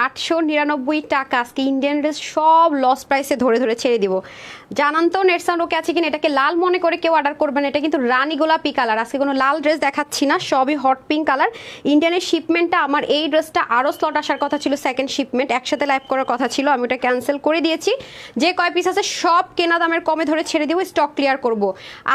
899 টাকা আজকে Indian dress সব লস প্রাইসে ধরে ধরে ছেড়ে দিব। জানান তো নেট সাউন্ড ওকে আছে কিনা? এটাকে লাল মনে করে কেউ অর্ডার করবেন। এটা কিন্তু রানী গোলাপি কালার, আজকে কোনো লাল ড্রেস দেখাচ্ছি না, সবই হট পিঙ্ক কালার। ইন্ডিয়ানের শিপমেন্টটা আমার এই ড্রেসটা আরও স্লট আসার কথা ছিল, সেকেন্ড শিপমেন্ট একসাথে লাইভ করার কথা ছিল, আমি ওটা ক্যান্সেল করে দিয়েছি। যে কয় পিস আছে সব কেনা দামের কমে ধরে ছেড়ে দিব, স্টক ক্লিয়ার করব।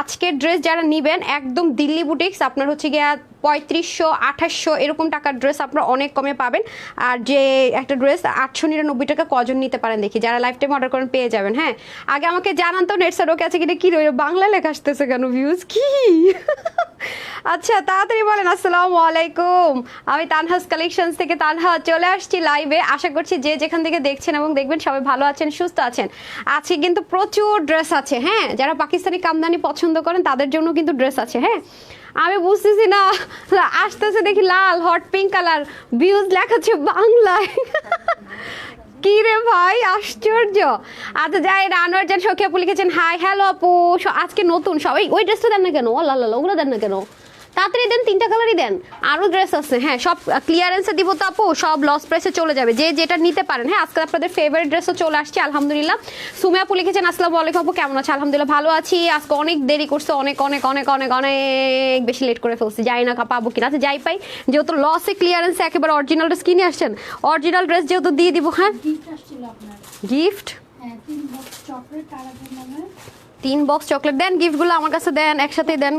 আজকের ড্রেস যারা নেবেন একদম দিল্লি বুটিক্স, আপনার হচ্ছে গিয়া 3500 2800 এরকম টাকার ড্রেস আপনারা অনেক কমে পাবেন। আর যে একটা ড্রেস 899 টাকা কজন নিতে পারেন দেখি, যারা লাইফ টাইম অর্ডার করেন পেয়ে যাবেন। হ্যাঁ, আগে আমাকে জানান তো নেট সাইড ওকে আছে কিনা। কি রইল বাংলা লেখা আসতেছে কেন, ভিউজ কি? আচ্ছা তাড়াতাড়ি বলেন। আসসালামু আলাইকুম, আমি তানহাস কালেকশনস থেকে তানহা চলে আসছি লাইভে। আশা করছি যে যেখান থেকে দেখছেন এবং দেখবেন সবাই ভালো আছেন, সুস্থ আছেন। আজকে কিন্তু প্রচুর ড্রেস আছে। হ্যাঁ, যারা পাকিস্তানি কামদানি পছন্দ করেন তাদের জন্য কিন্তু ড্রেস আছে। হ্যাঁ, আমি বুঝতেছি না, আসতেছে দেখি লাল হট পিঙ্ক কালার, ভিউজ লেখাচ্ছে বাংলায়। কি রে ভাই, আশ্চর্য। আচ্ছা যাই, রানোয়ার জান সখী আপু লিখেছেন হাই হ্যালো আপু, আজকে নতুন সবাই। ওই ড্রেসটা দেন না কেন? ও লাল ওগুলো দেন না কেন? তাড়াতাড়ি দেন, 3টা কালারই দেন, আরও ড্রেস আছে। হ্যাঁ, সব ক্লিয়ারেন্সে দিব তো আপু, সব লস প্রাইসে চলে যাবে, যে যেটা নিতে পারেন। হ্যাঁ, আজকে আপনাদের ফেভারিট ড্রেসও চলে আসছে আলহামদুলিল্লাহ। সুমে আপু লিখেছেন আসসালামু আলাইকুম আপু, কেমন আছে? আলহামদুলিল্লাহ ভালো আছি। আজকে অনেক দেরি করছে, অনেক অনেক অনেক অনেক অনেক বেশি লেট করে ফেলছি, যাই না পাবো কিনা। আচ্ছা যাই পাই, যেহেতু লসে ক্লিয়ারেন্সে একেবারে অরিজিনাল ড্রেস কিনে আসছেন, অরিজিনাল ড্রেস যেহেতু দিয়ে দিব। হ্যাঁ, গিফট 3 বক্স চকলেট দেন, গিফটগুলো আমার কাছে দেন, একসাথে দেন।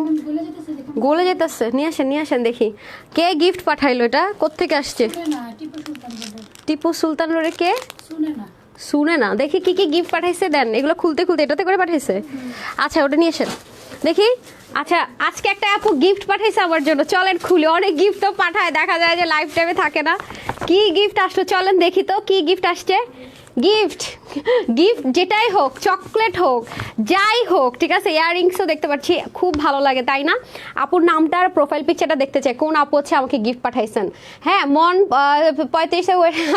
গলে যেতেছে, নিয়ে আসেন নিয়ে আসেন দেখি। কে গিফট পাঠাইলো? এটা কোত্থেকে আসছে? টিপু সুলতান রোডে। কে? শুনে না, দেখি কি কি গিফট পাঠাইছে, দেন। এগুলো খুলতে খুলতে এটাতে করে পাঠাইছে। আচ্ছা ওটা নিয়ে আসেন দেখি। আচ্ছা আজকে একটা আপু গিফট পাঠাইছে আমার জন্য, চলেন খুলে। অনেক গিফট তো পাঠায়, দেখা যায় যে লাইফ টাইমে থাকে না। কি গিফট আসলো চলেন দেখি তো, কি গিফট আসছে। গিফট গিফট যেটাই হোক, চকলেট হোক, যাই হোক, ঠিক আছে। ইয়াররিংসও দেখতে পাচ্ছি, খুব ভালো লাগে তাই না? আপুর নামটা আর প্রোফাইল পিকচারটা দেখতে চাই, কোন আপু হচ্ছে আমাকে গিফট পাঠাইছেন। হ্যাঁ, মন 35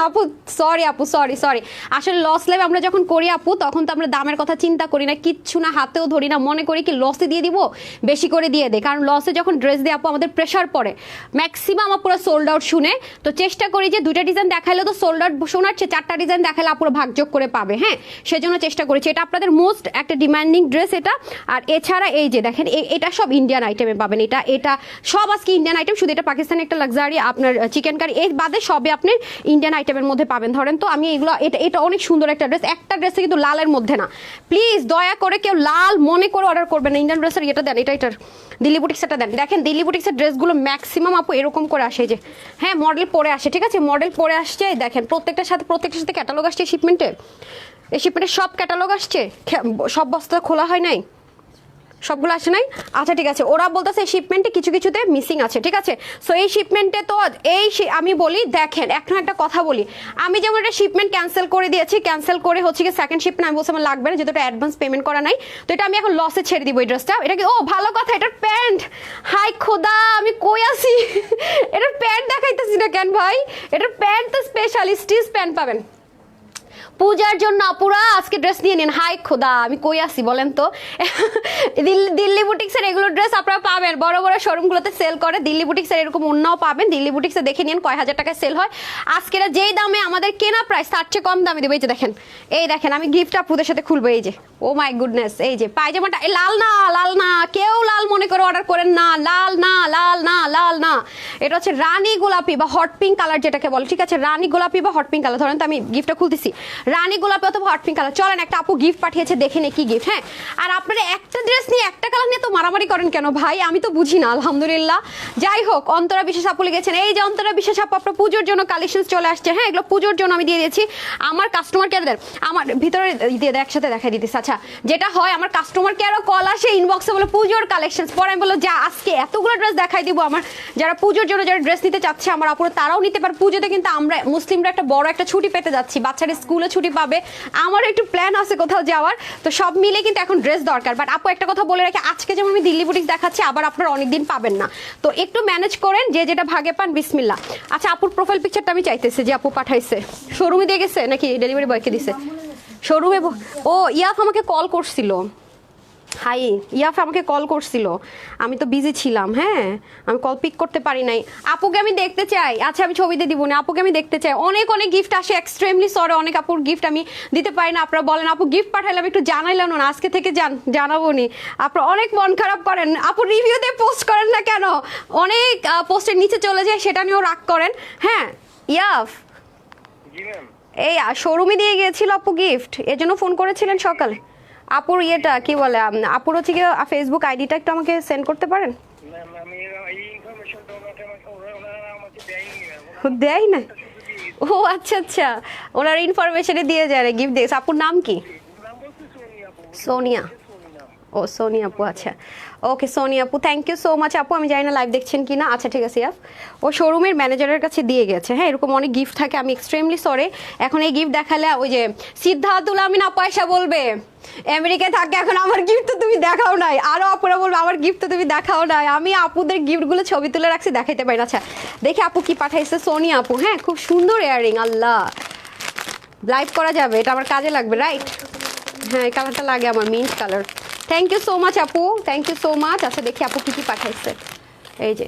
আপু, সরি আপু, সরি সরি। আসলে লস লাইভ আমরা যখন করি আপু, তখন তো আমরা দামের কথা চিন্তা করি না, কিচ্ছু না, হাতেও ধরি না, মনে করি কি লসে দিয়ে দিব, বেশি করে দিয়ে দেয়। কারণ লসে যখন ড্রেস দিয়ে আপু আমাদের প্রেশার পড়ে, ম্যাক্সিমাম আপুরা সোল্ড আউট শুনে। তো চেষ্টা করি যে 2টা ডিজাইন দেখাইলে তো সোল্ড আউট শোনাচ্ছে, 4টা ডিজাইন দেখালে আপুরা ভাগযোগ করে পাবে। হ্যাঁ, সেজন্য চেষ্টা করেছি। এটা আপনাদের মোস্ট একটা ডিমান্ডিং ড্রেস এটা। আর এছাড়া এই যে দেখেন, এটা সব ইন্ডিয়ান আইটেমে পাবেন। এটা এটা সব আজকে ইন্ডিয়ান আইটেম, শুধু এটা পাকিস্তানি একটা লাক্সারি আপনার চিকেন কারি, এর বাদে সবে আপনি ইন্ডিয়ান আইটেমের মধ্যে পাবেন। ধরেন তো আমি এগুলো, এটা এটা অনেক সুন্দর একটা ড্রেস, একটা ড্রেসে কিন্তু লালের মধ্যে না। প্লিজ দয়া করে কেউ লাল মনে করে অর্ডার করবেন না। ইন্ডিয়ান ড্রেসের এটা দেন, এটার দিল্লি বুটিক্সটা দেন। দেখেন দিল্লি বুটিক্সের ড্রেসগুলো ম্যাক্সিমাম আপু এরকম করে আসে যে, হ্যাঁ মডেল পরে আসে, ঠিক আছে, মডেল পরে আসছে। দেখেন প্রত্যেকটার সাথে ক্যাটালগ আসছে শিপমেন্টে। এই শিপমেন্টে সব ক্যাটালগ আসছে, সব বস্তা খোলা হয় নাই, সবগুলো আসে নাই। আচ্ছা ঠিক আছে, ওরা বলতেছে এই শিপমেন্টে কিছু কিছুতে মিসিং আছে, ঠিক আছে। সো এই শিপমেন্টে তো আমি বলি, দেখেন এখন একটা কথা বলি, আমি যেমন একটা শিপমেন্ট ক্যান্সেল করে দিয়েছি, ক্যান্সেল করে হচ্ছে কি সেকেন্ড শিপমেন্ট আমি বলছি আমার লাগবে না, যেহেতু এটা অ্যাডভান্স পেমেন্ট করা নাই। তো এটা আমি এখন লসে ছেড়ে দিব এই ড্রেসটা। এটা কি, ও ভালো কথা, এটার প্যান্ট, হাই খোদা আমি কই আসি, এটার প্যান্ট দেখাইতেছি না কেন ভাই? এটার প্যান্ট তো স্পেশালিস্টিস প্যান্ট পাবেন পূজার জন্য। আপুরা আজকে ড্রেস নিয়ে নিন। হাই খোদা আমি কই আসি বলেন তো। দিল্লি বুটিক্সের এগুলো ড্রেস আপনারা পাবেন, বড় বড় শোরুমগুলোতে সেল করে। দিল্লি বুটিক্সের এরকম অন্যও পাবেন, দিল্লি বুটিক্সে দেখে নিন কয় হাজার টাকায় সেল হয়। আজকে যেই দামে আমাদের কেনা প্রাইস তার চেয়ে কম দামে দেবো। এই যে দেখেন, এই দেখেন আমি গিফট আপুদের সাথে খুলবো। এই যে, ও মাই গুডনেস, এই যে পায়জামাটা লাল না, লাল না, কেউ লাল মনে করে অর্ডার করেন না, লাল না, লাল না, লাল না। এটা হচ্ছে রানী গোলাপি বা হট পিঙ্ক কালার যেটাকে বলে, ঠিক আছে, রানী গোলাপি বা হট পিঙ্ক কালার। ধরেন তো আমি গিফটটা খুলতেছি, রানী গোলাপি অথবা হট পিঙ্ক কালার। চলেন একটা আপু গিফট পাঠিয়েছে, দেখে নে কি গিফট। হ্যাঁ, আর আপনারা একটা ড্রেস নিয়ে একটা কালার নিয়ে তো মারামারি করেন কেন ভাই, আমি তো বুঝি না। আলহামদুলিল্লাহ, যাই হোক, অন্তরা বিশেষ আপু লিখেছেন, এই যে অন্তরা বিশেষ আপু আপনার পুজোর জন্য কালেকশন চলে আসছে। হ্যাঁ, এগুলো পুজোর জন্য আমি দিয়ে দিয়েছি। আমার কাস্টমার কেয়ার দেন, আমার ভিতরে দিয়ে দেয়, একসাথে দেখাই দিতেছে। আচ্ছা যেটা হয়, আমার কাস্টমার কেয়ারও কল আসে ইনবক্সে, বলে পুজোর কালেকশন। পরে আমি বললো যা আজকে এতগুলো ড্রেস দেখাই দিব, আমার যারা পুজোর জন্য যারা ড্রেস নিতে চাচ্ছে আমার আপুরা তারাও নিতে পারে। পুজোতে কিন্তু আমরা মুসলিমরা একটা বড় একটা ছুটি পেতে যাচ্ছি, বাচ্চারা স্কুলে ছুটি পাবে, আমার একটু প্ল্যান আছে কোথাও যাওয়ার। তো সব মিলে কিন্তু এখন ড্রেস দরকার। বাট আপু একটা কথা বলে রাখি, আজকে যেমন আমি দিল্লি বুটিক্স দেখাচ্ছি, আবার আপনারা অনেকদিন পাবেন না, তো একটু ম্যানেজ করেন, যে যেটা ভাগে পান বিসমিল্লাহ। আচ্ছা আপুর প্রোফাইল পিকচারটা আমি চাইতেছি, যে আপু পাঠাইছে শোরুমে দিয়ে গেছে নাকি ডেলিভারি বয়কে দিছে? শোরুমে, ও ইয়াফ আমাকে কল করছিল, হাই ইয়াফ আমাকে কল করছিল, আমি তো বিজি ছিলাম, হ্যাঁ আমি কল পিক করতে পারি নাই। আপুকে আমি দেখতে চাই, আচ্ছা আমি ছবিতে দিব না, আপুকে আমি দেখতে চাই। অনেক অনেক গিফট আসে, এক্সট্রিমলি সরি, অনেক আপুর গিফট আমি দিতে পারি না। আপনারা বলেন আপু গিফট পাঠাইলাম একটু জানাইলাম না, আজকে থেকে জানাবো নি। আপনারা অনেক মন খারাপ করেন, আপু রিভিউতে পোস্ট করেন না কেন, অনেক পোস্টের নিচে চলে যায়, সেটা নিয়েও রাগ করেন। হ্যাঁ ইয়াফ এই শোরুমে দিয়ে গিয়েছিল আপু গিফট, এজন্য ফোন করেছিলেন সকালে। আপুর ইয়েটা কি বলে, আপুর হচ্ছে কি ফেসবুক আইডিটা একটু আমাকে সেন্ড করতে পারেন? দেয় না, ও আচ্ছা আচ্ছা, ওনার ইনফরমেশনে দিয়ে যায় গিফট দিয়েছে। আপুর নাম কি? সোনিয়া। ও সোনিয়া আপু, আচ্ছা ওকে সোনিয়া আপু, থ্যাংক ইউ সো মাচ আপু। আমি জানি না লাইভ দেখছেন কি না, আচ্ছা ঠিক আছে ইয়াফ, ও শোরুমের ম্যানেজারের কাছে দিয়ে গেছে। হ্যাঁ এরকম অনেক গিফট থাকে, আমি এক্সট্রিমলি সরি। এখন এই গিফট দেখালে ওই যে সিদ্ধার্থুল আমি না পয়সা বলবে আমেরিকায় থাকে, এখন আমার গিফট তো তুমি দেখাও নাই, আরও আপুরা বলবে আমার গিফট তো তুমি দেখাও নাই। আমি আপুদের গিফটগুলো ছবি তুলে রাখছি, দেখাইতে পারি না। আচ্ছা দেখি আপু কি পাঠাইছে সোনিয়া আপু। হ্যাঁ খুব সুন্দর ইয়াররিং, আল্লাহ লাইভ করা যাবে, এটা আমার কাজে লাগবে রাইট। হ্যাঁ এই কালারটা লাগে আমার, mint colour. Thank you so much আপু, থ্যাংক ইউ সো মাচ। আচ্ছা দেখি আপু কি কি পাঠাইছে। এই যে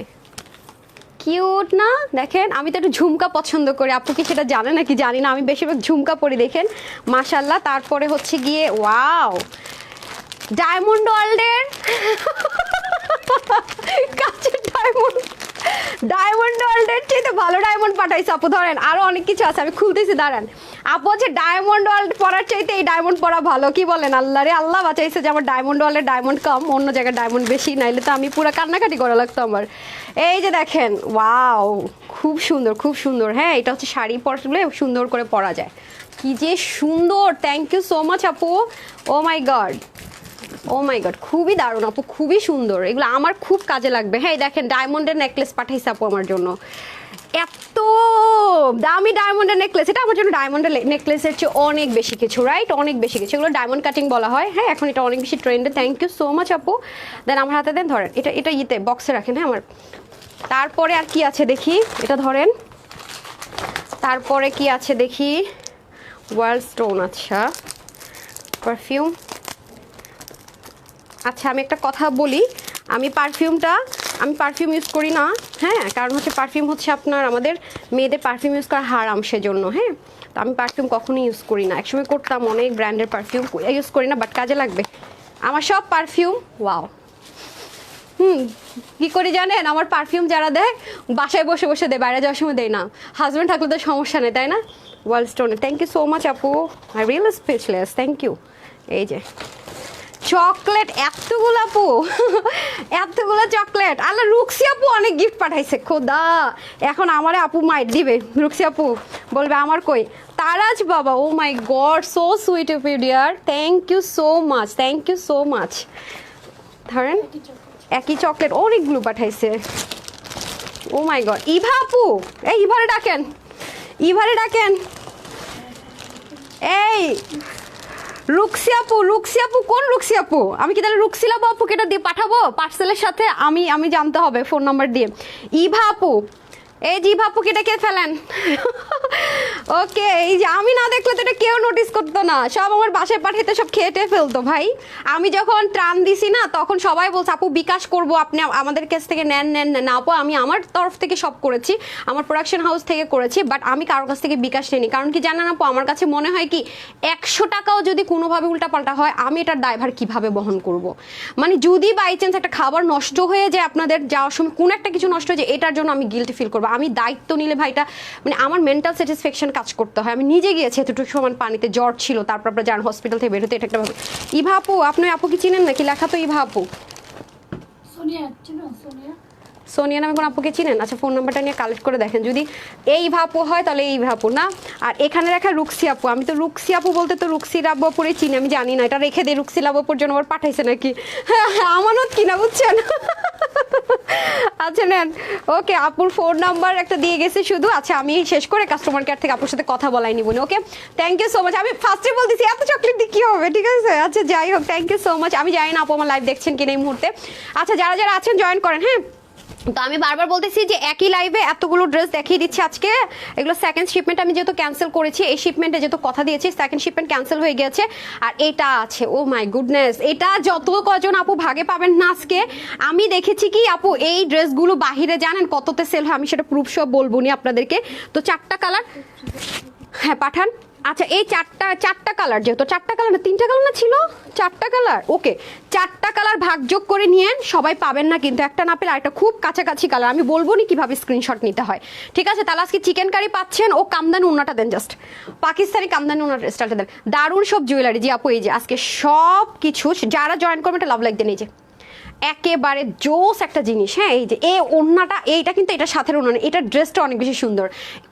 কিউট না, দেখেন আমি তো একটু ঝুমকা পছন্দ করি, আপু কি সেটা জানে নাকি জানি না, আমি বেশিরভাগ ঝুমকা পরি দেখেন মাশাল্লাহ। তারপরে হচ্ছে গিয়ে ওয়াও ডায়মন্ড ওয়ার্ল্ডের কাছে ডায়মন্ড ওয়ার্ল্ডের চেয়ে তো ভালো ডায়মন্ড পাঠাইছে আপু। ধরেন আরো অনেক কিছু আছে, আমি খুলতেছি দাঁড়ান। আপু হচ্ছে ডায়মন্ড ওয়ার্ল্ড পরার চাইতে এই ডায়মন্ড পরা ভালো, কি বলেন? আল্লাহ রে আল্লাহ বাঁচাইছে যে আমার ডায়মন্ড ওয়ার্ল্ডের ডায়মন্ড কম, অন্য জায়গায় ডায়মন্ড বেশি, নাইলে তো আমি পুরো কান্নাকাটি করা লাগতো আমার। এই যে দেখেন ওয়াও খুব সুন্দর খুব সুন্দর। হ্যাঁ এটা হচ্ছে শাড়ি পরলে সুন্দর করে পরা যায়, কি যে সুন্দর। থ্যাংক ইউ সো মাচ আপু, ও my God oh my god খুবই দারুণ আপু, খুবই সুন্দর, এগুলো আমার খুব কাজে লাগবে। হ্যাঁ দেখেন ডায়মন্ডের নেকলেস পাঠাইছে আপু আমার জন্য, এত দামি ডায়মন্ডের নেকলেস, এটা আমার জন্য ডায়মন্ডের নেকলেসের চেয়ে অনেক বেশি কিছু রাইট, অনেক বেশি কিছু, এগুলো ডায়মন্ড কাটিং বলা হয়। হ্যাঁ এখন এটা অনেক বেশি ট্রেন্ডে। থ্যাংক ইউ সো মাচ আপু। দেন আমার হাতে দেন, ধরেন এটা এটা ইতে বক্সে রাখেন। হ্যাঁ আমার তারপরে আর কি আছে দেখি, এটা ধরেন। তারপরে কি আছে দেখি, ওয়ার্ল্ড স্টোন, আচ্ছা পারফিউম। আচ্ছা আমি একটা কথা বলি, আমি পারফিউম ইউজ করি না। হ্যাঁ কারণ হচ্ছে পারফিউম হচ্ছে আপনার আমাদের মেয়েদের পারফিউম ইউজ করা হারাম, সেজন্য। হ্যাঁ তো আমি পারফিউম কখনোই ইউজ করি না, একসময় করতাম অনেক ব্র্যান্ডের পারফিউম, ইউজ করি না, বাট কাজে লাগবে আমার সব পারফিউম। ওয়াও কি করে জানেন, আমার পারফিউম যারা দেয় বাসায় বসে বসে দেয়, বাইরে যাওয়ার সময় দেয় না। হাজব্যান্ড থাকলে তো সমস্যা নেই তাই না। ওয়ার্ল্ড স্টোনে থ্যাংক ইউ সো মাচ আপু, I real speechless, thank you. এই যে চকলেট এতগুলো আপু এতগুলো চকলেট, আল্লাহ রুক্সি আপু অনেক গিফট পাঠাইছে, খোদা এখন আমারে আপু মাইট দিবে, রুক্সি আপু বলবে আমার কই। তারাজ বাবা, oh my God so sweet of you dear, thank you so much, thank you so much. ধরেন একই চকলেট অনেকগুলো পাঠাইছে, ও মাই গড। ইভা আপু, এই ইভারে ডাকেন, ইভারে ডাকেন। এই রুক্সি আপু, রুক্সি আপু কোন রুক্সি আপু? আমি কি তাহলে রুক্সিলাবু আপুকে এটা দিয়ে পাঠাবো পার্সেলের সাথে? আমি জানতে হবে ফোন নাম্বার দিয়ে। ইভা আপু, এই যে ইভা আপুকে এটা কে ফেলেন ওকে, এই যে আমি না দেখলে তো এটা কেউ নোটিস করতো না, সব আমার বাসায় পাঠাইতে সব খেটে ফেলতো ভাই। আমি যখন ত্রাণ দিছি না তখন সবাই বলছে আপু বিকাশ করবো, আপনি আমাদের কাছ থেকে নেন নেন না। আপু আমি আমার তরফ থেকে সব করেছি, আমার প্রোডাকশন হাউস থেকে করেছি, বাট আমি কারোর কাছ থেকে বিকাশ নিইনি। কারণ কি জানেন আপু, আমার কাছে মনে হয় কি 100 টাকাও যদি কোনোভাবে উল্টাপাল্টা হয় আমি এটার দায়ভার কিভাবে বহন করব। মানে যদি বাই চান্স একটা খাবার নষ্ট হয়ে যায়, আপনাদের যাওয়ার সময় কোনো একটা কিছু নষ্ট হয়ে যায়, এটার জন্য আমি গিল্টি ফিল করবো। আমি দায়িত্ব নিলে ভাইটা মানে আমার মেন্টাল স্যাটিসফ্যাকশন কাজ করতে হয়। আমি নিজে গিয়েছি এতটুকু সমান পানিতে, জ্বর ছিল, তারপর আপনার যান হসপিটাল থেকে বের হতে, এটা একটা ভাবে। ইভা আপু, আপনি আপু কি চিনেন নাকি? লেখা তো ইভা আপু, সোনিয়া নামে কোন আপুকে চিনেন? আচ্ছা ফোন নাম্বারটা নিয়ে কালেক্ট করে দেখেন, যদি এই ভাপু হয় তাহলে এই ভাপু না। আর এখানে রেখা রুক্সি আপু, আমি তো রুক্সি আপু বলতে তো রুক্সি রাব্বুপুরে চিনি, আমি জানি না এটা রেখে দিই রুক্সি রাব্বুপুর জন্য আবার পাঠাইছে নাকি আমানত কিনা বুঝছেন আচ্ছা নেন, ওকে আপুর ফোন নাম্বার একটা দিয়ে গেছে শুধু। আচ্ছা আমি শেষ করে কাস্টমার কেয়ার থেকে আপুর সাথে কথা বলাই নিব। Okay thank you so much. আমি ফার্স্টে বলতেছি এত চকলেট দিয়ে কী হবে, ঠিক আছে? আচ্ছা যাই হোক, থ্যাংক ইউ সো মাচ। আমি জানি না আপু আমার লাইভ দেখছেন কিনা এই মুহূর্তে। আচ্ছা যারা যারা আছেন জয়েন করেন। হ্যাঁ তো আমি বারবার বলতেছি যে একই লাইভে এতগুলো ড্রেস দেখিয়ে দিচ্ছি আজকে। এগুলো সেকেন্ড শিপমেন্ট আমি যেহেতু ক্যান্সেল করেছি, এই শিপমেন্টে যেহেতু কথা দিয়েছি, সেকেন্ড শিপমেন্ট ক্যান্সেল হয়ে গেছে। আর এটা আছে, ও মাই গুডনেস, এটা যত কজন আপু ভাগে পাবেন না আজকে। আমি দেখেছি কি আপু এই ড্রেসগুলো বাহিরে জানেন কততে সেল হয়, আমি সেটা প্রুফ সব বলবো নি আপনাদেরকে। তো 4টা কালার, হ্যাঁ পাঠান। আচ্ছা এই চারটা কালার, যেহেতু 4টা কালার না 3টা কালার না ছিল, 4টা কালার, ওকে 4টা কালার ভাগযোগ করে নিয়েন। সবাই পাবেন না কিন্তু, একটা না পেলে আরেকটা খুব কাছাকাছি কালার, আমি বলবো নি কিভাবে স্ক্রিনশট নিতে হয়, ঠিক আছে? তাহলে আজকে চিকেন কারি পাচ্ছেন, ও কামদানি উন্নাটা দেন, জাস্ট পাকিস্তানি কামদানি উন্নার স্টাইলটা দেন। দারুণ সব জুয়েলারি, জি আপু এই যে আজকে সব কিছু, যারা জয়েন করবেন একটা লাভ লাইক দেন, এই যে একেবারে জোস একটা জিনিস। হ্যাঁ এই যে এই ওড়নাটা, এইটা কিন্তু এটা সাথে ওড়না, এটা ড্রেসটা অনেক বেশি সুন্দর।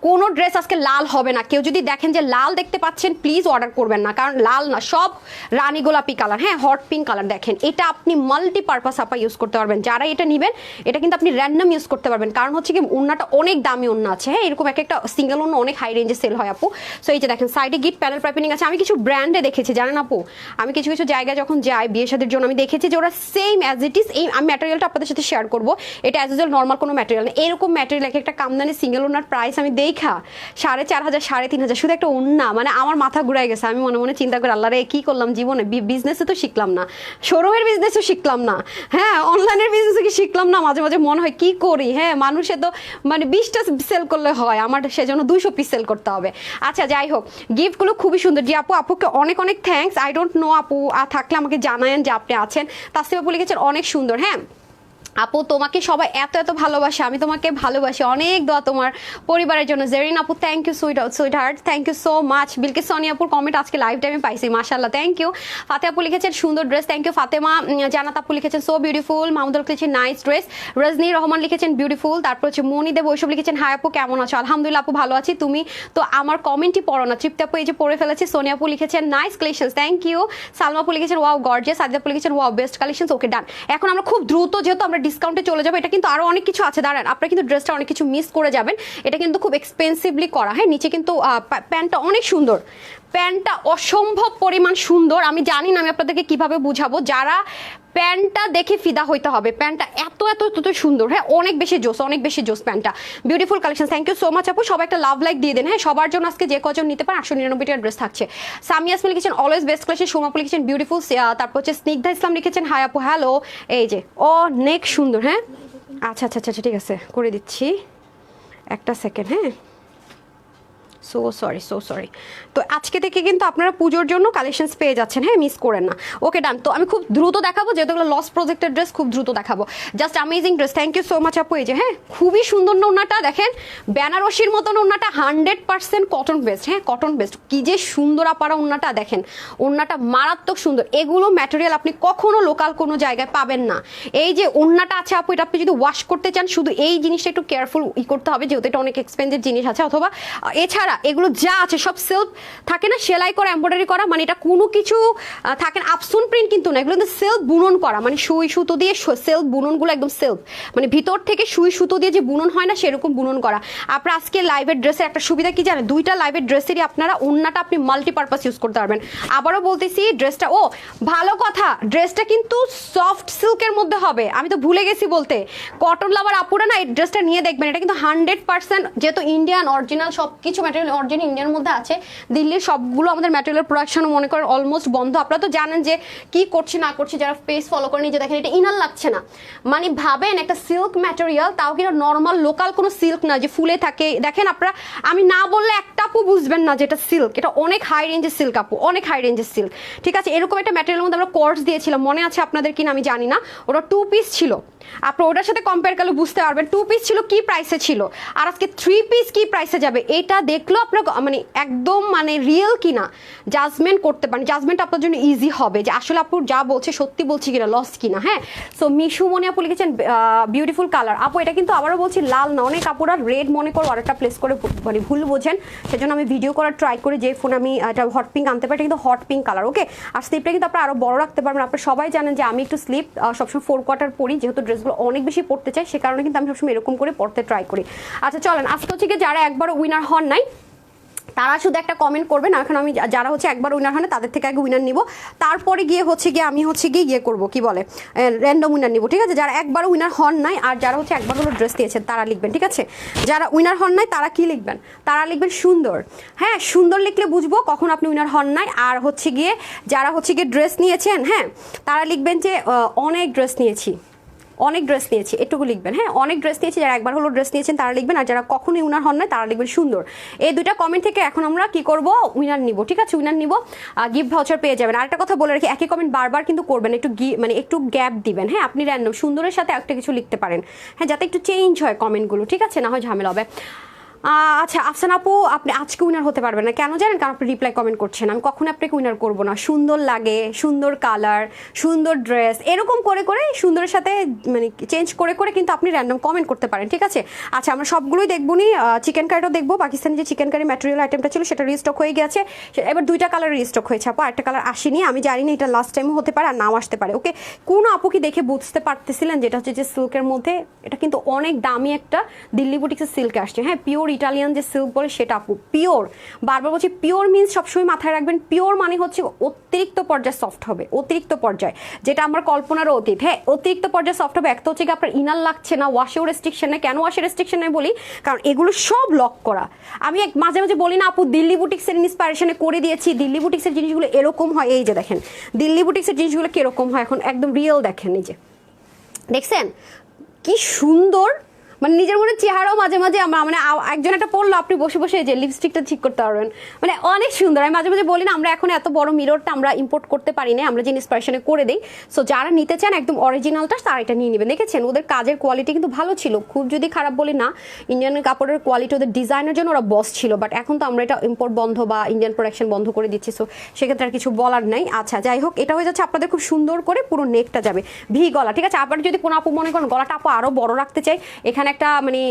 কোনো ড্রেস আজকে লাল হবে না। কেউ যদি দেখেন যে লাল দেখতে পাচ্ছেন প্লিজ অর্ডার করবেন না, কারণ লাল না, সব রানী গোলাপি কালার, হ্যাঁ হট পিঙ্ক কালার। দেখেন এটা আপনি মাল্টিপারপাস আপা ইউজ করতে পারবেন, যারা এটা নেবেন এটা কিন্তু আপনি র্যান্ডম ইউজ করতে পারবেন, কারণ হচ্ছে কি ওড়নাটা অনেক দামি ওড়না আছে। হ্যাঁ এরকম একটা সিঙ্গেল ওড়না অনেক হাই রেঞ্জে সেল হয় আপু। সো এই যে দেখেন সাইডে গিট প্যানেল পাইপিং আছে। আমি কিছু ব্র্যান্ডে দেখেছি জানেন আপু, আমি কিছু কিছু জায়গায় যখন যাই বিয়ে শাদীর জন্য, আমি দেখেছি যে ওরা সেম অ্যাজ ইট ইজ, এই আমি ম্যাটেরিয়ালটা আপনাদের সাথে শেয়ার করবো, এটা অ্যাজ ইউজুয়াল নর্মাল কোনো ম্যাটেরিয়াল না, এরকম ম্যাটেরিয়াল একটা কামদানি সিঙ্গেল ওনার প্রাইস আমি দেখা 4,500 3,500, শুধু একটা ওন্না, মানে আমার মাথা ঘুরাই গেছে। আমি মনে মনে চিন্তা করি আল্লাহ রে কি করলাম জীবনে, বিজনেসে তো শিখলাম না, শোরুমের বিজনেসও শিখলাম না, হ্যাঁ অনলাইনের বিজনেসও কি শিখলাম না। মাঝে মাঝে মনে হয় কি করি, হ্যাঁ মানুষে তো মানে 20টা সেল করলে হয়, আমার সেজন্য 200 পিস সেল করতে হবে। আচ্ছা যাই হোক, গিফটগুলো খুবই সুন্দর। জি আপু, আপুকে অনেক অনেক থ্যাঙ্কস। আই ডোন্ট নো আপু থাকলে আমাকে জানায়েন যে আপনি আছেন। তাসলিমা আপু লিখেছেন অনেক সুন্দর। হ্যাঁ আপু তোমাকে সবাই এত এত ভালোবাসে, আমি তোমাকে ভালোবাসি, অনেক দোয়া তোমার পরিবারের জন্য। জেরিন আপু thank you sweet heart, thank you so much. Bilkis Soni আপুর কমেন্ট আজকে লাইভ টাইমে পাইছি, মাশাআল্লাহ, থ্যাংক ইউ। ফাতে আপু লিখেছেন সুন্দর ড্রেস, থ্যাংক ইউ ফাতেমা। জানাত আপু লিখেছেন সো বিউটিফুল। মাহমুদুল লিখেছেন নাইস ড্রেস। রজনী রহমান লিখেছেন বিউটিফুল। তারপর হচ্ছে মনি দেব ওইসব লিখেছেন হাই আপু কেমন আছো? আলহামদুলিল্লাহ আপু ভালো আছি, তুমি তো আমার কমেন্টই পড়ো না। তৃপ্তি আপু এই যে পড়ে ফেলেছি। সোনিয়া আপু লিখেছেন nice collections, thank you. Salma আপু লিখেছেন ওয়াও গর্জিয়াস। সাদিয়া আপু লিখেছেন wow best collections, okay done. এখন আমরা খুব দ্রুত, যেহেতু আমরা ডিসকাউন্টে চলে যাবো, এটা কিন্তু আরো অনেক কিছু আছে, দাঁড়ান আপনারা কিন্তু ড্রেসটা অনেক কিছু মিস করে যাবেন। এটা কিন্তু খুব এক্সপেন্সিভলি করা, হ্যাঁ নিচে কিন্তু প্যান্টটা অনেক সুন্দর, প্যান্টটা অসম্ভব পরিমাণ সুন্দর। আমি জানি না আমি আপনাদেরকে কিভাবে বুঝাবো, যারা প্যান্টটা দেখে ফিদা হইতে হবে, প্যান্টটা এত এত এত সুন্দর, হ্যাঁ অনেক বেশি জোস, অনেক বেশি জোস প্যান্টটা। Beautiful collection, thank you so much আপু। সবাই একটা লাভ লাইক দিয়ে দেন, হ্যাঁ সবার জন্য আজকে যে কজন নিতে পারেন 899 ড্রেস থাকছে। সামিয়াস লিখেছেন অলওয়েজ বেস্ট কালেকশন। সোমাপু লিখেছেন বিউটিফুল। তারপর হচ্ছে স্নিগ্ধা ইসলাম লিখেছেন হাই আপু হ্যালো, এই যে অনেক সুন্দর। হ্যাঁ আচ্ছা আচ্ছা আচ্ছা ঠিক আছে করে দিচ্ছি, একটা সেকেন্ড। হ্যাঁ সো সরি। তো আজকে থেকে কিন্তু আপনারা পুজোর জন্য কালেকশনস পেয়ে যাচ্ছেন, হ্যাঁ মিস করেন না। ওকে ডান। তো আমি খুব দ্রুত দেখাবো, যেহেতু এগুলো লস প্রজেক্টের ড্রেস, খুব দ্রুত দেখাবো। Just amazing dress, thank you so much আপু। এই যে হ্যাঁ খুবই সুন্দর ওড়নাটা দেখেন, বেনারসির মতন ওড়নাটা, 100% কটন বেস্ট, হ্যাঁ কটন বেস্ট। কি যে সুন্দর আপারা ওড়নাটা দেখেন, ওড়নাটা মারাত্মক সুন্দর। এগুলো ম্যাটেরিয়াল আপনি কখনো লোকাল কোনো জায়গায় পাবেন না। এই যে ওড়নাটা আছে আপু, এটা আপনি যদি ওয়াশ করতে চান, শুধু এই জিনিসটা একটু কেয়ারফুল করতে হবে, যেহেতু এটা অনেক এক্সপেন্সিভ জিনিস আছে। অথবা এছাড়া এগুলো যা আছে সব সেলফ থাকে না, সেলাই করা, এমব্রয়ডারি করা, মানে এটা কোনো কিছু থাকে না আপসুন প্রিন্ট কিন্তু না, এগুলো কিন্তু সেলফ বুনন করা, মানে সুই সুতো দিয়ে সেলফ বুননগুলো একদম সেলফ, মানে ভিতর থেকে সুই সুতো দিয়ে যে বুনন হয় না সেরকম বুনন করা। আপনারা আজকে লাইভের ড্রেসের একটা সুবিধা কি জানেন, দুইটা লাইভের ড্রেসেরই আপনারা ওড়নাটা আপনি মাল্টিপারপাস ইউজ করতে পারবেন। আবারও বলতেছি ড্রেসটা, ভালো কথা, ড্রেসটা কিন্তু সফট সিল্কের মধ্যে হবে, আমি তো ভুলে গেছি বলতে। কটন লাভার আপুরা না এই ড্রেসটা নিয়ে দেখবেন, এটা কিন্তু 100% যেহেতু ইন্ডিয়ান অরিজিনাল সব কিছু ম্যাটেরিয়াল অরিজিনাল ইন্ডিয়ান মধ্যে আছে। দিল্লির সবগুলো আমাদের ম্যাটেরিয়াল প্রোডাকশন মনে করেন অলমোস্ট বন্ধ। আপনারা তো জানেন যে কি করছে না করছে, যারা পেজ ফলো করেন যে দেখেন এটা ইনার লাগছে না, মানে ভাবেন একটা সিল্ক ম্যাটেরিয়াল, তাও কিন্তু নর্মাল লোকাল কোনো সিল্ক না যে ফুলে থাকে। দেখেন আপনারা, আমি না বললে একটা আপু বুঝবেন না যে এটা সিল্ক, এটা অনেক হাই রেঞ্জের সিল্ক আপু, অনেক হাই রেঞ্জের সিল্ক, ঠিক আছে। এরকম একটা ম্যাটেরিয়ালের মধ্যে আমরা কোর্স দিয়েছিলাম, মনে আছে আপনাদের কিনা আমি জানি না, ওটা 2 পিস ছিল। আপনার ওটার সাথে কম্পেয়ার করলে বুঝতে পারবেন 2 পিস ছিল কি প্রাইসে ছিল, আর আজকে 3 পিস কি প্রাইসে যাবে, এটা দেখলেও আপনার মানে একদম মানে রিয়েল কিনা জাজমেন্ট করতে পারেন। জাজমেন্ট আপনার জন্য ইজি হবে যে আসলে আপু যা বলছে সত্যি বলছি কিনা, লস কিনা। হ্যাঁ সো মিশু মনি আপু লিখেছেন বিউটিফুল কালার। আপু এটা কিন্তু আবারও বলছি লাল না, অনেক আপুরা রেড মনে করে অর্ডারটা প্লেস করে মানে ভুল বোঝেন, সেজন্য আমি ভিডিও করার ট্রাই করি যে ফোন আমি এটা হট পিঙ্ক আনতে পারি, এটা কিন্তু হট পিঙ্ক কালার। ওকে, আর স্লিপটা কিন্তু আপনারা আরও বড় রাখতে পারবেন। আপনারা সবাই জানেন যে আমি একটু স্লিপ সবসময় 4 কোয়ার্টার পরি, যেহেতু ড্রেসগুলো অনেক বেশি পড়তে চাই, সে কারণে কিন্তু আমি সবসময় এরকম করে পড়তে ট্রাই করি। আচ্ছা চলেন, আজকে হচ্ছে কি যারা একবার উইনার হন নাই তারা শুধু একটা কমেন্ট করবে না, এখন আমি যারা হচ্ছে একবার উইনার হয় না তাদের থেকে আগে উইনার নিব, তারপরে গিয়ে হচ্ছে গিয়ে আমি হচ্ছে গিয়ে ইয়ে করবো কি বলে র্যান্ডম উইনার নিব, ঠিক আছে? যারা একবার উইনার হন নাই আর যারা হচ্ছে একবার হলো ড্রেস দিয়েছেন তারা লিখবেন, ঠিক আছে? যারা উইনার হন নাই তারা কি লিখবেন? তারা লিখবেন সুন্দর। হ্যাঁ, সুন্দর লিখলে বুঝবো কখন আপনি উইনার হন নাই। আর হচ্ছে গিয়ে যারা হচ্ছে গিয়ে ড্রেস নিয়েছেন, হ্যাঁ, তারা লিখবেন যে অনেক ড্রেস নিয়েছি, অনেক ড্রেস নিয়েছি, এটুকু লিখবেন। হ্যাঁ, অনেক ড্রেস নিয়েছি, যারা একবার হলো ড্রেস নিয়েছেন তারা লিখবেন, আর যারা কখনোই উইনার হন না তারা লিখবেন সুন্দর। এই দুইটা কমেন্ট থেকে এখন আমরা কি করব, উইনার নিব, ঠিক আছে? উইনার নিব, গিফট ভাউচার পেয়ে যাবেন। আরেকটা কথা বলে রাখি, একই কমেন্ট বারবার কিন্তু করবেন, একটু মানে একটু গ্যাপ দিবেন। হ্যাঁ, আপনি র্যান্ডম সুন্দরের সাথে একটা কিছু লিখতে পারেন, হ্যাঁ, যাতে একটু চেঞ্জ হয় কমেন্টগুলো, ঠিক আছে? না হয় ঝামেলা হবে। আচ্ছা আফসান আপু, আপনি আজকে উইনার হতে পারবেন না, কেন জানেন? কারণ আপনি রিপ্লাই কমেন্ট করছেন। আমি কখনো আপনাকে উইনার করবো না। সুন্দর লাগে, সুন্দর কালার, সুন্দর ড্রেস, এরকম করে করে সুন্দরের সাথে মানে চেঞ্জ করে করে কিন্তু আপনি র্যান্ডম কমেন্ট করতে পারেন, ঠিক আছে? আচ্ছা, আমরা সবগুলোই দেখবো নি। চিকেন কারিটাও দেখবো, পাকিস্তানি যে চিকেন কারি ম্যাটেরিয়াল আইটেমটা ছিল সেটা রিস্টক হয়ে গেছে। এবার দুইটা কালার রিস্টক হয়েছে আপু, আরেকটা কালার আসেনি। আমি জানি না, এটা লাস্ট টাইমও হতে পারে আর নাও আসতে পারে। ওকে, কোন আপু কি দেখে বুঝতে পারতেছিলেন যেটা হচ্ছে যে সিল্কের মধ্যে? এটা কিন্তু অনেক দামি একটা দিল্লি বুটিক্সের সিল্কে আসছে। হ্যাঁ, পিওর ইটালিয়ান যে সিল্ক বলে সেটা আপু, পিওর। বারবার বলছি পিওর মিন্স সবসময় মাথায় রাখবেন, পিওর মানে হচ্ছে অতিরিক্ত পর্যায়ে সফট হবে, অতিরিক্ত পর্যায়ে, যেটা আমার কল্পনারও অতীত। হ্যাঁ, অতিরিক্ত পর্যায়ে সফট হবে। একটা হচ্ছে কি আপনার ইনার লাগছে না, ওয়াশেও রেস্ট্রিকশন নেই। কেন ওয়াশের রেস্ট্রিকশন নেই বলি? কারণ এগুলো সব লক করা। আমি মাঝে মাঝে বলি না আপু, দিল্লি বুটিক্সের ইন্সপাইরেশনে করে দিয়েছি, দিল্লি বুটিক্সের জিনিসগুলো এরকম হয়। এই যে দেখেন দিল্লি বুটিক্সের জিনিসগুলো কিরকম হয়, এখন একদম রিয়েল দেখেন। এই যে দেখছেন কি সুন্দর, মানে নিজের মনে চেহারাও মাঝে মাঝে আমরা মানে একজন একটা পড়লো, আপনি বসে বসে যে লিপস্টিকটা ঠিক করতে পারবেন, মানে অনেক সুন্দর। আমি মাঝে মাঝে বলি না, আমরা এখন এত বড় মিররটা আমরা ইম্পোর্ট করতে পারি না, আমরা যে ইন্সপিরেশনে করে দিই। সো যারা নিতে চান একদম অরিজিনালটা তারা এটা নিয়ে নেবেন। দেখেছেন ওদের কাজের কোয়ালিটি কিন্তু ভালো ছিল, খুব যদি খারাপ বলি না। ইন্ডিয়ান কাপড়ের কোয়ালিটি, ওদের ডিজাইনের জন্য ওরা বস ছিল, বাট এখন তো আমরা এটা ইম্পোর্ট বন্ধ বা ইন্ডিয়ান প্রোডাকশন বন্ধ করে দিচ্ছি। সো সেক্ষেত্রে আর কিছু বলার নাই। আচ্ছা, যাই হোক, এটা হয়ে যাচ্ছে আপনাদের খুব সুন্দর করে পুরো নেকটা যাবে ভি গলা, ঠিক আছে? আবার যদি কোনো আপু মনে করেন গলাটা আপু আরও বড় রাখতে চাই, এখানে একটা মানে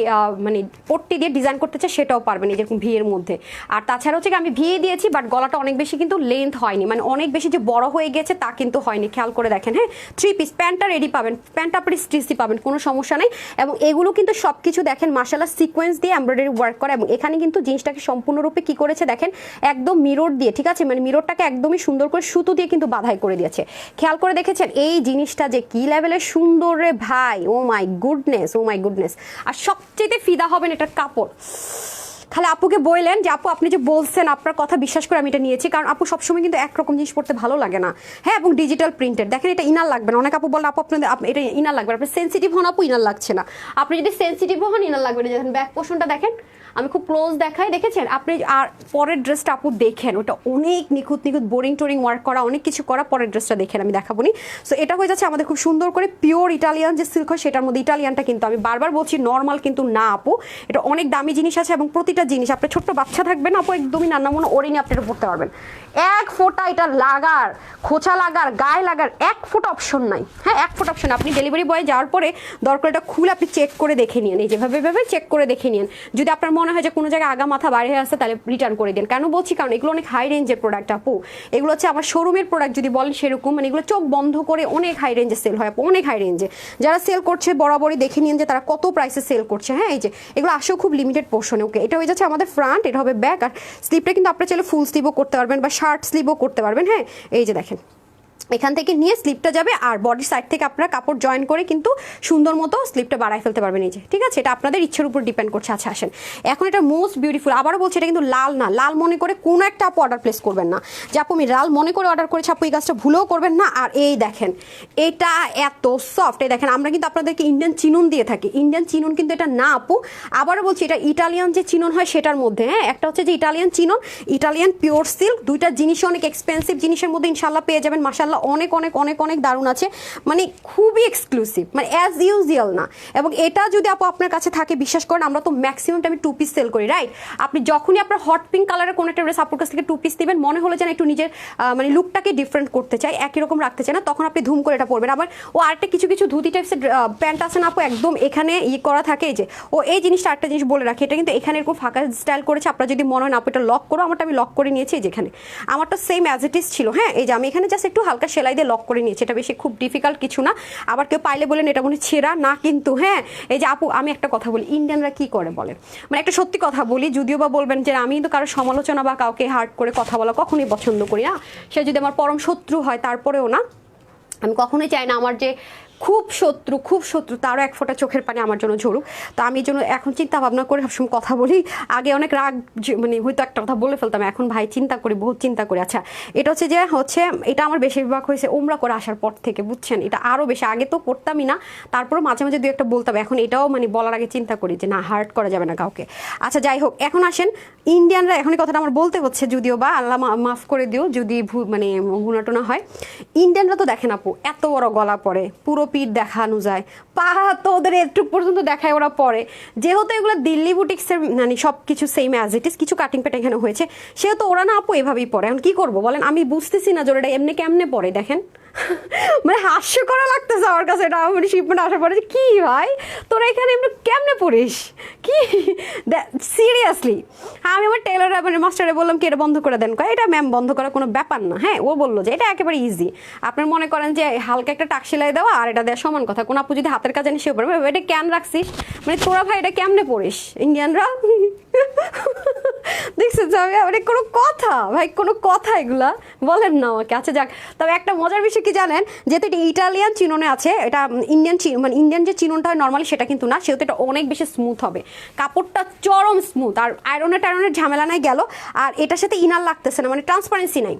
মানে পট্টি দিয়ে ডিজাইন করতে চাই, সেটাও পারবেন এরকম ভি এর মধ্যে। আর তাছাড়া হচ্ছে আমি ভি দিয়েছি, বাট গলাটা অনেক বেশি কিন্তু লেন্থ হয়নি, মানে অনেক বেশি যে বড় হয়ে গেছে তা কিন্তু হয়নি, খেয়াল করে দেখেন। হ্যাঁ, 3 পিস প্যান্টটা রেডি পাবেন, প্যান্টটা আপনি স্টিচই পাবেন, কোনো সমস্যা নেই। এবং এগুলো কিন্তু সব কিছু দেখেন মাশাআল্লাহ সিকোয়েন্স দিয়ে এমব্রয়ডারি ওয়ার্ক করা, এবং এখানে কিন্তু জিনিসটাকে সম্পূর্ণরূপে কি করেছে দেখেন, একদম মিরর দিয়ে, ঠিক আছে? মানে মিররটাকে একদমই সুন্দর করে সুতো দিয়ে কিন্তু বাঁধাই করে দিয়েছে। খেয়াল করে দেখেছেন এই জিনিসটা যে কি লেভেলের সুন্দর রে ভাই, ও my goodness, oh my goodness. আর সবচেয়ে ফিদা হবেন এটার কাপড়। খালি আপুকে বললেন যে আপু আপনি যে বলছেন, আপনার কথা বিশ্বাস করে আমি এটা নিয়েছি, কারণ আপু সবসময় কিন্তু একরকম জিনিস পড়তে ভালো লাগে না। হ্যাঁ, এবং ডিজিটাল প্রিন্টেড দেখেন, এটা ইনার লাগবে না। অনেক আপু বলেন আপু আপনাদের এটা ইনার লাগবে, আপনি সেন্সিটিভ হন আপু, ইনার লাগছে না। আপনি যদি সেন্সিটিভ হন ইনার লাগবে না। দেখেন ব্যাক পোর্শনটা দেখেন, আমি খুব ক্লোজ দেখাই, দেখেছেন আপনি? আর পরের ড্রেসটা আপু দেখেন, ওটা অনেক নিখুঁত নিখুঁত বোরিং টোরিং ওয়ার্ক করা, অনেক কিছু করা। পরের ড্রেসটা দেখেন, আমি দেখাবো নি। সো এটা হয়ে যাচ্ছে আমাদের খুব সুন্দর করে পিওর ইটালিয়ান যে সিল্ক হয় সেটার মধ্যে। ইটালিয়ানটা কিন্তু আমি বারবার বলছি নর্মাল কিন্তু না আপু, এটা অনেক দামি জিনিস আছে, এবং প্রতিটা জিনিস আপনার ছোট্ট বাচ্চা থাকবেন আপু, একদমই নানা মনে ওরে নিয়ে আপনি এটা পড়তে পারবেন। এক ফোঁটা এটা লাগার, খোঁচা লাগার, গায়ে লাগার এক ফুট অপশন নাই। হ্যাঁ, এক ফুট অপশন। আপনি ডেলিভারি বয় যাওয়ার পরে দরকার এটা খুলে আপনি চেক করে দেখে নিন, এই যেভাবে ভাবে চেক করে দেখে নিন। যদি আপনার মনে হয় যে কোনো জায়গায় আগা মাথা বাইরে হয়ে আসছে, তাহলে রিটার্ন করে দিন। কেন বলছি? কারণ এগুলো অনেক হাই রেঞ্জের প্রোডাক্ট আপু, এগুলো হচ্ছে আমার শোরুমের প্রোডাক্ট যদি বলেন সেরকম, মানে এগুলো চোখ বন্ধ করে অনেক হাই রেঞ্জে সেল হয় আপু, অনেক হাই রেঞ্জে। যারা সেল করছে বরাবরই দেখে নিন যে তারা কত প্রাইসে সেল করছে। হ্যাঁ, এই যে এগুলো আসেও খুব লিমিটেড পোর্শনে। ওকে, এটা হয়ে যাচ্ছে আমাদের ফ্রন্ট, এটা হবে ব্যাক। আর স্লিপটা কিন্তু আপনারা চাইলে ফুল স্লিভও করতে পারবেন বা শার্ট স্লিভও করতে পারবেন। হ্যাঁ, এই যে দেখেন এখান থেকে নিয়ে স্লিপটা যাবে, আর বডির সাইড থেকে আপনারা কাপড় জয়েন করে কিন্তু সুন্দর মতো স্লিপটা বাড়ায় ফেলতে পারবেন। এই যে, ঠিক আছে? এটা আপনাদের ইচ্ছের উপর ডিপেন্ড করছে। আচ্ছা আসেন, এখন এটা মোস্ট বিউটিফুল। আবারও বলছি, এটা কিন্তু লাল না। লাল মনে করে কোনো একটা আপু অর্ডার প্লেস করবেন না যে আপু আমি লাল মনে করে অর্ডার করেছি, আপু এই কাজটা ভুলেও করবেন না। আর এই দেখেন এটা এত সফট, এই দেখেন আমরা কিন্তু আপনাদেরকে ইন্ডিয়ান চিনুন দিয়ে থাকি, ইন্ডিয়ান চিনুন কিন্তু এটা না আপু। আবারও বলছি, এটা ইটালিয়ান যে চিনুন হয় সেটার মধ্যে। হ্যাঁ, একটা হচ্ছে যে ইটালিয়ান চিনুন, ইটালিয়ান পিওর সিল্ক, দুইটা জিনিসই অনেক এক্সপেন্সিভ জিনিসের মধ্যে ইনশাল্লাহ পেয়ে যাবেন। মাশাল্লাহ অনেক অনেক অনেক অনেক দারুণ আছে, মানে খুবই এক্সক্লুসিভ, মানে অ্যাজ ইউজুয়াল না। এবং এটা যদি আপু আপনার কাছে থাকে, বিশ্বাস করেন আমরা তো ম্যাক্সিমাম টাইমে 2 পিস সেল করি, রাইট? আপনি যখনই আপনার হট পিঙ্ক কালারের কোনো একটা ড্রেস আপুর কাছ থেকে 2 পিস দিবেন, মনে হলো যেন একটু নিজের মানে লুকটাকে ডিফারেন্ট করতে চাই, একই রকম রাখতে চাই না, তখন আপনি ধুম করে এটা পরবেন। আবার ও আরেকটা কিছু কিছু ধুতি টাইপসের প্যান্ট আছে না আপু, একদম এখানে করা থাকে। এই যে ও এই জিনিসটা আরেকটা জিনিস বলে রাখি, এটা কিন্তু এখানে এরকম ফাঁকা স্টাইল করেছে। আপনারা যদি মনে হয় না আপু এটা লক করো, আমারটা আমি লক করে নিয়েছি। যেখানে আমারটা সেম অ্যাজ ইট ইজ ছিল। হ্যাঁ, এই যে আমি এখানে জাস্ট একটু হালকা সেলাই দিয়ে লক করে নিয়েছি, এটা বেশি খুব ডিফিকাল্ট কিছু না। আবার কেউ পাইলে বলেন এটা মনে ছেঁড়া না, কিন্তু হ্যাঁ এই যে আপু আমি একটা কথা বলি, ইন্ডিয়ানরা কি করে বলেন, মানে একটা সত্যি কথা বলি, যদিও বা বলবেন যে আমি কিন্তু কারো সমালোচনা বা কাউকে হার্ট করে কথা বলা কখনোই পছন্দ করি না, সে যদি আমার পরম শত্রু হয় তারপরেও না, আমি কখনোই চাই না আমার যে খুব শত্রু তারও এক ফোঁটা চোখের পানি আমার জন্য ঝরুক। তো আমি এই জন্য এখন চিন্তা ভাবনা করে সবসময় কথা বলি, আগে অনেক রাগ মানে হয়তো একটা কথা বলে ফেলতাম, এখন ভাই চিন্তা করি, বহুত চিন্তা করি। আচ্ছা এটা হচ্ছে এটা আমার বেশিরভাগ হয়েছে উমরা করে আসার পর থেকে, বুঝছেন, এটা আরও বেশি, আগে তো করতামই না, তারপরে মাঝে মাঝে দু একটা বলতাম, এখন এটাও মানে বলার আগে চিন্তা করি যে না হার্ট করা যাবে না কাউকে। আচ্ছা যাই হোক, এখন আসেন ইন্ডিয়ানরা, এখন এই কথাটা আমার বলতে হচ্ছে যদিও বা আল্লাহ মাফ করে দিও যদি মানে গুণাটনা হয়, ইন্ডিয়ানরা তো দেখেন আপু এত বড় গলা পরে, পুরো পিঠ দেখানো যায়, পা তো ওদের একটু পর্যন্ত দেখায় ওরা পরে, যেহেতু এগুলো দিল্লি বুটিক্সের মানে সব কিছু সেম অ্যাজ ইট ইস, কিছু কাটিং পেট এখানে হয়েছে, সেহেতু ওরা না আপু এভাবেই পরে। এখন কি করবো বলেন, আমি বুঝতেছি না যে ওরা এমনি কেমনে পরে, দেখেন মানে হাস্য করা লাগতেছে আমার কাছে, এটা মানে শিপমেন্ট আসার পরে কি ভাই তোরা এখানে এমনি কেমনে পড়িস কি, সিরিয়াসলি। আমি আমার টেলার মানে মাস্টারে বললাম কি এটা বন্ধ করে দেন, এটা ম্যাম বন্ধ করা কোনো ব্যাপার না, হ্যাঁ ও বললো যে এটা একেবারে ইজি, আপনার মনে করেন যে হালকা একটা টাক সেলাই দেওয়া আর এটা দেওয়া সমান কথা, কোন আপু যদি হাতের কাজ জানি সেও পারবে, এটা কেন রাখছিস, মানে তোরা ভাই এটা কেমনে পড়িস ইন্ডিয়ানরা দেখছো মানে কোনো কথা ভাই, কোনো কথা এগুলা বলেন না আমাকে। আচ্ছা যাক, তবে একটা মজার বিষয় কি জানেন, যেহেতু এটা ইটালিয়ান চিননে আছে, এটা ইন্ডিয়ান মানে ইন্ডিয়ান যে চিননটা হয় নর্মালি সেটা কিন্তু না, সেহেতু এটা অনেক বেশি স্মুথ হবে, কাপড়টা চরম স্মুথ, আর আয়রনের ঝামেলা নাই গেল, আর এটার সাথে ইনার লাগতেছে না, মানে ট্রান্সপারেন্সি নাই,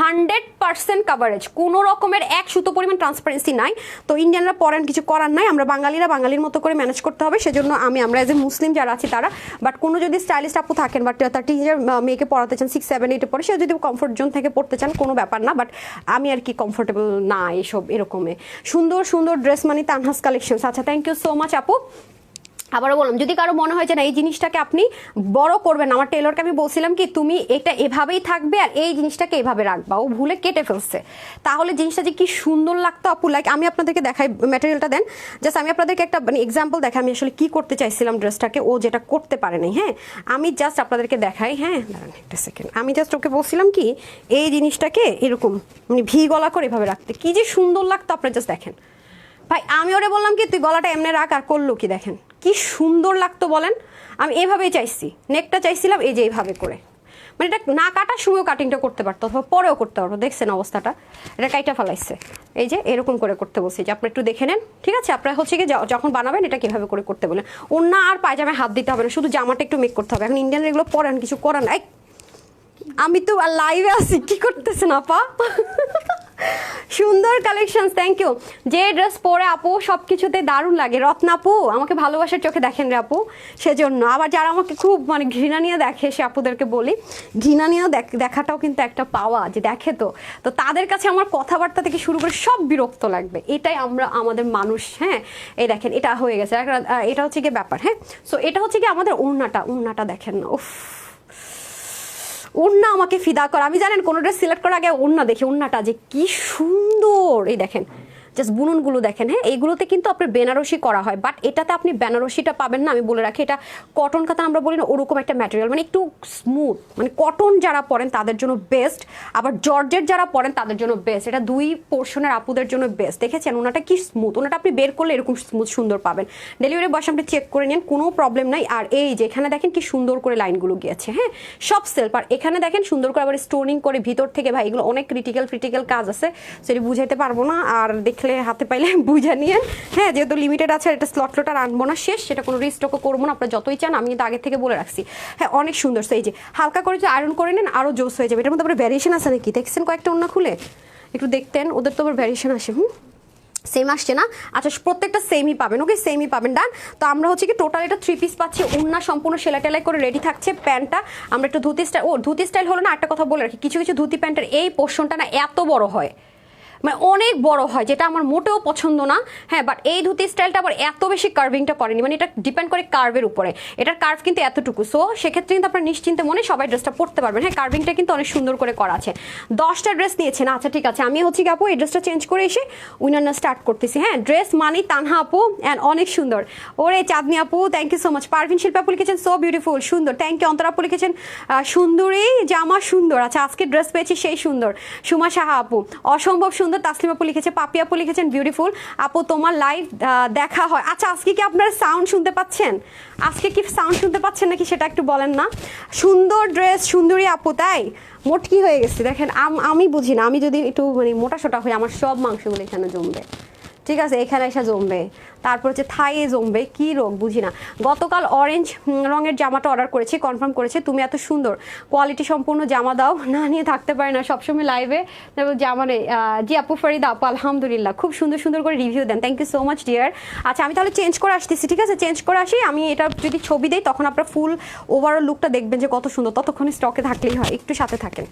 100% কাভারেজ, কোনো রকমের এক সুতো পরিমাণ ট্রান্সপারেন্সি নাই। তো ইন্ডিয়ানরা পরেন, কিছু করার নাই, আমরা বাঙালিরা বাঙালির মতো করে ম্যানেজ করতে হবে, সেজন্য আমরা এজ এ মুসলিম যারা আছি তারা, বাট কোনো যদি স্টাইলিস্ট আপু থাকেন বাট তার টিচার মেয়েকে পড়াতে চান 6, 7, 8 পরে, সে যদি কমফোর্ট জোন থেকে পড়তে চান কোনো ব্যাপার না, বাট আমি আর কি কমফোর্টেবল না এসব এরকমে। সুন্দর ড্রেস মানে তানহাস কালেকশনস। আচ্ছা থ্যাংক ইউ সো মাচ আপু। আবারও বললাম, যদি কারো মনে হয় যে না এই জিনিসটাকে আপনি বড় করবেন, আমার টেলরকে আমি বলছিলাম কি তুমি এটা এভাবেই থাকবে আর এই জিনিসটাকে এভাবে রাখবা, ও ভুলে কেটে ফেলছে, তাহলে জিনিসটা যে কি সুন্দর লাগতো আপু। লাইক আমি আপনাদেরকে দেখাই, ম্যাটেরিয়ালটা দেন জাস্ট, আমি আপনাদেরকে একটা মানে এক্সাম্পল দেখাই আমি আসলে কি করতে চাইছিলাম ড্রেসটাকে, ও যেটা করতে পারে নাই। হ্যাঁ আমি জাস্ট আপনাদেরকে দেখাই, হ্যাঁ দাঁড়ান একটা সেকেন্ড, আমি জাস্ট ওকে বলছিলাম কি এই জিনিসটাকে এরকম মানে ভি গলা করে এভাবে রাখতে, কি যে সুন্দর লাগতো আপনারা জাস্ট দেখেন ভাই। আমি ওরে বললাম কি তুই গলাটা এমনি রাখ, আর করলো কি দেখেন কি সুন্দর লাগতো বলেন। আমি এভাবেই চাইছি, নেকটা চাইছিলাম এই যে এইভাবে করে, মানে এটা না কাটার সময়ও কাটিংটা করতে পারতো অথবা পরেও করতে পারতো, দেখছেন অবস্থাটা, এটা কাইটা ফেলাইছে, এই যে এরকম করে করতে বলছি যে আপনি একটু দেখে নেন, ঠিক আছে, আপনারা হচ্ছে কি যখন বানাবেন এটা কিভাবে করে করতে বলেন, ওড়না আর পায়জামায় হাত দিতে হবে না, শুধু জামাটা একটু মেক করতে হবে। এখন ইন্ডিয়ান এগুলো পরেন, কিছু করার নাই, আমি তো লাইভে আছি, কি করতেছেন আপা সুন্দর কালেকশন, থ্যাংক ইউ। যে ড্রেস পরে আপু সব কিছুতে দারুণ লাগে, রত্না আপু আমাকে ভালোবাসার চোখে দেখেন রে আপু, সেজন্য। আবার যারা আমাকে খুব মানে ঘৃণা নিয়ে দেখে সে আপুদেরকে বলি, ঘৃণা নিয়েও দেখাটাও কিন্তু একটা পাওয়া, যে দেখে তো তাদের কাছে আমার কথাবার্তা থেকে শুরু করে সব বিরক্ত লাগবে, এটাই আমাদের মানুষ। হ্যাঁ এই দেখেন এটা হয়ে গেছে, এটা হচ্ছে গিয়ে ব্যাপার। হ্যাঁ সো এটা হচ্ছে কি আমাদের ওড়নাটা দেখেন না, উফ ওড়না আমাকে ফিদা করা। আমি জানেন কোনো ড্রেস সিলেক্ট করার আগে ওড়না দেখি, ওড়নাটা যে কি সুন্দর, এই দেখেন জাস্ট বুননগুলো দেখেন। হ্যাঁ এইগুলোতে কিন্তু আপনার বেনারসি করা হয়, বাট এটাতে আপনি বেনারসিটা পাবেন না, আমি বলে রাখি এটা কটন কাতা আমরা বলি না, ওরকম একটা ম্যাটেরিয়াল, মানে একটু স্মুথ, মানে কটন যারা পরেন তাদের জন্য বেস্ট, আবার জর্জেট যারা পরেন তাদের জন্য বেস্ট, এটা দুই পোর্শনের আপুদের জন্য বেস্ট। দেখেছেন ওনাটা কি স্মুথ, ওনাটা আপনি বের করলে এরকম স্মুথ সুন্দর পাবেন। ডেলিভারি বয়স আপনি চেক করে নিন, কোনো প্রবলেম নাই। আর এই যে এখানে দেখেন কি সুন্দর করে লাইনগুলো গিয়েছে, হ্যাঁ সব সেলফ, আর এখানে দেখেন সুন্দর করে আবার স্টোনিং করে ভিতর থেকে, ভাই এগুলো অনেক ক্রিটিক্যাল কাজ আছে, সেটা বুঝাইতে পারবো না, আর দেখলে হাতে পাইলে বুঝে নিয়েন। হ্যাঁ যেহেতু লিমিটেড আছে, এটা স্লট আর আনবো না, শেষ, সেটা কোনো রিস্টকও করবো না, আপনারা যতই চান, আমি কিন্তু আগে থেকে বলে রাখছি। হ্যাঁ অনেক সুন্দর, সেই যে হালকা করে যদি আয়রন করে নেন আরও জোস হয়ে যাবে। এটার মধ্যে আবার ভ্যারিয়েশন আছে নাকি দেখছেন, কয়েকটা ওড়না খুলে একটু দেখতেন, ওদের তো আবার ভ্যারিয়েশন আসে, সেম আসছে না। আচ্ছা প্রত্যেকটা সেমই পাবেন, ওকে সেমই পাবেন, ডান। তো আমরা হচ্ছে কি টোটাল এটা 3 পিস পাচ্ছি, ওড়না সম্পূর্ণ সেলাই টেলাই করে রেডি থাকছে, প্যান্টটা আমরা একটু ধুতি স্টাইল হলো না, একটা কথা বলে রাখি, কিছু ধুতি প্যান্টের এই পোর্শনটা না এত বড় হয়, মানে অনেক বড় হয়, যেটা আমার মোটেও পছন্দ না। হ্যাঁ বাট এই ধুতি স্টাইলটা আবার এত বেশি কার্ভিংটা করেনি, মানে এটা ডিপেন্ড করে কার্ভের উপরে, এটার কার্ভ কিন্তু এতটুকু, সো সেক্ষেত্রে কিন্তু আপনার নিশ্চিন্তে মনে সবাই ড্রেসটা পরতে পারবেন। হ্যাঁ কার্ভিংটা কিন্তু অনেক সুন্দর করে করা আছে। 10টা ড্রেস নিয়েছেন, আচ্ছা ঠিক আছে, আমি হচ্ছে কি আপু এই ড্রেসটা চেঞ্জ করে এসে উইনার স্টার্ট করতেছি। হ্যাঁ ড্রেস মানি তানহা আপু অ্যান্ড অনেক সুন্দর, ওরে চাঁদনি আপু thank you so much. Parvin Shilpa আপু লিখেছেন সো বিউটিফুল, সুন্দর, থ্যাংক ইউ। অন্তরা আপু লিখেছেন সুন্দরী জামা সুন্দর, আচ্ছা আজকে ড্রেস পেয়েছি সেই সুন্দর। সুমা সাহা আপু অসম্ভব সুন্দর সুন্দর। তাসলিম আপু লিখেছে, পাপি আপু লিখেছেন বিউটিফুল আপু তোমার লাইভ দেখা হয়। আচ্ছা আজকে কি আপনারা সাউন্ড শুনতে পাচ্ছেন? আজকে কি সাউন্ড শুনতে পাচ্ছেন নাকি সেটা একটু বলেন না। সুন্দর ড্রেস, সুন্দরী আপু, তাই মোটকি হয়ে গেছে দেখেন। আমি বুঝি না, আমি যদি একটু মানে মোটা সোটা হই আমার সব মাংসগুলো এখানে জমবে, ঠিক আছে, এখানে এসে জমবে, তারপর হচ্ছে থাইয়ে জমবে, কি রোগ বুঝি না। গতকাল অরেঞ্জ রঙের জামাটা অর্ডার করেছি, কনফার্ম করেছে। তুমি এত সুন্দর কোয়ালিটি সম্পূর্ণ জামা দাও, না নিয়ে থাকতে পারে না সবসময় লাইভে জামা নেই। জি আপু ফরিদা আপু আলহামদুলিল্লাহ, খুব সুন্দর সুন্দর করে রিভিউ দেন, thank you so much dear. আচ্ছা আমি তাহলে চেঞ্জ করে আসতেছি, ঠিক আছে, চেঞ্জ করে আসি। আমি এটা যদি ছবি দেই তখন আপনার ফুল ওভারঅল লুকটা দেখবেন যে কত সুন্দর, ততক্ষণে স্টকে থাকলেই হয়, একটু সাথে থাকেন।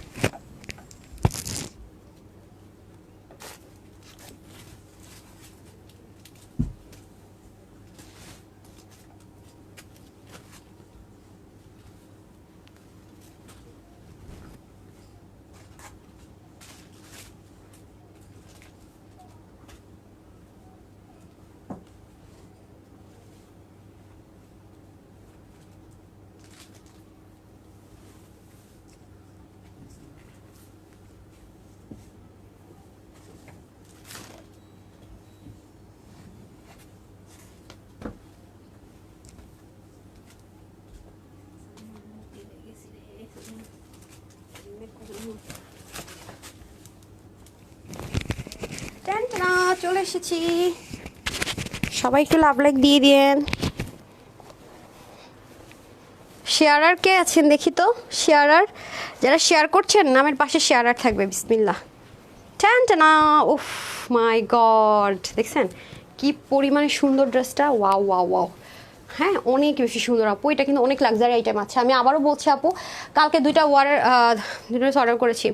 চলে এসেছি, সবাই একটু লাভ লাইক দিয়ে দিয়েন। শেয়ারার কে আছেন দেখি তো, শেয়ারার যারা শেয়ার করছেন নামের পাশে শেয়ারার থাকবে, বিসমিল্লাহ। টানা উফ মাই গড, দেখছেন কি পরিমাণে সুন্দর ড্রেসটা, ওয়াও ওয়াও ওয়াও। হ্যাঁ অনেক বেশি সুন্দর আপু, এটা কিন্তু অনেক লাক্সারি আইটেম আছে। আমি আবারও বলছি আপু, কালকে দুইটা ড্রেস অর্ডার করেছি,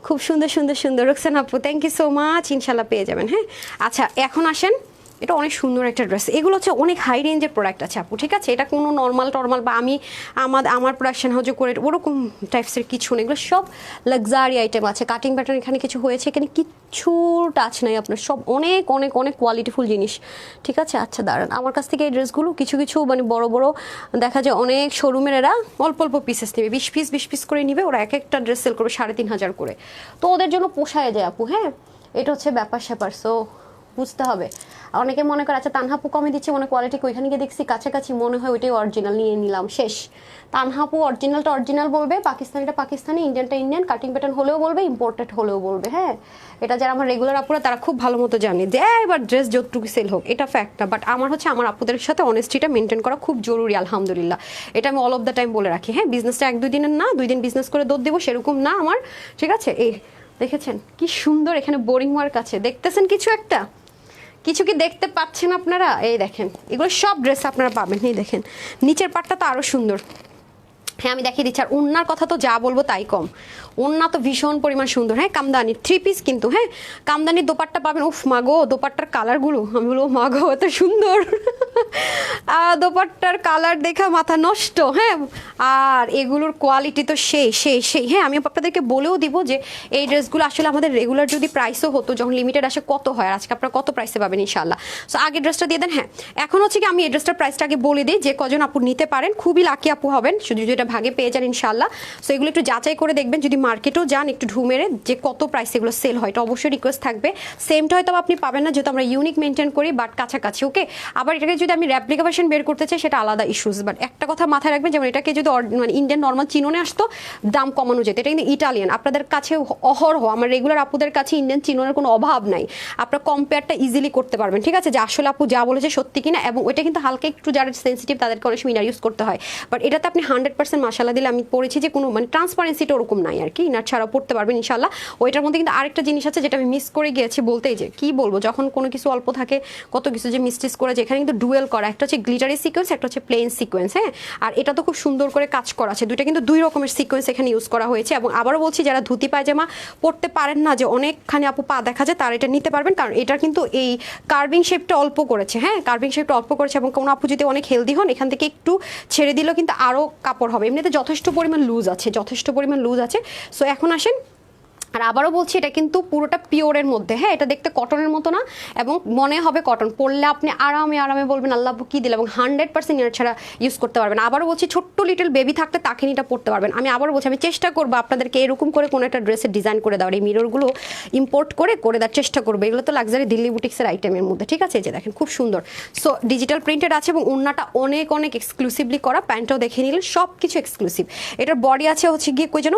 খুব সুন্দর সুন্দর সুন্দর। রোকসানা আপু থ্যাংক ইউ সো মাচ, ইনশাল্লাহ পেয়ে যাবেন। হ্যাঁ আচ্ছা এখন আসেন, এটা অনেক সুন্দর একটা ড্রেস, এগুলো হচ্ছে অনেক হাই রেঞ্জের প্রোডাক্ট আছে আপু, ঠিক আছে, এটা কোনো নর্মাল টর্মাল বা আমি আমার প্রোডাকশন হাউজে করে ওরকম টাইপসের কিছু নেই, এগুলো সব লাক্সারি আইটেম আছে। কাটিং প্যাটার্ন এখানে কিছু হয়েছে, এখানে কিচ্ছু টাচ নাই আপনার, সব অনেক অনেক অনেক কোয়ালিটিফুল জিনিস, ঠিক আছে। আচ্ছা দাঁড়ান, আমার কাছ থেকে এই ড্রেসগুলো কিছু কিছু মানে বড় বড় দেখা যায় অনেক শোরুমের এরা অল্প অল্প পিসেস নেবে, 20 পিস করে নিবে ওরা, এক একটা ড্রেস সেল করবে 3,500 করে, তো ওদের জন্য পোষায় যায় আপু। হ্যাঁ এটা হচ্ছে ব্যাপার স্যাপার, সো বুঝতে হবে। অনেকে মনে করে আচ্ছা তানহাপু কমে দিচ্ছে মনে কোয়ালিটি, ওইখানে গিয়ে দেখছি কাছাকাছি মনে হয় ওইটাই অরিজিনাল, নিয়ে নিলাম, শেষ। তানহাপু অরিজিনালটা অরিজিনাল বলবে, পাকিস্তানিটা পাকিস্তানি, ইন্ডিয়ানটা ইন্ডিয়ান, কাটিং প্যাটার্ন হলেও বলবে, ইম্পোর্টেড হলেও বলবে। হ্যাঁ এটা যারা আমার রেগুলার আপুরা তারা খুব ভালো মতো জানে যে এবার ড্রেস যতটুকু সেল হোক এটা ফ্যাক্ট না, বাট আমার হচ্ছে আমার আপুদের সাথে অনেস্টিটা মেনটেন করা খুব জরুরি, আলহামদুলিল্লাহ এটা আমি অল অফ দ্য টাইম বলে রাখি। হ্যাঁ বিজনেসটা 1-2 দিনের না, 2 দিন বিজনেস করে দৌড় দেবো সেরকম না আমার, ঠিক আছে। এই দেখেছেন কি সুন্দর, এখানে বোরিং ওয়ার্ক আছে, দেখতেছেন কিছু একটা, কিছু কি দেখতে পাচ্ছেন আপনারা? এই দেখেন এগুলো সব ড্রেস আপনারা পাবেন, এই দেখেন নিচের পাটটা তো আরও সুন্দর। হ্যাঁ আমি দেখিয়ে দিচ্ছি, আর ওন্নার কথা তো যা বলবো তাই কম, ওন্না তো ভীষণ পরিমাণ সুন্দর। হ্যাঁ কামদানির 3 পিস কিন্তু, হ্যাঁ কামদানির দোপাট্টা পাবেন, উফ মাগো দোপাট্টার কালারগুলো, আমি বলবো মাগো এত সুন্দর দোপাট্টার কালার দেখা মাথা নষ্ট। হ্যাঁ আর এগুলোর কোয়ালিটি তো সেই সেই সেই। হ্যাঁ আমি আপনাদেরকে বলেও দিব যে এই ড্রেসগুলো আসলে আমাদের রেগুলার যদি প্রাইসও হতো, যখন লিমিটেড আসে কত হয়, আর আজকে আপনারা কত প্রাইসে পাবেন ইনশাল্লাহ। সো আগে ড্রেসটা দিয়ে দেন। হ্যাঁ এখন হচ্ছে কি আমি এই ড্রেসটার প্রাইসটা আগে বলে দিই, যে কজন আপু নিতে পারেন খুবই লাকি আপু হবেন, শুধু যেটা ভাগে পেয়ে যান ইনশাল্লাহ। সো এগুলো একটু যাচাই করে দেখবেন, যদি মার্কেটেও যান একটু ঢু মেরে যে কত প্রাইস এগুলো সেল হয়, এটা অবশ্যই রিকোয়েস্ট থাকবে। সেমটা হয়তো আপনি পাবেন না যেহেতু আমরা ইউনিক মেনটেন করি, বাট কাছাকাছি। ওকে আবার এটাকে যদি আমি রেপ্লিকা ভার্সন বের করতে চাই সেটা আলাদা ইস্যুস, বাট একটা কথা মাথায় রাখবেন, যেমন এটাকে যদি মানে ইন্ডিয়ান নর্মাল চিনোনে আসতো দাম কমানো যেত, এটা কিন্তু ইটালিয়ান, আপনাদের কাছে অহরহ আমার রেগুলার আপুদের কাছে ইন্ডিয়ান চিনোনের কোনো অভাব নাই, আপনার কম্পেয়ারটা ইজিলি করতে পারবেন, ঠিক আছে, যে আসলে আপু যা বলেছে সত্যি কিনা। এবং ওইটা কিন্তু হালকা একটু যারা সেন্সিটিভ তাদেরকে অনেক সময় ইনার ইউজ করতে হয়, বাট এটাতে আপনি 100% মাসালা দিলে আমি পড়েছি যে কোনো মানে ট্রান্সপারেন্সিটা ওরকম নাই আর কি, ইনার ছাড়াও পড়তে পারবেন ইনশাল্লাহ। ওইটার মধ্যে কিন্তু আরেকটা জিনিস আছে যেটা আমি মিস করে গিয়েছি বলতেই, যে কি বলবো, যখন কোনো কিছু অল্প থাকে কত কিছু যে মিস্টেস করে, যেখানে কিন্তু ডুয়েল করা, একটা হচ্ছে গ্লিটারি সিকোয়েন্স, একটা হচ্ছে প্লেন সিকোয়েন্স। হ্যাঁ আর এটা তো খুব সুন্দর করে কাজ করা আছে, দুইটা কিন্তু 2 রকমের সিকোয়েন্স এখানে ইউজ করা হয়েছে। এবং আবারও বলছি যারা ধুতি পায়জামা পড়তে পারেন না, যে অনেকখানি আপু পা দেখা যায়, তারা এটা নিতে পারবেন, কারণ এটা কিন্তু এই কার্ভিং শেপটা অল্প করেছে। হ্যাঁ কার্ভিং শেপটা অল্প করেছে, এবং কোনো আপু যদি অনেক হেলদি হন এখান থেকে একটু ছেড়ে দিলেও কিন্তু আরও কাপড় হবে, এমনিতে যথেষ্ট পরিমাণ লুজ আছে, যথেষ্ট পরিমাণ লুজ আছে। সো এখন আসেন আর আবারও বলছি এটা কিন্তু পুরোটা পিওরের মধ্যে, হ্যাঁ এটা দেখতে কটনের মতো না এবং মনে হবে কটন, পরলে আপনি আরামে আরামে বলবেন আল্লাহ কি দিল, এবং 100% ইয়ার ছাড়া ইউজ করতে পারবেন। আবারও বলছি ছোট্ট লিটল বেবি থাকতে তাকে এটা পড়তে পারবেন। আমি আবারও বলছি আমি চেষ্টা করবো আপনাদেরকে এরকম করে কোনো একটা ড্রেসের ডিজাইন করে দেওয়ার, এই মিররগুলো ইম্পোর্ট করে দেওয়ার চেষ্টা করবো। এগুলো তো লাক্সারি দিল্লি বুটিক্সের আইটেমের মধ্যে, ঠিক আছে? এই যে দেখেন খুব সুন্দর, সো ডিজিটাল প্রিন্টেড আছে এবং ওড়নাটা অনেক অনেক এক্সক্লুসিভলি করা, প্যান্টটাও দেখে নিলেন সব কিছু এক্সক্লুসিভ। এটার বডি আছে হচ্ছে গিয়ে কই যেন,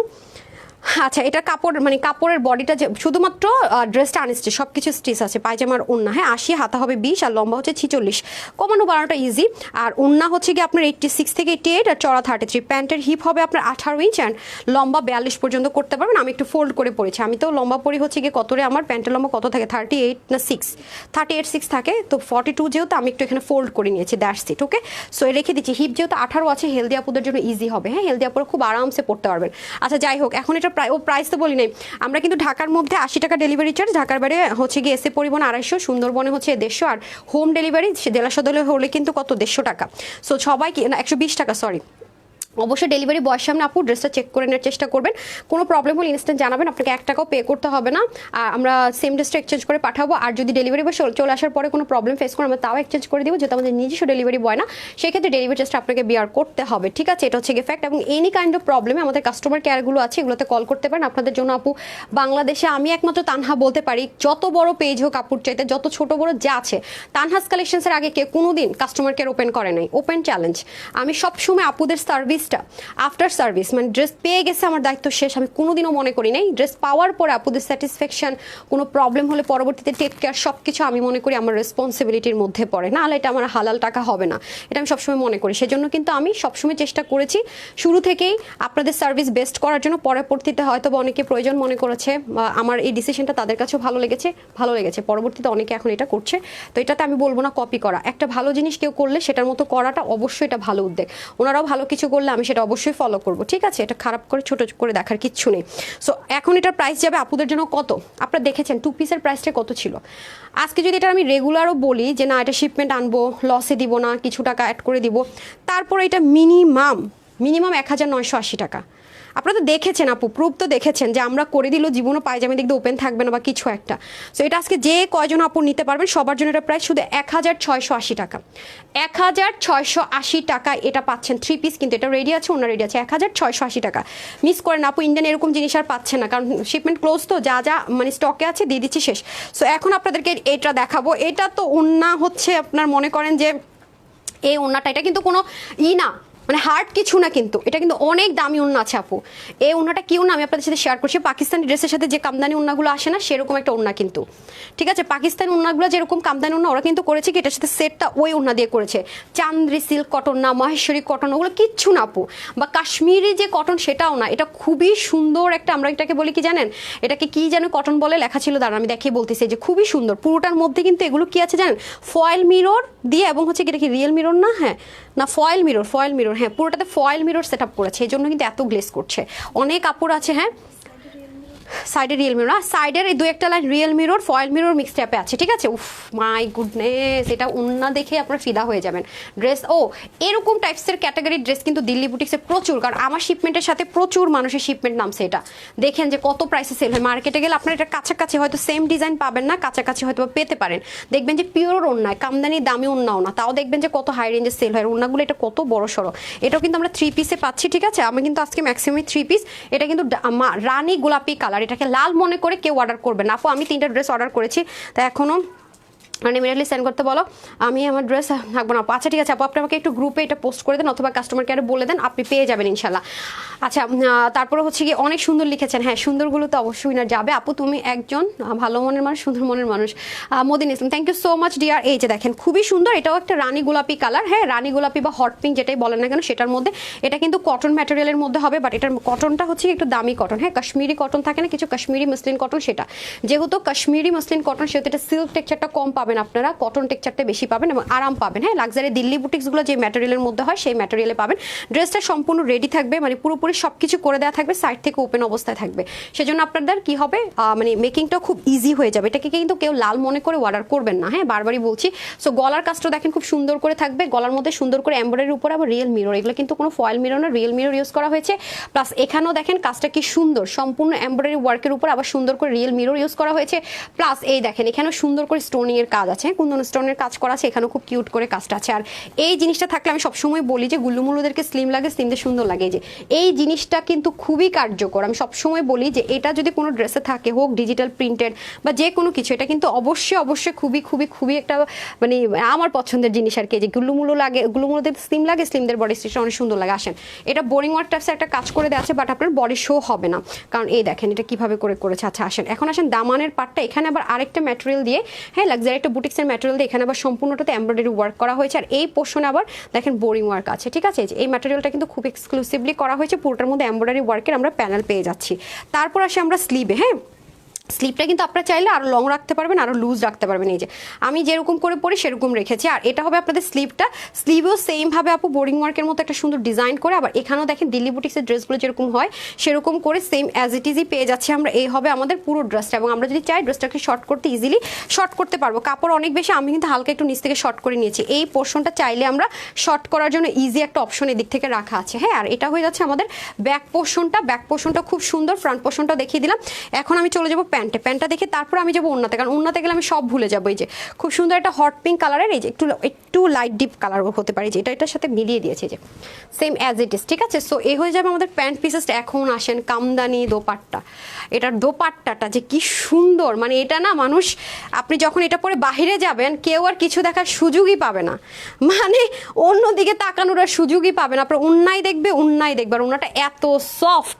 আচ্ছা এটা কাপড় মানে কাপড়ের বডিটা যে শুধুমাত্র ড্রেসটা আনস্টিচ, সব কিছু স্টিচ আছে। পায়জামার ওড়না, হ্যাঁ 80, হাতা হবে 20 আর লম্বা হচ্ছে 46, কমানো বাড়ানোটা ইজি। আর ওড়না হচ্ছে কি আপনার 86 থেকে 88 আর চড়া 33। প্যান্টের হিপ হবে আপনার 18 ইঞ্চ অ্যান্ড লম্বা 42 পর্যন্ত করতে পারবেন। আমি একটু ফোল্ড করে পরেছি, আমি তো লম্বা পরি হচ্ছে গিয়ে কতরে, আমার প্যান্টের লম্বা কত থাকে 38 না 6, 38 6 থাকে, তো 42 যেহেতু আমি একটু এখানে ফোল্ড করে নিয়েছি, দ্যাটস ইট। ওকে, সো রেখে দিচ্ছি। হিপ যেহেতু 18 আছে, হেলদি আপুদের জন্য ইজি হবে, হ্যাঁ হেলদি আপুরা খুব আরামসে পড়তে পারবেন। আচ্ছা যাই হোক, এখন এটা প্রাইস তো বলি নাই, আমরা কিন্তু ঢাকার মধ্যে 80 টাকা ডেলিভারি চার্জ, ঢাকার বাইরে হচ্ছে গিয়ে এসে পরিবহন 250, সুন্দরবনে হচ্ছে 150, আর হোম ডেলিভারি জেলা সদরে হলে কিন্তু কত 150 টাকা। সো সবাই 120 টাকা, সরি। অবশ্যই ডেলিভারি বয়ের সামনে আপু ড্রেসটা চেক করে নেওয়ার চেষ্টা করবেন। কোনো প্রবলেম হলে ইনস্ট্যান্ট জানাবেন, আপনাকে 1 টাকাও পে করতে হবে না, আর আমরা সেম ড্রেসটা এক্সচেঞ্জ করে পাঠাবো। আর যদি ডেলিভারি বয় চলে আসার পরে কোনো প্রবলেম ফেস করে, আমরা তাও এক্সচেঞ্জ করে দিব, যেহেতু আমাদের নিজস্ব ডেলিভারি বয় না, সেক্ষেত্রে ডেলিভারি চার্জটা আপনাকে বিয়ার করতে হবে, ঠিক আছে? এটা হচ্ছে গিয়ে ফ্যাক্ট। এবং এনি কাইন্ড অফ প্রবলেমে আমাদের কাস্টমার কেয়ারগুলো আছে, এগুলোতে কল করতে পারেন। আপনাদের জন্য আপু বাংলাদেশে আমি একমাত্র তানহা বলতে পারি, যত বড় পেজ হোক আপুর চাইতে, যত ছোট বড় যা আছে, তানহাস কালেকশনসের আগে কেউ কোনোদিন কাস্টমার কেয়ার ওপেন করে নাই, ওপেন চ্যালেঞ্জ। আমি সবসময় আপুদের সার্ভিসটা আফটার সার্ভিস, মানে ড্রেস পেয়ে গেছে আমার দায়িত্ব শেষ, আমি কোনোদিনও মনে করি নাই। ড্রেস পাওয়ার পরে আপুদের স্যাটিসফ্যাকশন, কোনো প্রবলেম হলে পরবর্তীতে টেক কেয়ার, সব কিছু আমি মনে করি আমার রেসপন্সিবিলিটির মধ্যে পড়ে, নাহলে এটা আমার হালাল টাকা হবে না, এটা আমি সবসময় মনে করি। সেজন্য কিন্তু আমি সবসময় চেষ্টা করেছি শুরু থেকেই আপনাদের সার্ভিস বেস্ট করার জন্য। পরবর্তীতে হয়তো বা অনেকে প্রয়োজন মনে করেছে, আমার এই ডিসিশনটা তাদের কাছেও ভালো লেগেছে, পরবর্তীতে অনেকে এখন এটা করছে। তো এটাতে আমি বলবো না কপি করা, একটা ভালো জিনিস কেউ করলে সেটার মতো করাটা অবশ্যই এটা ভালো উদ্যোগ। ওনারাও ভালো কিছু করলে আমি সেটা অবশ্যই ফলো করবো, ঠিক আছে? এটা খারাপ করে ছোট করে দেখার কিচ্ছু নেই। সো এখন এটার প্রাইস যাবে আপুদের জন্য কত, আপনারা দেখেছেন 2 পিসের প্রাইসটা কত ছিল। আজকে যদি এটা আমি রেগুলারও বলি যে না এটা শিপমেন্ট আনবো, লসে দিব না, কিছু টাকা অ্যাড করে দিব, তারপরে এটা মিনিমাম 1980 টাকা। আপনারা তো দেখেছেন আপু, প্রুফ তো দেখেছেন যে আমরা করে দিল জীবনও পায়জামা দিক দিয়ে ওপেন থাকবে না বা কিছু একটা। সো এটা আজকে যে কয়জন আপু নিতে পারবেন সবার জন্য এটা প্রাইস শুধু 1680 টাকা। 1680 টাকা এটা পাচ্ছেন 3 পিস, কিন্তু এটা রেডি আছে, ওনার রেডি আছে, 1680 টাকা। মিস করেন আপু, ইন্ডিয়ান এরকম জিনিস আর পাচ্ছেন না, কারণ শিপমেন্ট ক্লোজ, তো যা যা মানে স্টকে আছে দিয়ে দিচ্ছি শেষ। সো এখন আপনাদেরকে এটা দেখাবো, এটা তো ওড়না হচ্ছে আপনার মনে করেন যে এই ওড়নাটা, এটা কিন্তু কোনো না মানে হার্ড কিছু না, কিন্তু এটা কিন্তু অনেক দামি ওড়না আছে আপু। এই ওড়নাটা কি ওড়না আমি আপনাদের সাথে শেয়ার করছি, পাকিস্তানি ড্রেসের সাথে যে কামদানি ওড়নাগুলো আসে না, সেরকম একটা ওড়না কিন্তু, ঠিক আছে? পাকিস্তানি ওড়নাগুলো যেরকম কামদানি ওড়না, ওরা কিন্তু করেছে কি এটার সাথে সেটটা ওই ওড়না দিয়ে করেছে। চান্দ্রি সিল্ক কটন না, মহেশ্বরী কটন, ওগুলো কিচ্ছু না আপু, বা কাশ্মীরি যে কটন সেটাও না, এটা খুবই সুন্দর একটা, আমরা এটাকে বলি কি জানেন, এটাকে কি যেন কটন বলে লেখা ছিল, দাঁড়ান আমি দেখিয়ে বলতেছি, যে খুবই সুন্দর পুরোটার মধ্যে। কিন্তু এগুলো কি আছে জানেন, ফয়েল মিরর দিয়ে, এবং হচ্ছে এটা কি রিয়েল মিরর না, হ্যাঁ না ফয়েল মিরর, হ্যাঁ পুরোটাতে ফয়েল মিরর সেট আপ করেছে, এই জন্য কিন্তু এত গ্লেজ করছে। অনেক কাপড় আছে, হ্যাঁ সাইডে রিয়েল মিরর, সাইডের এই 2-1টা line real mirror, foil mirror mix টাইপে আছে, ঠিক আছে? উফ মাই গুডনেস, এটা ওন্না দেখে আপনারা ফিদা হয়ে যাবেন। ড্রেস এরকম টাইপসের ক্যাটাগরির ড্রেস কিন্তু দিল্লি বুটিক্সে প্রচুর, কারণ আমার শিপমেন্টের সাথে প্রচুর মানুষের শিপমেন্ট নামছে। এটা দেখেন যে কত প্রাইসে সেল হয়, মার্কেটে গেলে আপনারা এটা কাছাকাছি হয়তো সেম ডিজাইন পাবেন না, কাছাকাছি হয়তো পেতে পারেন। দেখবেন যে পিওর ওন্নায়, কামদানি দামি ওন্নাও না, তাও দেখবেন যে কত হাই রেঞ্জে সেল হয় ওন্নাগুলো। এটা কত বড় সড়ো, এটাও কিন্তু আমরা 3 পিসে পাচ্ছি, ঠিক আছে? আমি কিন্তু আজকে ম্যাক্সিমাম 3 পিস। এটা কিন্তু রানী গোলাপি কালার, এটাকে লাল মনে করে কেউ অর্ডার করবে না আপু। আমি 3টা ড্রেস অর্ডার করেছি, তাই এখনো মানে ইমিডিয়েটলি সেন্ড করতে বলো, আমি আমার ড্রেস থাকবো না। আচ্ছা ঠিক আছে আপু, আপনি আমাকে একটু গ্রুপে এটা পোস্ট করে দেন অথবা কাস্টমার কেয়ারে বলে দেন, আপনি পেয়ে যাবেন ইনশাল্লাহ। আচ্ছা তারপরে হচ্ছে কি অনেক সুন্দর লিখেছেন, হ্যাঁ সুন্দরগুলো তো অবশ্যই না যাবে আপু, তুমি একজন ভালো মনের মানুষ, সুন্দর মনের মানুষ। Modin Islam, thank you so much dear. এই যে দেখেন খুবই সুন্দর, এটাও একটা রানী গোলাপি কালার, হ্যাঁ রানী গোলাপি বা হট পিঙ্ক যেটাই বলেন না কেন সেটার মধ্যে। এটা কিন্তু কটন ম্যাটেরিয়ালের মধ্যে হবে, বাট এটার কটনটা হচ্ছে একটু দামি কটন, হ্যাঁ কাশ্মীরি কটন থাকে না কিছু, কাশ্মীরি মসলিন কটন, সেটা যেহেতু কাশ্মীরি মসলিন কটন সেহেতু এটা সিল্ক টেক্সচারটা কম পাবে। পাবেন আপনারা, কটন টেক্সচারটা বেশি পাবেন এবং আরাম পাবেন। হ্যাঁ, লাক্সারি দিল্লি বুটিক্সগুলো যে ম্যাটেরিয়ালের মধ্যে হয় সেই ম্যাটেরিয়ালে পাবেন। ড্রেসটা সম্পূর্ণ রেডি থাকবে, মানে পুরোপুরি সব কিছু করে দেওয়া থাকবে, সাইড থেকে ওপেন অবস্থায় থাকবে। সেজন্য আপনাদের কি হবে, মানে মেকিংটা খুব ইজি হয়ে যাবে। এটাকে কিন্তু কেউ লাল মনে করে অর্ডার করবেন না। হ্যাঁ, বারবারই বলছি। সো গলার কাজটা দেখেন খুব সুন্দর করে থাকবে, গলার মধ্যে সুন্দর করে এমব্রয়ডারির উপর আবার রিয়েল মিরর, এগুলো কিন্তু কোনো ফয়েল মিরর না, রিয়েল মিরর ইউজ করা হয়েছে। প্লাস এখানেও দেখেন কাজটা কি সুন্দর, সম্পূর্ণ এমব্রয়ডারি ওয়ার্কের উপর আবার সুন্দর করে রিয়েল মিরর ইউজ করা হয়েছে। প্লাস এই দেখেন এখানেও সুন্দর করে স্টোনিং এর কাজ আছে, কুন্দন স্টোনের কাজ করা আছে, এখানেও খুব কিউট করে কাজটা আছে। আর এই জিনিসটা থাকলে আমি সবসময় বলি যে গুল্লুমুল্লুদেরকে স্লিম লাগে, স্লিমদের সুন্দর লাগে, যে এই জিনিসটা কিন্তু খুবই কার্যকর। আমি সবসময় বলি যে এটা যদি কোনো ড্রেসে থাকে, হোক ডিজিটাল প্রিন্টেড বা যে কোনো কিছু, এটা কিন্তু অবশ্যই অবশ্যই খুবই খুবই খুবই একটা মানে আমার পছন্দের জিনিস আর কি। যে গুল্লুমুল্লু লাগে, গুল্লুমুল্লুদের স্লিম লাগে, স্লিমদের বডি স্ট্রাকচার অনেক সুন্দর লাগে। আসেন, এটা বোরিং ওয়ার্ক টাইপসের একটা কাজ করে দেওয়া আছে, বাট আপনার বডি শো হবে না, কারণ এই দেখেন এটা কিভাবে করে করেছে। আচ্ছা আসেন, এখন আসেন দামানের পার্টটা, এখানে আবার আরেকটা ম্যাটেরিয়াল দিয়ে, হ্যাঁ লাক্সারি একটা বুটিক্সের ম্যাটেরিয়াল দিয়ে এখানে আবার সম্পূর্ণটাতে এমব্রয়ডারি ওয়ার্ক করা হয়েছে। আর এই পোর্শনে আবার দেখেন বোরিং ওয়ার্ক আছে, ঠিক আছে। এই ম্যাটেরিয়ালটা কিন্তু খুব এক্সক্লুসিভলি করা হয়েছে, পুরোটার মধ্যে এমব্রয়ডারি ওয়ার্কের আমরা প্যানেল পেয়ে যাচ্ছি। তারপর আসে আমরা স্লিভে। হ্যাঁ, স্লিপটা কিন্তু আপনারা চাইলে আরও লং রাখতে পারবেন, আরও লুজ রাখতে পারবেন। এই যে আমি যেরকম করে পরি সেরকম রেখেছি। আর এটা হবে আপনাদের স্লিভটা, স্লিভেও সেমভাবে আপু বোরিং ওয়ার্কের মতো একটা সুন্দর ডিজাইন করে, আবার এখানেও দেখেন দিল্লি বুটিক্সের ড্রেসগুলো যেরকম হয় সেরকম করে সেম অ্যাজ ইট ইজই পেয়ে যাচ্ছি আমরা। এই হবে আমাদের পুরো ড্রেসটা, এবং আমরা যদি চাই ড্রেসটাকে শর্ট করতে ইজিলি শর্ট করতে পারবো। কাপড় অনেক বেশি, আমি কিন্তু হালকা একটু নিচ থেকে শর্ট করে নিয়েছি। এই পোর্শনটা চাইলে আমরা শর্ট করার জন্য ইজি একটা অপশন এদিক থেকে রাখা আছে। হ্যাঁ, আর এটা হয়ে যাচ্ছে আমাদের ব্যাক পোর্শনটা। ব্যাক পোর্শনটা খুব সুন্দর, ফ্রন্ট পোর্শনটা দেখিয়ে দিলাম। এখন আমি চলে যাবো প্যান্টে। প্যান্টটা দেখে তারপর আমি যাবো ওন্নাতে, কারণ ওন্নাতে গেলে আমি সব ভুলে যাবো। এই যে খুব সুন্দর একটা হট পিঙ্ক কালারের, এই যে একটু লাইট ডিপ কালার হতে পারে, যে এটার সাথে মিলিয়ে দিয়েছে, যে সেম অ্যাজ ইট ইজ, ঠিক আছে। সো এই হয়ে যাবে আমাদের প্যান্ট পিসেসটা। এখন আসেন কামদানি দোপাট্টা। এটার দোপাট্টাটা যে কি সুন্দর, মানে এটা না মানুষ, আপনি যখন এটা পরে বাহিরে যাবেন কেউ আর কিছু দেখার সুযোগই পাবে না, মানে অন্যদিকে তাকানোর আর সুযোগই পাবে না। আপনার উন্নাই দেখবে, উন্নাই দেখবে। আর উন্নাটা এত সফট,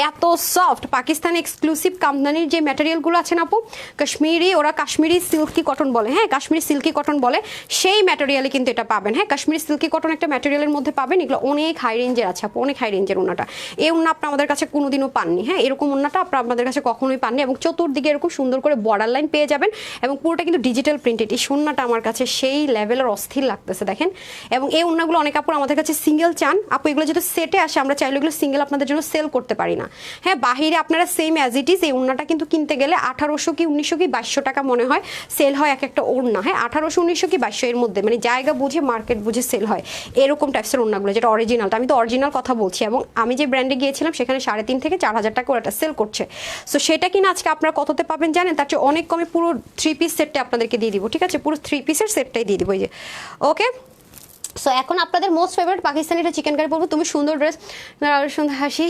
এত সফট। পাকিস্তানি এক্সক্লুসিভ কামদানির যে ম্যাটেরিয়ালগুলো আছে না আপু, কাশ্মীরি, ওরা কাশ্মীরি সিল্কি কটন বলে, হ্যাঁ কাশ্মীরি সিল্কি কটন বলে, সেই ম্যাটেরিয়ালে কিন্তু এটা পাবেন। হ্যাঁ, কাশ্মীরি সিল্কি কটন একটা ম্যাটেরিয়ালের মধ্যে পাবেন। এগুলো অনেক হাই রেঞ্জের আছে আপু, অনেক হাই রেঞ্জের ওনাটা। এই ওন্না আপনি আমাদের কাছে কোনোদিনও পাননি। হ্যাঁ, এরকম ওন্নাটা আপনার আমাদের কাছে কখনোই পাননি, এবং চতুর্দিকে এরকম সুন্দর করে বর্ডার লাইন পেয়ে যাবেন, এবং পুরোটা কিন্তু ডিজিটাল প্রিন্টেড। এই ওন্নাটা আমার কাছে সেই লেভেলের অস্থির লাগতেছে দেখেন। এবং এই ওন্নাগুলো অনেক আপু আমাদের কাছে সিঙ্গেল চান আপু, এগুলো যেহেতু সেটে আসে আমরা চাইলে এগুলো সিঙ্গেল আপনাদের জন্য সেল করতে পারি না। হ্যাঁ, বাহিরে আপনারা সেম অ্যাজ ইট ইজ এই ওন্নাটা কিন্তু কিনতে গেলে 1800 কি 1900 কি 2200 টাকা মনে হয় সেল হয় এক একটা ওড়না। হ্যাঁ, 1800 1900 কি 2200 এর মধ্যে, মানে জায়গা বুঝে মার্কেট বুঝে সেল হয় এরকম টাইপসের ওড়নাগুলো, যেটা অরিজিনালটা। আমি তো অরিজিনাল কথা বলছি, এবং আমি যে ব্র্যান্ডে গিয়েছিলাম সেখানে 3,500 থেকে 4,000 টাকা ওটা সেল করছে। সো সেটা কিনা আজকে আপনারা কততে পাবেন জানেন, তার চেয়ে অনেক কমে পুরো 3 পিস সেটটা আপনাদেরকে দিয়ে দিব, ঠিক আছে। পুরো 3 পিসের সেটটাই দিয়ে দিব, এই যে ওকে। সো এখন আপনাদের মোস্ট ফেভারিট পাকিস্তানিটা চিকেন কারি বলবো। তুমি সুন্দর ড্রেস, সুন্দর হাসি।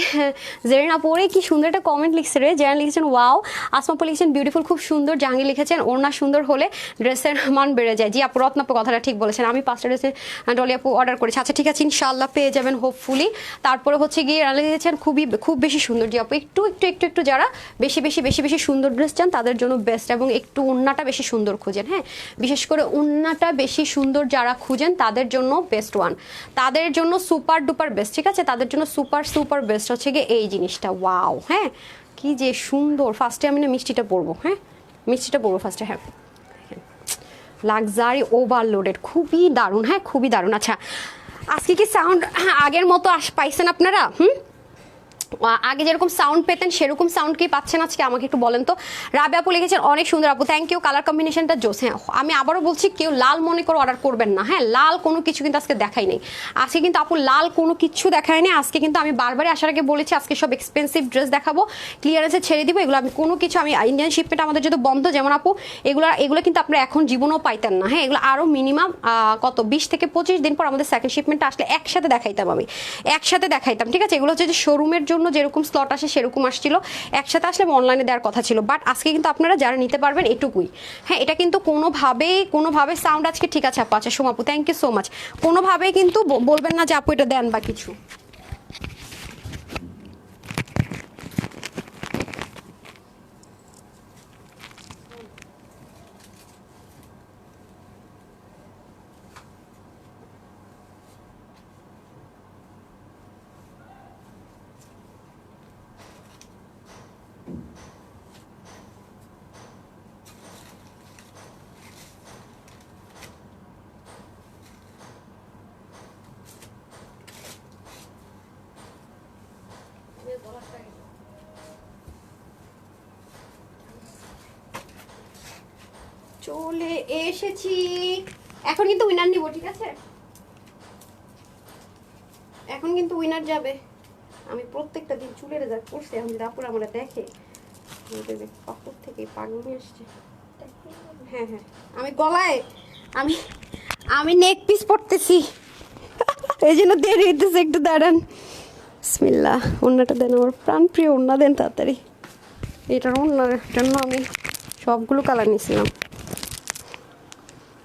জেরিনা পরে কি সুন্দর একটা কমেন্ট লিখছে রে। জেরিনা লিখেছেন ওয়াও, আসমাপু লিখেছেন বিউটিফুল, খুব সুন্দর। জাহাঙ্গীর লিখেছেন ওড়না সুন্দর হলে ড্রেসের মান বেড়ে যায়। জি আপু, রত্নাপু কথাটা ঠিক বলেছেন। আমি 5টা ড্রেসে ডলি আপু অর্ডার করেছি। আচ্ছা ঠিক আছে, ইনশাআল্লাহ পেয়ে যাবেন হোপফুলি। তারপরে হচ্ছে গিয়ে লিখেছেন খুব বেশি সুন্দর। জি আপু, একটু যারা বেশি সুন্দর ড্রেস চান তাদের জন্য বেস্ট, এবং একটু ওড়নাটা বেশি সুন্দর খুঁজেন। হ্যাঁ, বিশেষ করে ওড়নাটা বেশি সুন্দর যারা খুঁজেন তাদের জন্য বেস্ট ওয়ান, তাদের জন্য সুপার ডুপার বেস্ট, ঠিক আছে। তাদের জন্য সুপার বেস্ট হচ্ছে গিয়ে এই জিনিসটা। ওয়াও, হ্যাঁ কি যে সুন্দর। ফার্স্টে আমি না মিষ্টিটা পরবো, হ্যাঁ মিষ্টিটা পরবো ফার্স্টে। হ্যাঁ, লাক্সারি ওভারলোডেড, খুবই দারুণ। হ্যাঁ, খুবই দারুণ। আচ্ছা আজকে কি সাউন্ড আগের মতো পাইছেন আপনারা? আগে যেরকম সাউন্ড পেতেন সেরকম সাউন্ড কি পাচ্ছেন আজকে? আমাকে একটু বলেন তো। রাবে আপু লিখেছেন অনেক সুন্দর আপু, থ্যাংক ইউ। কালার কম্বিনেশনটা জোস। হ্যাঁ, আমি আবারও বলছি কেউ লাল মনে করে অর্ডার করবেন না। হ্যাঁ, লাল কোনো কিছু কিন্তু আজকে দেখাই নেই। আজকে কিন্তু আপু লাল কোনো কিছু দেখায় নেই। আজকে কিন্তু আমি বারবারই আসার আগে বলেছি আজকে সব এক্সপেন্সিভ ড্রেস দেখাবো, ক্লিয়ারেন্সে ছেড়ে দিব। এগুলো আমি কোনো কিছু, আমি ইন্ডিয়ান শিপমেন্ট আমাদের যেহেতু বন্ধ, যেমন আপু এগুলো কিন্তু আপনারা এখন জীবনেও পাইতেন না। হ্যাঁ, এগুলো আরও মিনিমাম কত 20 থেকে 25 দিন পর আমাদের সেকেন্ড শিপমেন্টটা আসলে একসাথে দেখাইতাম, আমি একসাথে দেখাইতাম, ঠিক আছে। এগুলো হচ্ছে যে শোরুমের জন্য যেরকম স্লট আসে সেরকম আসছিল, একসাথে আসলে অনলাইনে দেওয়ার কথা ছিল, বাট আজকে কিন্তু আপনারা যারা নিতে পারবেন এটুকুই। হ্যাঁ, এটা কিন্তু কোনোভাবে সাউন্ড আজকে ঠিক আছে আপু। আচ্ছা সোমাপু, থ্যাংক ইউ সো মাচ। কোনোভাবেই কিন্তু বলবেন না যে আপু এটা দেন বা কিছু। চলে এসেছি। এখন কিন্তু উইনার নিব, ঠিক আছে? এখন কিন্তু উইনার যাবে। আমি প্রত্যেকটা দিন চুলের রেজাল্ট করছি, এখন যদি আপুরা আমরা দেখে পাপড় থেকে পাগল নিয়ে আসছে। হ্যাঁ হ্যাঁ, আমি গলায় আমি নেক পিস পড়তেছি, এই জন্য দেরি হইতেছে, একটু দাঁড়ান। বিসমিল্লাহ, ওড়নাটা দেন, আমার প্রাণপ্রিয় ওড়না দেন তাড়াতাড়ি। এটার ওড়নার জন্য আমি সবগুলো কালার নিয়েছিলাম।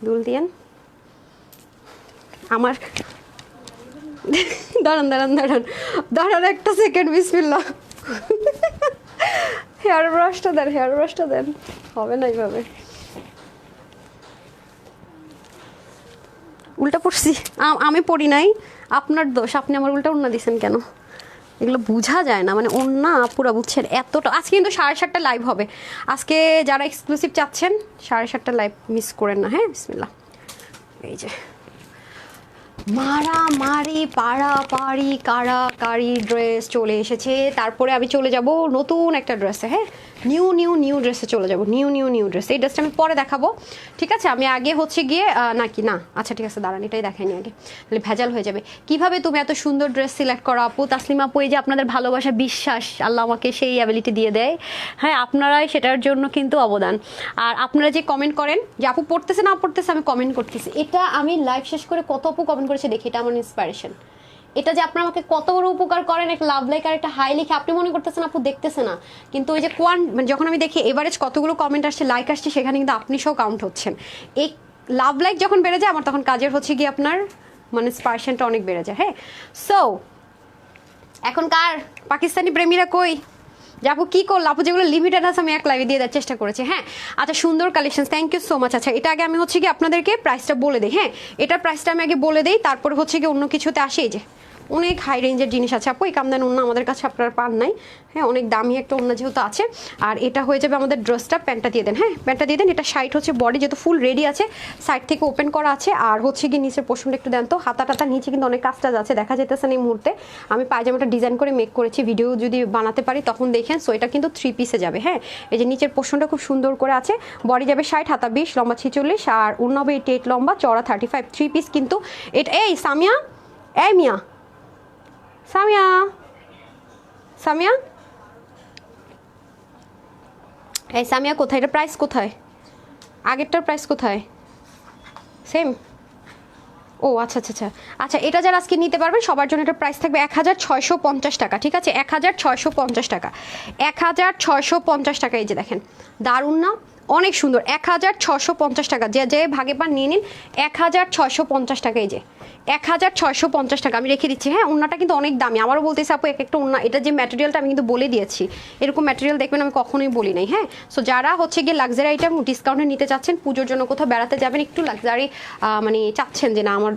দুল দিয়েন আমার। দাঁড়ান দাঁড়ান দাঁড়ান দাঁড়ান একটা সেকেন্ড। বিসমিল্লাহ, হেয়ার ব্রাশটা দেন, হেয়ার ব্রাশটা দেন। হবে না এইভাবে, উল্টা পড়ছি। আমি পড়ি নাই, আপনার দোষ। আপনি আমার উল্টা ওড়না দিয়েছেন কেন? এগুলো বোঝা যায় না, মানে ওড়না পুরো বুঝছেন এতটা। আজকে কিন্তু 7:30 লাইভ হবে। আজকে যারা এক্সক্লুসিভ চাচ্ছেন 7:30 লাইভ মিস করেন না। হ্যাঁ, বিসমিল্লাহ। এই যে মারামারি পাড়াপাড়ি কাড়াকাড়ি ড্রেস চলে এসেছে। তারপরে আমি চলে যাব নতুন একটা ড্রেসে। হ্যাঁ, নিউ ড্রেসে চলে যাব। New dress. এই ড্রেসটা আমি পরে দেখাবো, ঠিক আছে? আমি আগে হচ্ছে গিয়ে নাকি না, আচ্ছা ঠিক আছে দাঁড়ান, এটাই দেখাইনি আগে, তাহলে ভেজাল হয়ে যাবে। কিভাবে তুমি এত সুন্দর ড্রেস সিলেক্ট করো আপু? তাসলিমা আপু, এই যে আপনাদের ভালোবাসা, বিশ্বাস, আল্লাহ আমাকে সেই অ্যাবিলিটি দিয়ে দেয়। হ্যাঁ, আপনারাই সেটার জন্য কিন্তু অবদান। আর আপনারা যে কমেন্ট করেন যে আপু পড়তেছে না পড়তেছে, আমি কমেন্ট করতেছি। এটা আমি লাইভ শেষ করে কত আপু কমেন্ট করেছে দেখি, এটা আমার ইন্সপিরেশন। এটা যে আপনারা আমাকে কত বড় উপকার করেন, একটা লাভ লাইক আর একটা হাই লিখে, আপনি মনে করতেছেন আপু দেখতেছে না, কিন্তু ওই যে মানে যখন আমি দেখি এভারেজ কতগুলো কমেন্ট আসছে, লাইক আসছে, সেখানে কিন্তু আপনি সহ কাউন্ট হচ্ছেন। এই লাভ লাইক যখন বেড়ে যায়, আমার তখন কাজের হচ্ছে কি আপনার মানে ইন্সপিরেশনটা অনেক বেড়ে যায়। হ্যাঁ, সো এখনকার পাকিস্তানি প্রেমীরা কই? যে আপু কী করলো? আপু যেগুলো লিমিটেড আছে আমি এক লাইভে দিয়ে দেওয়ার চেষ্টা করেছি। হ্যাঁ, আচ্ছা, সুন্দর collection, thank you so much. আচ্ছা, এটা আগে আমি হচ্ছে কি আপনাদেরকে প্রাইসটা বলে দিই। হ্যাঁ, এটার প্রাইসটা আমি আগে বলে দিই, তারপরে হচ্ছে কি অন্য কিছুতে আসে। এই যে অনেক হাই রেঞ্জের জিনিস আছে আপু, এই কামদান ওড়না আমাদের কাছে আপনার পান নাই। হ্যাঁ, অনেক দামি একটা ওড়না যেহেতু আছে। আর এটা হয়ে যাবে আমাদের ড্রেসটা। প্যান্টটা দিয়ে দেন। হ্যাঁ, প্যান্টটা দিয়ে দেন। এটা সাইড হচ্ছে বডি যেহেতু ফুল রেডি আছে, সাইড থেকে ওপেন করা আছে। আর হচ্ছে কি নিচের পোর্শনটা একটু দেন তো। হাতাটাটা নিচে কিন্তু অনেক কাজটাজ আছে, দেখা যেতেছে না এই মুহূর্তে। আমি পায়জামাটা ডিজাইন করে মেক করেছি, ভিডিও যদি বানাতে পারি তখন দেখেন। সো এটা কিন্তু 3 পিসে যাবে। হ্যাঁ, এই যে নিচের পোর্শনটা খুব সুন্দর করে আছে, বডি যাবে 60, হাতা 20, লম্বা 46, আর ওড়না হবে 88 লম্বা, চড়া 35। 3 পিস কিন্তু এটা। এই সামিয়া, এই মিয়া, সামিয়া, সামিয়া, এই সামিয়া কোথায়? এটা প্রাইস কোথায়? আগেরটার প্রাইস কোথায়? সেম? ও আচ্ছা আচ্ছা আচ্ছা আচ্ছা, এটা যারা আজকে নিতে পারবেন সবার জন্য এটার প্রাইস থাকবে 1650 টাকা। ঠিক আছে, 1650 টাকা, 1650 টাকা। এই যে দেখেন, দারুণ না? অনেক সুন্দর। 1650 টাকা, যে যে ভাগে পান নিয়ে নিন। 1650 টাকা। এই যে 1650 টাকা আমি রেখে দিচ্ছি। হ্যাঁ, ওড়নাটা কিন্তু অনেক দামি। আমারও বলতেছি আপু এক একটা ওড়না, এটা যে ম্যাটেরিয়ালটা আমি কিন্তু বলে দিয়েছি, এরকম ম্যাটেরিয়াল দেখবেন আমি কখনোই বলি নাই। হ্যাঁ, সো যারা হচ্ছে গিয়ে লাক্সারি আইটেম ডিসকাউন্টে নিতে চাচ্ছেন, পুজোর জন্য কোথাও বেড়াতে যাবেন, একটু লাক্সারি মানে চাচ্ছেন যে না আমার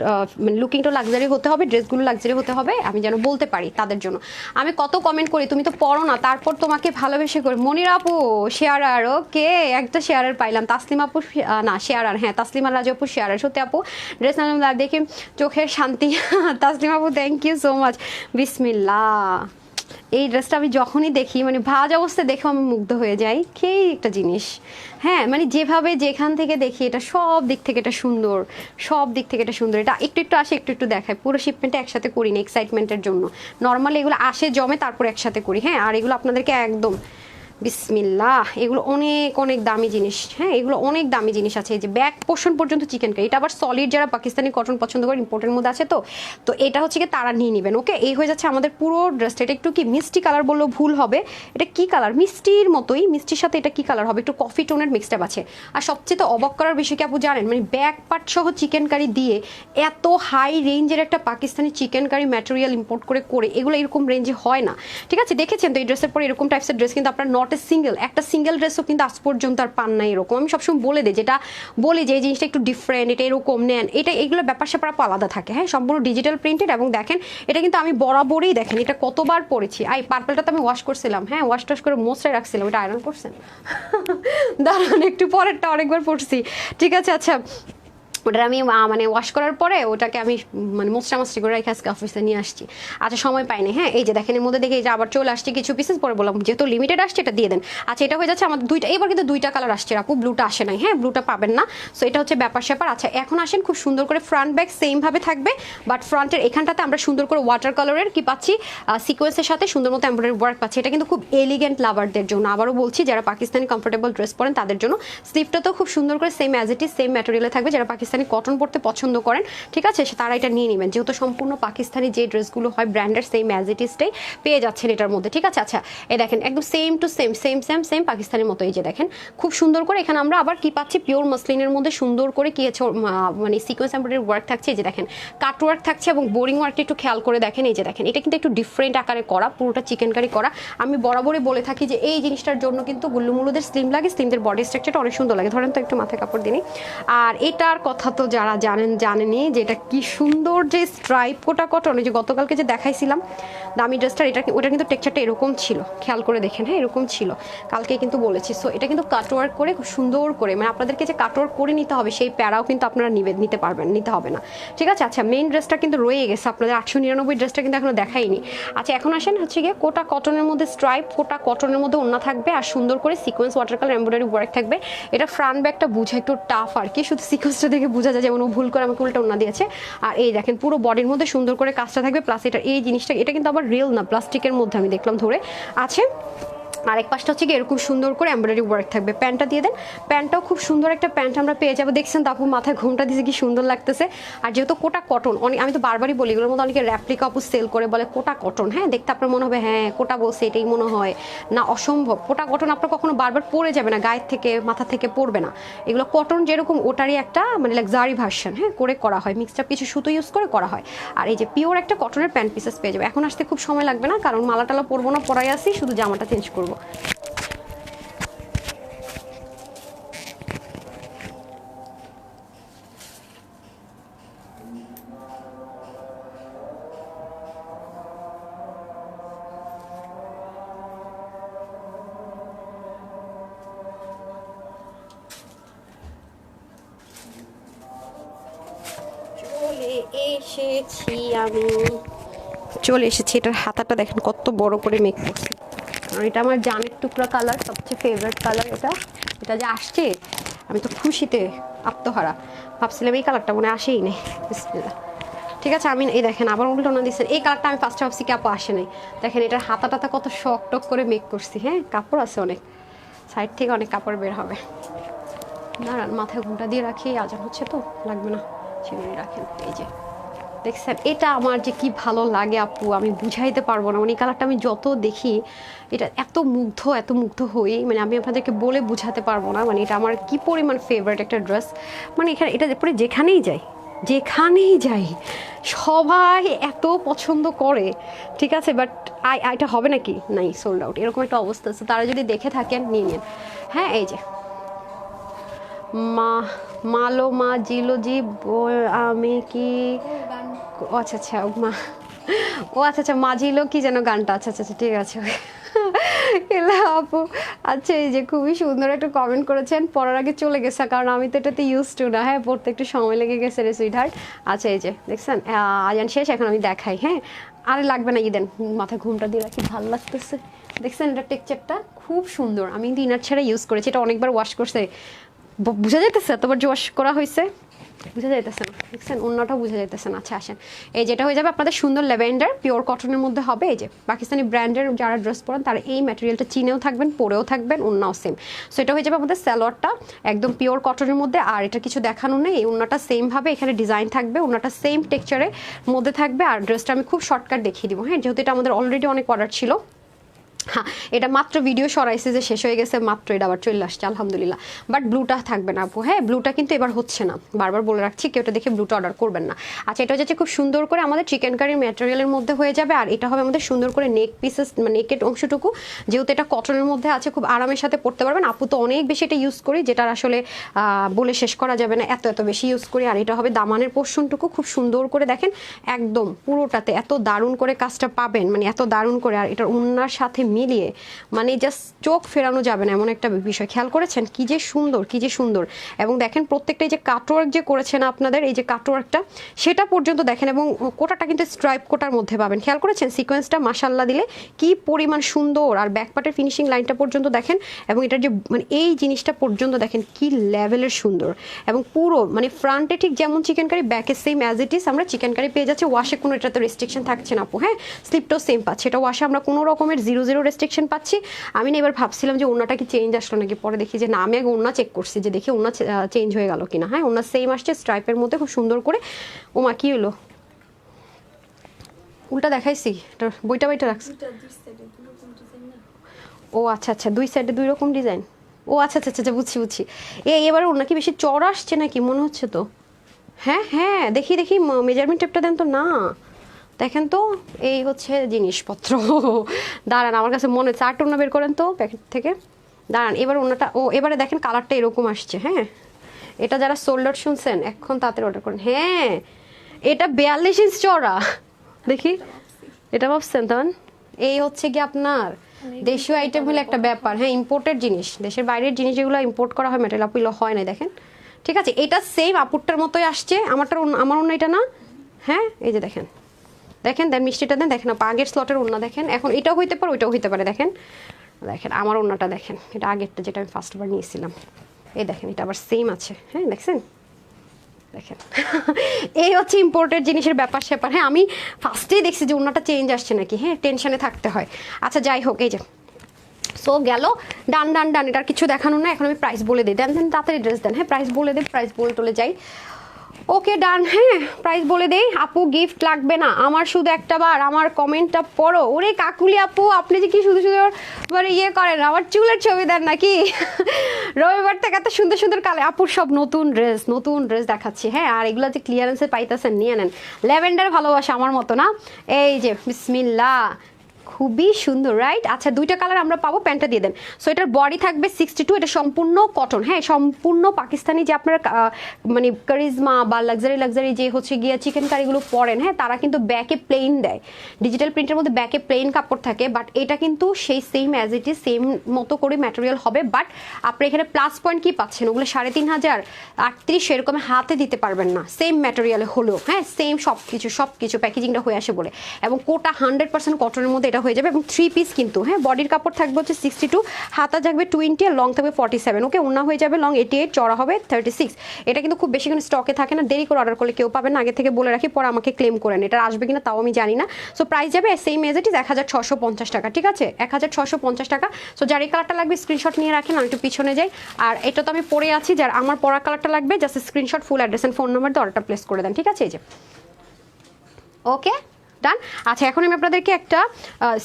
মানে লুকিংটা লাক্সারি হতে হবে, ড্রেসগুলো লাক্সারি হতে হবে, আমি যেন বলতে পারি তাদের জন্য। আমি কত কমেন্ট করি, তুমি তো পড়ো না, তারপর তোমাকে ভালোবেসে করি। মনির আপু শেয়ারার, ওকে, একটা শেয়ারার পাইলাম। তাসলিমা আপু না শেয়ারার, হ্যাঁ তাসলিমা রাজা আপু শেয়ারার। সত্যি আপু ড্রেস নাম দেখে চোখের শান্তি। তাসলিমা আপু থ্যাংক ইউ সো মাচ। বিসমিল্লাহ, এই ড্রেসটা আমি যখনই দেখি মানে ভাজ অবস্থায় দেখে আমি মুগ্ধ হয়ে যাই। খেয়েই একটা জিনিস। হ্যাঁ, মানে যেভাবে যেখান থেকে দেখি এটা সব দিক থেকে এটা সুন্দর, সব দিক থেকে এটা সুন্দর। এটা একটু একটু আসে, একটু একটু দেখায়। পুরো শিপমেন্টটা একসাথে করি না এক্সাইটমেন্টের জন্য। নর্মালি এগুলো আসে জমে তারপর একসাথে করি। হ্যাঁ, আর এগুলো আপনাদেরকে একদম বিসমিল্লাহ, এগুলো অনেক অনেক দামি জিনিস। হ্যাঁ, এগুলো অনেক দামি জিনিস আছে। এই যে ব্যাক পোর্শন পর্যন্ত চিকেন কারি, এটা আবার সলিড, যারা পাকিস্তানি কটন পছন্দ করে, ইম্পোর্টের মধ্যে আছে। তো এটা হচ্ছে কি তারা নিয়ে নেবেন। ওকে, এই হয়ে যাচ্ছে আমাদের পুরো ড্রেসটা। এটা একটু কি মিষ্টি কালার বললেও ভুল হবে। এটা কি কালার? মিষ্টির মতোই, মিষ্টির সাথে এটা কি কালার হবে? একটু কফি টোনের মিক্সড আছে। আর সবচেয়ে তো অবাক করার বিষয় কি আপু জানেন, মানে ব্যাক পার্ট সহ চিকেন কারি দিয়ে এত হাই রেঞ্জের একটা Pakistani chicken curry material import করে এগুলো এরকম রেঞ্জে হয় না। ঠিক আছে, দেখেছেন তো এই ড্রেসের পরে এরকম টাইপসের ড্রেস কিন্তু আপনার নট এ সিঙ্গেল, একটা সিঙ্গেল ড্রেসও কিন্তু আজ পর্যন্ত আর পান নাই এরকম। আমি সবসময় বলে দিই, যেটা বলি যে এই জিনিসটা একটু ডিফারেন্ট, এটা এরকম নেন, এটা এগুলো ব্যাপার স্যাপার আলাদা থাকে। হ্যাঁ, সম্পূর্ণ ডিজিটাল প্রিন্টেড। এবং দেখেন এটা কিন্তু আমি বরাবরই দেখেন এটা কতবার পরেছি। এই পার্পলটা তো আমি ওয়াশ করছিলাম। হ্যাঁ, ওয়াশ টাশ করে মোস্টায় রাখছিলাম। এটা আয়রন করছেন? দাঁড়ান, একটু পরেরটা অনেকবার পরছি। ঠিক আছে, আচ্ছা ওটা আমি মানে ওয়াশ করার পরে ওটাকে আমি মানে মোস্টামাস্টি করে রেখে আজকে অফিসে নিয়ে আসছি। আচ্ছা সময় পাইনি। হ্যাঁ এই যে দেখেন এর মধ্যে দেখে এই যে আবার চলে আসছে কিছু পিসেস, পরে বললাম যেহেতু লিমিটেড আসছে এটা দিয়ে দেন। আচ্ছা এটা হয়ে যাচ্ছে আমাদের দুইটা, এবার কিন্তু দুইটা কালার আসছে আপু, ব্লুটা আসে নাই। হ্যাঁ ব্লুটা পাবেন না, সো এটা হচ্ছে ব্যাপার স্যাপার। আচ্ছা এখন আসেন খুব সুন্দর করে ফ্রন্ট ব্যাক সেম ভাবে থাকবে, বাট ফ্রন্টের এখানটাতে আমরা সুন্দর করে ওয়াটার কালারের কি পাচ্ছি সিকোয়েন্সের সাথে সুন্দর মতো এমব্রয়ডারি ওয়ার্ক পাচ্ছি। এটা কিন্তু খুব এলিগেন্ট লাভারদের জন্য, আবারও বলছি যারা পাকিস্তানি কমফোর্টেবল ড্রেস পরেন তাদের জন্য। স্লিভটাতেও খুব সুন্দর করে same as it is same ম্যাটেরিয়ালে থাকবে, যারা পাকিস্তানি কটন পরতে পছন্দ করেন ঠিক আছে তারা এটা নিয়ে নেবেন, যেহেতু সম্পূর্ণ পাকিস্তানি যে ড্রেসগুলো হয় ব্র্যান্ডের সেম অ্যাজ ইট ইজটাই পেয়ে যাচ্ছেন এটার মধ্যে ঠিক আছে। আচ্ছা এই দেখেন একদম same to same same same same পাকিস্তানের মতো। এই যে দেখেন খুব সুন্দর করে এখানে আমরা আবার কি পাচ্ছি পিওর মসলিনের মধ্যে সুন্দর করে কি মানে সিকোয়েন্স এমব্রয়ডারি ওয়ার্ক থাকছে। এই যে দেখেন কাট ওয়ার্ক থাকছে এবং বোরিং ওয়ার্কটা একটু খেয়াল করে দেখেন। এই যে দেখেন এটা কিন্তু একটু ডিফারেন্ট আকারে করা, পুরোটা চিকেন কারি করা। আমি বরাবরই বলে থাকি যে এই জিনিসটার জন্য কিন্তু গুল্লুমুলুদের স্লিম লাগে, স্লিমদের বডি স্ট্রাকচারটা অনেক সুন্দর লাগে। ধরেন তো একটু মাথায় কাপড় দিনই। আর এটার কথা তো যারা জানেনি যে এটা কি সুন্দর যে স্ট্রাইপ কোটা কটন, যে গতকালকে যে দেখাইছিলাম দামি ড্রেসটার, এটা ওটা কিন্তু টেক্সচারটা এরকম ছিল, খেয়াল করে দেখেন। হ্যাঁ এরকম ছিল, কালকে কিন্তু বলেছি। সো এটা কিন্তু কাটওয়ার্ক করে খুব সুন্দর করে, মানে আপনাদেরকে যে কাটওয়ার্ক করে নিতে হবে সেই প্যারাও কিন্তু আপনারা নিতে পারবেন, নিতে হবে না ঠিক আছে। আচ্ছা মেইন ড্রেসটা কিন্তু রয়ে গেছে আপনাদের 899 ড্রেসটা কিন্তু এখনো দেখাইনি। আচ্ছা এখন আসেন হচ্ছে গিয়ে কোটা কটনের মধ্যে স্ট্রাইপ, কোটা কটনের মধ্যে ওড়না থাকবে আর সুন্দর করে sequence water colour embroidery work থাকবে। এটা ফ্রন্ট ব্যাকটা বুঝা একটু টাফ আর কি, শুধু সিকোয়েন্সটা দেখে বোঝা যায়, যেমন ও ভুল করে আমাকে উল্টা ওড়না দিয়েছে। আর এই দেখেন পুরো বডির মধ্যে সুন্দর করে কাজটা থাকবে, প্লাস এটা এই জিনিসটা এটা কিন্তু আবার রিয়েল না, প্লাস্টিকের মধ্যে আমি দেখলাম ধরে আছে। আরেক পাশটা হচ্ছে কি এরকম সুন্দর করে এমব্রয়ডারি ওয়ার্ক থাকবে। প্যান্টটা দিয়ে দেন, প্যান্টটাও খুব সুন্দর একটা প্যান্ট আমরা পেয়ে যাবো। দেখছেন তো আপু মাথায় ঘুমটা দিয়েছে কি সুন্দর লাগতেছে। আর যেহেতু কোটা কটন, অনেক আমি তো বারবারই বলি এগুলোর মধ্যে অনেকে র্যাপ্লিকা আপু সেল করে বলে কোটা কটন। হ্যাঁ দেখতে আপনার মনে হবে হ্যাঁ কোটা বলছে এটাই মনে হয় না, অসম্ভব। কোটা কটন আপনার কখনো বারবার পরে যাবে না, গায়ের থেকে মাথা থেকে পড়বে না। এগুলো কটন যেরকম ওটারই একটা মানে লাক্সারি ভার্সন হ্যাঁ করে করা হয়, মিক্সড কিছু সুতো ইউজ করে করা হয়। আর এই যে পিওর একটা কটনের প্যান্ট পিসেস পেয়ে যাবে। এখন আসতে খুব সময় লাগবে না, কারণ মালা টালা পরবো না, পরাই আসি, শুধু জামাটা চেঞ্জ করবো। চলে এসেছি। এটার হাতাটা দেখেন কত বড় করে মেক করছে, কারণ এটা আমার জানের টুকরা কালার, সবচেয়ে ফেভারিট কালার এটা যে আসছে আমি তো খুশিতে আত্মহারা। ভাবছিলাম এই কালারটা মনে আসেই নেই। বিসমিল্লাহ ঠিক আছে। আমি এই দেখেন আবার উল্টোনা দিচ্ছেন, এই কালারটা আমি ফার্স্টে ভাবছি কি আপু আসে নাই। দেখেন এটার হাতাটাতে কত শক টক করে মেক করছি। হ্যাঁ কাপড় আছে অনেক, সাইড থেকে অনেক কাপড় বের হবে। দাঁড়ান মাথায় ঘুমটা দিয়ে রাখি, আজান হচ্ছে তো লাগবে না, সেগুলি রাখেন। এই যে দেখছেন এটা আমার যে কি ভালো লাগে আপু, আমি বুঝাইতে পারবো না। মানে এই কালারটা আমি যত দেখি এটা এত মুগ্ধ হই, মানে আমি আপনাদেরকে বলে বুঝাতে পারবো না। মানে এটা আমার কি পরিমাণ ফেভারিট একটা ড্রেস। মানে এখানে এটা পরে যেখানেই যাই সবাই এত পছন্দ করে ঠিক আছে। বাট এটা হবে নাকি নাই, সোল্ড আউট এরকম একটা অবস্থা আছে। তারা যদি দেখে থাকেন নিয়ে নেন। হ্যাঁ এই যে মালো মা জিলো জি আমি কি আচ্ছা আচ্ছা মা আচ্ছা মাঝিলো কি যেন গানটা। আচ্ছা ঠিক আছে এলা আপু। আচ্ছা এই যে খুবই সুন্দর একটা কমেন্ট করেছেন, পড়ার আগে চলে গেছে, কারণ আমি তো এটাতে ইউজ টু না। হ্যাঁ পড়তে একটু সময় লেগে গেছে রে সুইটহার্ট। আচ্ছা এই যে দেখছেন আজান শেষ, এখন আমি দেখাই। হ্যাঁ আরে লাগবে না, দেন মাথায় ঘুমটা দিয়ে রাখি, ভালো লাগতেছে। দেখছেন এটা টেক্সচারটা খুব সুন্দর। আমি কিন্তু ইনার ছাড়া ইউজ করেছি, এটা অনেকবার ওয়াশ করছে, বুঝা যাইতেছে এতবার যে ওয়াশ করা হয়েছে, বুঝা যাইতেছে না। দেখছেন অন্যটাও বুঝা যাইতেছে না। আচ্ছা আসেন এই যেটা হয়ে যাবে আপনাদের সুন্দর ল্যাভেন্ডার পিওর কটনের মধ্যে হবে। এই যে পাকিস্তানি ব্র্যান্ডের যারা ড্রেস পরেন তারা এই ম্যাটেরিয়ালটা চিনেও থাকবেন, পরেও থাকবেন, অন্যও সেম। সো এটা হয়ে যাবে আমাদের সালোয়ারটা একদম পিওর কটনের মধ্যে। আর এটা কিছু দেখানো নেই, এই অন্যটা সেমভাবে এখানে ডিজাইন থাকবে, অন্যটা সেম টেক্সচারের মধ্যে থাকবে। আর ড্রেসটা আমি খুব শর্টকাট দেখিয়ে দিব। হ্যাঁ যেহেতু এটা আমাদের অলরেডি অনেক অর্ডার ছিল। হ্যাঁ এটা মাত্র ভিডিও সরাইছে যে শেষ হয়ে গেছে মাত্র, এটা আবার চলে আসছে আলহামদুলিল্লাহ। বাট ব্লুটা থাকবে না আপু। হ্যাঁ ব্লুটা কিন্তু এবার হচ্ছে না, বারবার বলে রাখছি, কেউ এটা দেখে ব্লুটা অর্ডার করবেন না। আচ্ছা এটা হচ্ছে খুব সুন্দর করে আমাদের চিকেন কারির ম্যাটেরিয়ালের মধ্যে হয়ে যাবে। আর এটা হবে আমাদের সুন্দর করে নেক পিসেস, মানে নেকের অংশটুকু, যেহেতু এটা কটনের মধ্যে আছে খুব আরামের সাথে পড়তে পারবেন। আপু তো অনেক বেশি এটা ইউজ করি, যেটার আসলে বলে শেষ করা যাবে না, এত বেশি ইউজ করি। আর এটা হবে দামানের পোর্শনটুকু খুব সুন্দর করে দেখেন একদম পুরোটাতে এত দারুণ করে কাজটা পাবেন, মানে এত দারুণ করে। আর এটার ওড়নার সাথে মিলিয়ে মানে জাস্ট চোখ ফেরানো যাবে না এমন একটা বিষয়। খেয়াল করেছেন কি যে সুন্দর, কি যে সুন্দর। এবং দেখেন প্রত্যেকটা এই যে কাটওয়ার্ক যে করেছেন আপনাদের, এই যে কাটওয়ার্কটা সেটা পর্যন্ত দেখেন, এবং কোটাটা কিন্তু স্ট্রাইপ কোটার মধ্যে পাবেন। খেয়াল করেছেন সিকোয়েন্সটা মাশাল্লাহ দিলে কি পরিমাণ সুন্দর, আর ব্যাক পার্টের ফিনিশিং লাইনটা পর্যন্ত দেখেন, এবং এটার যে মানে এই জিনিসটা পর্যন্ত দেখেন কি লেভেলের সুন্দর। এবং পুরো মানে ফ্রন্টে ঠিক যেমন চিকেন কারি, ব্যাকে সেম অ্যাজ ইট ইজ আমরা চিকেন কারি পেয়ে যাচ্ছি। ওয়াশে কোনো এটাতে রেস্ট্রিকশন থাকছে না আপু, হ্যাঁ স্লিপটাও সেম পাচ্ছে, এটা ওয়াশে আমরা কোনো রকমের 0 রেস্ট্রিকশন পাচ্ছি। আমি না এবার ভাবছিলাম যে ওনাটা কি চেঞ্জ আসলো নাকি, পরে দেখি যে না, আমি আগে ওনা চেক করছি যে দেখি ওনা চেঞ্জ হয়ে গেল কিনা। হ্যাঁ ওনা সেম আসছে স্ট্রাইপের মধ্যে খুব সুন্দর করে। ওমা কি হলো, উল্টা দেখাইছি, বইটা বইটা রাখছি। ও আচ্ছা আচ্ছা, দুই সাইডে দুই রকম ডিজাইন। ও আচ্ছা আচ্ছা আচ্ছা, বুঝছি বুঝছি। এবার ওর নাকি বেশি চড়া আসছে নাকি মনে হচ্ছে তো। হ্যাঁ হ্যাঁ, দেখি দেখি মেজারমেন্ট টেপটা দেন তো। না দেখেন তো, এই হচ্ছে জিনিসপত্র। দাঁড়ান, আমার কাছে মনে হচ্ছে আটটা ওনা বের করেন তো প্যাকেট থেকে। দাঁড়ান, এবার ওনাটা, ও এবারে দেখেন কালারটা এরকম আসছে। হ্যাঁ এটা যারা সোল্ডার শুনছেন এখন তাড়াতাড়ি অর্ডার করেন। হ্যাঁ এটা 42 ইঞ্চ চড়া, দেখি এটা ভাবছেন তখন। এই হচ্ছে কি আপনার দেশীয় আইটেম হলে একটা ব্যাপার। হ্যাঁ ইম্পোর্টেড জিনিস, দেশের বাইরের জিনিস যেগুলো ইম্পোর্ট করা হয় মেটেরিয়াল আপুগুলো হয় না। দেখেন ঠিক আছে, এটা সেম আপুরটার মতোই আসছে, আমার অন্য এটা না। হ্যাঁ এই যে দেখেন, দেখেন দেন মিষ্টিটা দেন, দেখেন আপু আগের স্লটের ওড়না দেখেন। এখন এটাও হইতে পারে ওইটাও হইতে পারে। দেখেন দেখেন আমার ওড়নাটা দেখেন, এটা আগেরটা যেটা আমি ফার্স্টবার নিয়েছিলাম। এই দেখেন এটা আবার সেম আছে। হ্যাঁ দেখছেন, দেখেন এই হচ্ছে ইম্পোর্টেড জিনিসের ব্যাপার স্যাপার। হ্যাঁ আমি ফার্স্টেই দেখছি যে ওড়নাটা চেঞ্জ আসছে নাকি। হ্যাঁ টেনশনে থাকতে হয়। আচ্ছা যাই হোক, এই যে সো গেল, ডান ডান ডান, এটার কিছু দেখানো না। এখন আমি প্রাইস বলে দিই, দেন দেন তাড়াতাড়ি ড্রেস দেন। হ্যাঁ প্রাইস বলে দিই, প্রাইস বলে টলে যাই। ওকে ডান, হ্যাঁ প্রাইস বলে দেই। আপু গিফট লাগবে না আমার, শুধু একটা বার আমার কমেন্টটা পড়ো। ওরে কাকুলি আপু, আপনি যে কি শুধু শুধু মানে ইয়ে করেন, আমার চুলের ছবি দেন নাকি? রবিবার থেকে এত সুন্দর সুন্দর কালে আপুর সব নতুন ড্রেস দেখাচ্ছি। হ্যাঁ আর এগুলো যে ক্লিয়ারেন্সে পাইতেছেন নিয়ে নেন। ল্যাভেন্ডার ভালোবাসা আমার মতো না। এই যে বিসমিল্লাহ, খুবই সুন্দর রাইট। আচ্ছা দুইটা কালার আমরা পাবো, প্যান্টটা দিয়ে দেন। সো এটার বডি থাকবে 62, এটা সম্পূর্ণ কটন। হ্যাঁ সম্পূর্ণ পাকিস্তানি যে আপনারা মানে কারিজমা বা লাক্সারি যে হচ্ছে গিয়ে চিকেন কারিগুলো পরেন, হ্যাঁ তারা কিন্তু ব্যাকে প্লেন দেয়, ডিজিটাল প্রিন্টের মধ্যে ব্যাকে প্লেন কাপড় থাকে। বাট এটা কিন্তু সেই same as it is same মতো করে ম্যাটেরিয়াল হবে। বাট আপনি এখানে প্লাস পয়েন্ট কি পাচ্ছেন, ওগুলো 3538 এরকম হাতে দিতে পারবেন না, সেম ম্যাটেরিয়ালে হলো। হ্যাঁ সেম সব কিছু প্যাকেজিংটা হয়ে আসে বলে। এবং কোটা 100% কটনের মধ্যে এটা হয়ে যাবে। এবং 3 পিস কিন্তু। হ্যাঁ বডির কাপড় থাকবে হচ্ছে 62, হাতা থাকবে 20 আর লং থাকবে 47। ওকে ওন্না হয়ে যাবে লং 88, চড়া হবে 36। এটা কিন্তু খুব বেশি কোনো স্টকে থাকে না, দেরি করে অর্ডার করলে কেউ পাবেন না। আগে থেকে বলে রাখি, পরে আমাকে ক্লেম করেন, এটা আসবে কিনা তাও আমি জানি না। সো প্রাইস যাবে সেম এজ ইট ইজ 1650 টাকা। ঠিক আছে 1650 টাকা। সো যার এই কালারটা লাগবে স্ক্রিনশট নিয়ে রাখেন, আমি একটু পিছনে যাই। আর এটা তো আমি পরে আছি, যার আমার পরা কালারটা লাগবে just screenshot, full address and phone number দিয়ে অর্ডারটা প্লেস করে দেন। ঠিক আছে এই যে ওকে ডান। আচ্ছা এখন আমি আপনাদেরকে একটা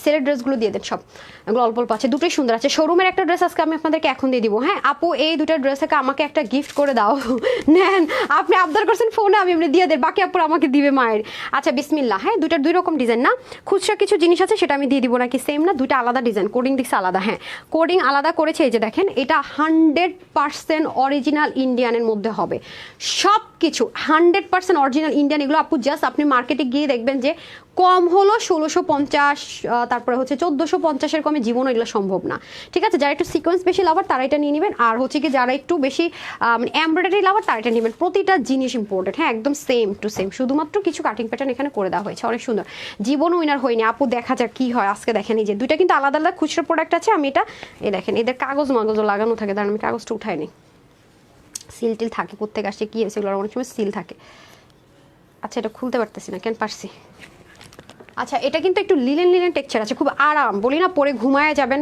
সেলের ড্রেসগুলো দিয়ে দেন, সব এগুলো অল্প অল্প আছে, দুটোই সুন্দর আছে। শোরুমের একটা ড্রেস আজকে আমি আপনাদেরকে এখন দিয়ে দিব। হ্যাঁ আপু এই দুটো ড্রেস থেকে আমাকে একটা গিফট করে দাও। নেন, আপনি আবদার করছেন ফোনে, আমি এমনি দিয়ে দেন, বাকি আপুর আমাকে দিবে মায়ের। আচ্ছা বিসমিল্লাহ। হ্যাঁ দুইটার দুই রকম ডিজাইন না, খুচরা কিছু জিনিস আছে সেটা আমি দিয়ে দিব নাকি সেম না, দুইটা আলাদা ডিজাইন, কোডিং দিচ্ছে আলাদা। হ্যাঁ কোডিং আলাদা করেছে। এই যে দেখেন এটা 100% অরিজিনাল ইন্ডিয়ানের মধ্যে হবে, সব কিছু 100% অরিজিনাল ইন্ডিয়ান। এগুলো আপু জাস্ট আপনি মার্কেটে গিয়ে দেখবেন যে কম হলো 1650, তারপরে হচ্ছে 1450-এর কমে জীবনও এগুলো সম্ভব না। ঠিক আছে যারা একটু সিকোয়েন্স বেশি লাভার তারা এটা নিয়ে নেবেন, আর হচ্ছে কি যারা একটু বেশি মানে এমব্রয়ডারি লাভার তারা এটা নেবেন। প্রতিটা জিনিস ইম্পোর্টেড। হ্যাঁ একদম সেম টু সেম, শুধুমাত্র কিছু কাটিং প্যাটার্ন এখানে করে দেওয়া হয়েছে, অনেক সুন্দর। জীবন উইনার হয়নি আপু, দেখা যাক কি হয় আজকে। দেখেন এই যে দুইটা কিন্তু আলাদা আলাদা খুচরো প্রোডাক্ট আছে। আমি এটা এই দেখেন এদের কাগজও লাগানো থাকে, দাঁড়ান আমি কাগজটা উঠাই নি, সিল টিল থাকে কোত্থেকে আসছে কি হয়েছে, এগুলো অনেক সময় সিল থাকে। আচ্ছা এটা খুলতে পারতেছি না, কেন পারছি। আচ্ছা এটা কিন্তু একটু লিলেন টেক্সচার আছে, খুব আরাম, বলি না পরে ঘুমায় যাবেন,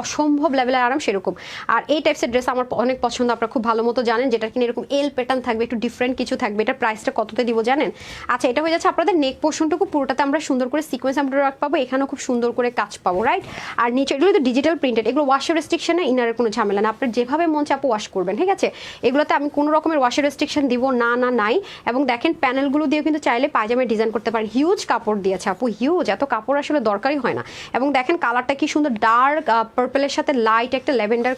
অসম্ভব লেভেলের আরাম সেরকম। আর এই টাইপসের ড্রেস আমার অনেক পছন্দ, আপনারা খুব ভালো মতো জানেন, যেটা কিনা এরকম এল প্যাটার্ন থাকবে, একটু ডিফারেন্ট কিছু থাকবে। এটা প্রাইসটা কততে দিব জানেন? আচ্ছা এটা হয়ে যাচ্ছে আপনাদের নেক পোর্শনটুকু পুরোটাতে আমরা সুন্দর করে সিকোয়েন্স এমব্রয়ডারি পাবো, এখানেও খুব সুন্দর করে কাজ পাবো রাইট। আর নিচে এগুলো তো ডিজিটাল প্রিন্টেড, এগুলো ওয়াশের রেস্ট্রিকশন না, ইনারের কোনো ঝামেলা না, আপনার যেভাবে মন চাপো ওয়াশ করবেন। ঠিক আছে এগুলোতে আমি কোনো রকমের ওয়াশের রেস্ট্রিকশন দিব না, নাই। এবং দেখেন প্যানেলগুলো দিয়ে কিন্তু চাইলে পায়জামায় ডিজাইন করতে পারেন, হিউজ কাপড় দিয়েছে আপু, হিউজ, এত কাপড় আসলে দরকারই হয় না। এবং দেখেন কালারটা কি সুন্দর, ডার্ক পার্পলের সাথে লাইট একটা ল্যাভেন্ডার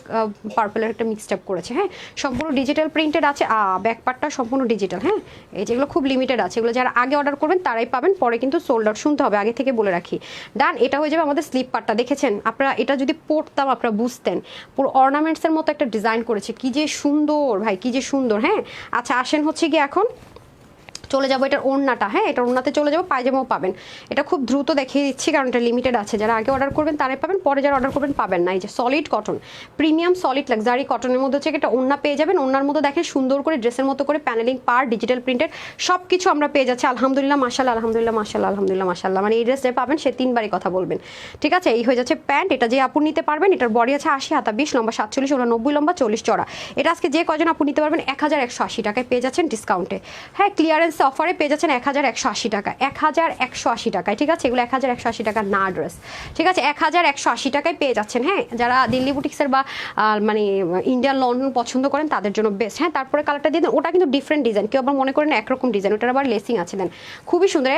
পার্পলের একটা মিক্সড আপ করেছে। হ্যাঁ, সম্পূর্ণ ডিজিটাল প্রিন্টেড আছে, ব্যাক পার্টটা সম্পূর্ণ ডিজিটাল। হ্যাঁ, এই যেগুলো খুব লিমিটেড আছে, এগুলো যারা আগে অর্ডার করবেন তারাই পাবেন, পরে কিন্তু সোল্ড আউট, শুনতে হবে আগে থেকে বলে রাখি। ডান, এটা হয়ে যাবে আমাদের স্লিপ পার্টটা। দেখেছেন আপনারা, এটা যদি পরতাম আপনারা বুঝতেন, পুরো অর্নামেন্টসের মতো একটা ডিজাইন করেছে, কি যে সুন্দর ভাই, কি যে সুন্দর। হ্যাঁ, আচ্ছা আসেন হচ্ছে কি এখন চলে যাবো এটার ওড়নাটা। হ্যাঁ, এটার ওড়নাতে চলে যাবো, পায়জামাও পাবেন। এটা খুব দ্রুত দেখিয়ে দিচ্ছি কারণ এটা লিমিটেড আছে, যারা আগে অর্ডার করবেন তারাই পাবেন, পরে যারা অর্ডার করবেন পাবেন না। এই যে solid cotton, premium solid luxury কটনের মধ্যে হচ্ছে একটা ওড়না পেয়ে যাবেন। ওড়নার মধ্যে দেখেন সুন্দর করে ড্রেসের মতো করে প্যানেলিং, পার ডিজিটাল প্রিন্টেড সব কিছু আমরা পেয়ে যাচ্ছি। আলহামদুলিল্লাহ মাশাআল্লাহ, আলহামদুলিল্লাহ মাশাআল্লাহ, আলহামদুলিল্লাহ মাশাআল্লাহ। মানে এই ড্রেস যে পাবেন সে 3 বারই কথা বলবেন। ঠিক আছে, এই হয়ে যাচ্ছে প্যান্ট। এটা যে আপু নিতে পারবেন, এটার বডি আছে 80 হাতা 20, লম্বা 47, 90 লম্বা 40 চড়া। এটা আজকে যে কজন আপু নিতে পারবেন 1180 টাকায় পেয়ে যাচ্ছেন ডিসকাউন্টে। হ্যাঁ, ক্লিয়ারেন্স অফারে পেয়ে যাচ্ছেন 1180 টাকা, 1180 টাকায়। ঠিক আছে, এগুলো 1180 টাকা না ড্রেস। ঠিক আছে, 1180 টাকায় পেয়ে যাচ্ছেন। হ্যাঁ, যারা দিল্লি বুটিক্সের বা মানে ইন্ডিয়ান লন্ডন পছন্দ করেন তাদের জন্য বেস্ট। হ্যাঁ, তারপরে কালারটা দিয়ে দেন, ওটা কিন্তু ডিফারেন্ট ডিজাইন, কেউ আবার মনে করেন একরকম ডিজাইন, ওটার আবার লেসিং আছে দেন, খুবই সুন্দর।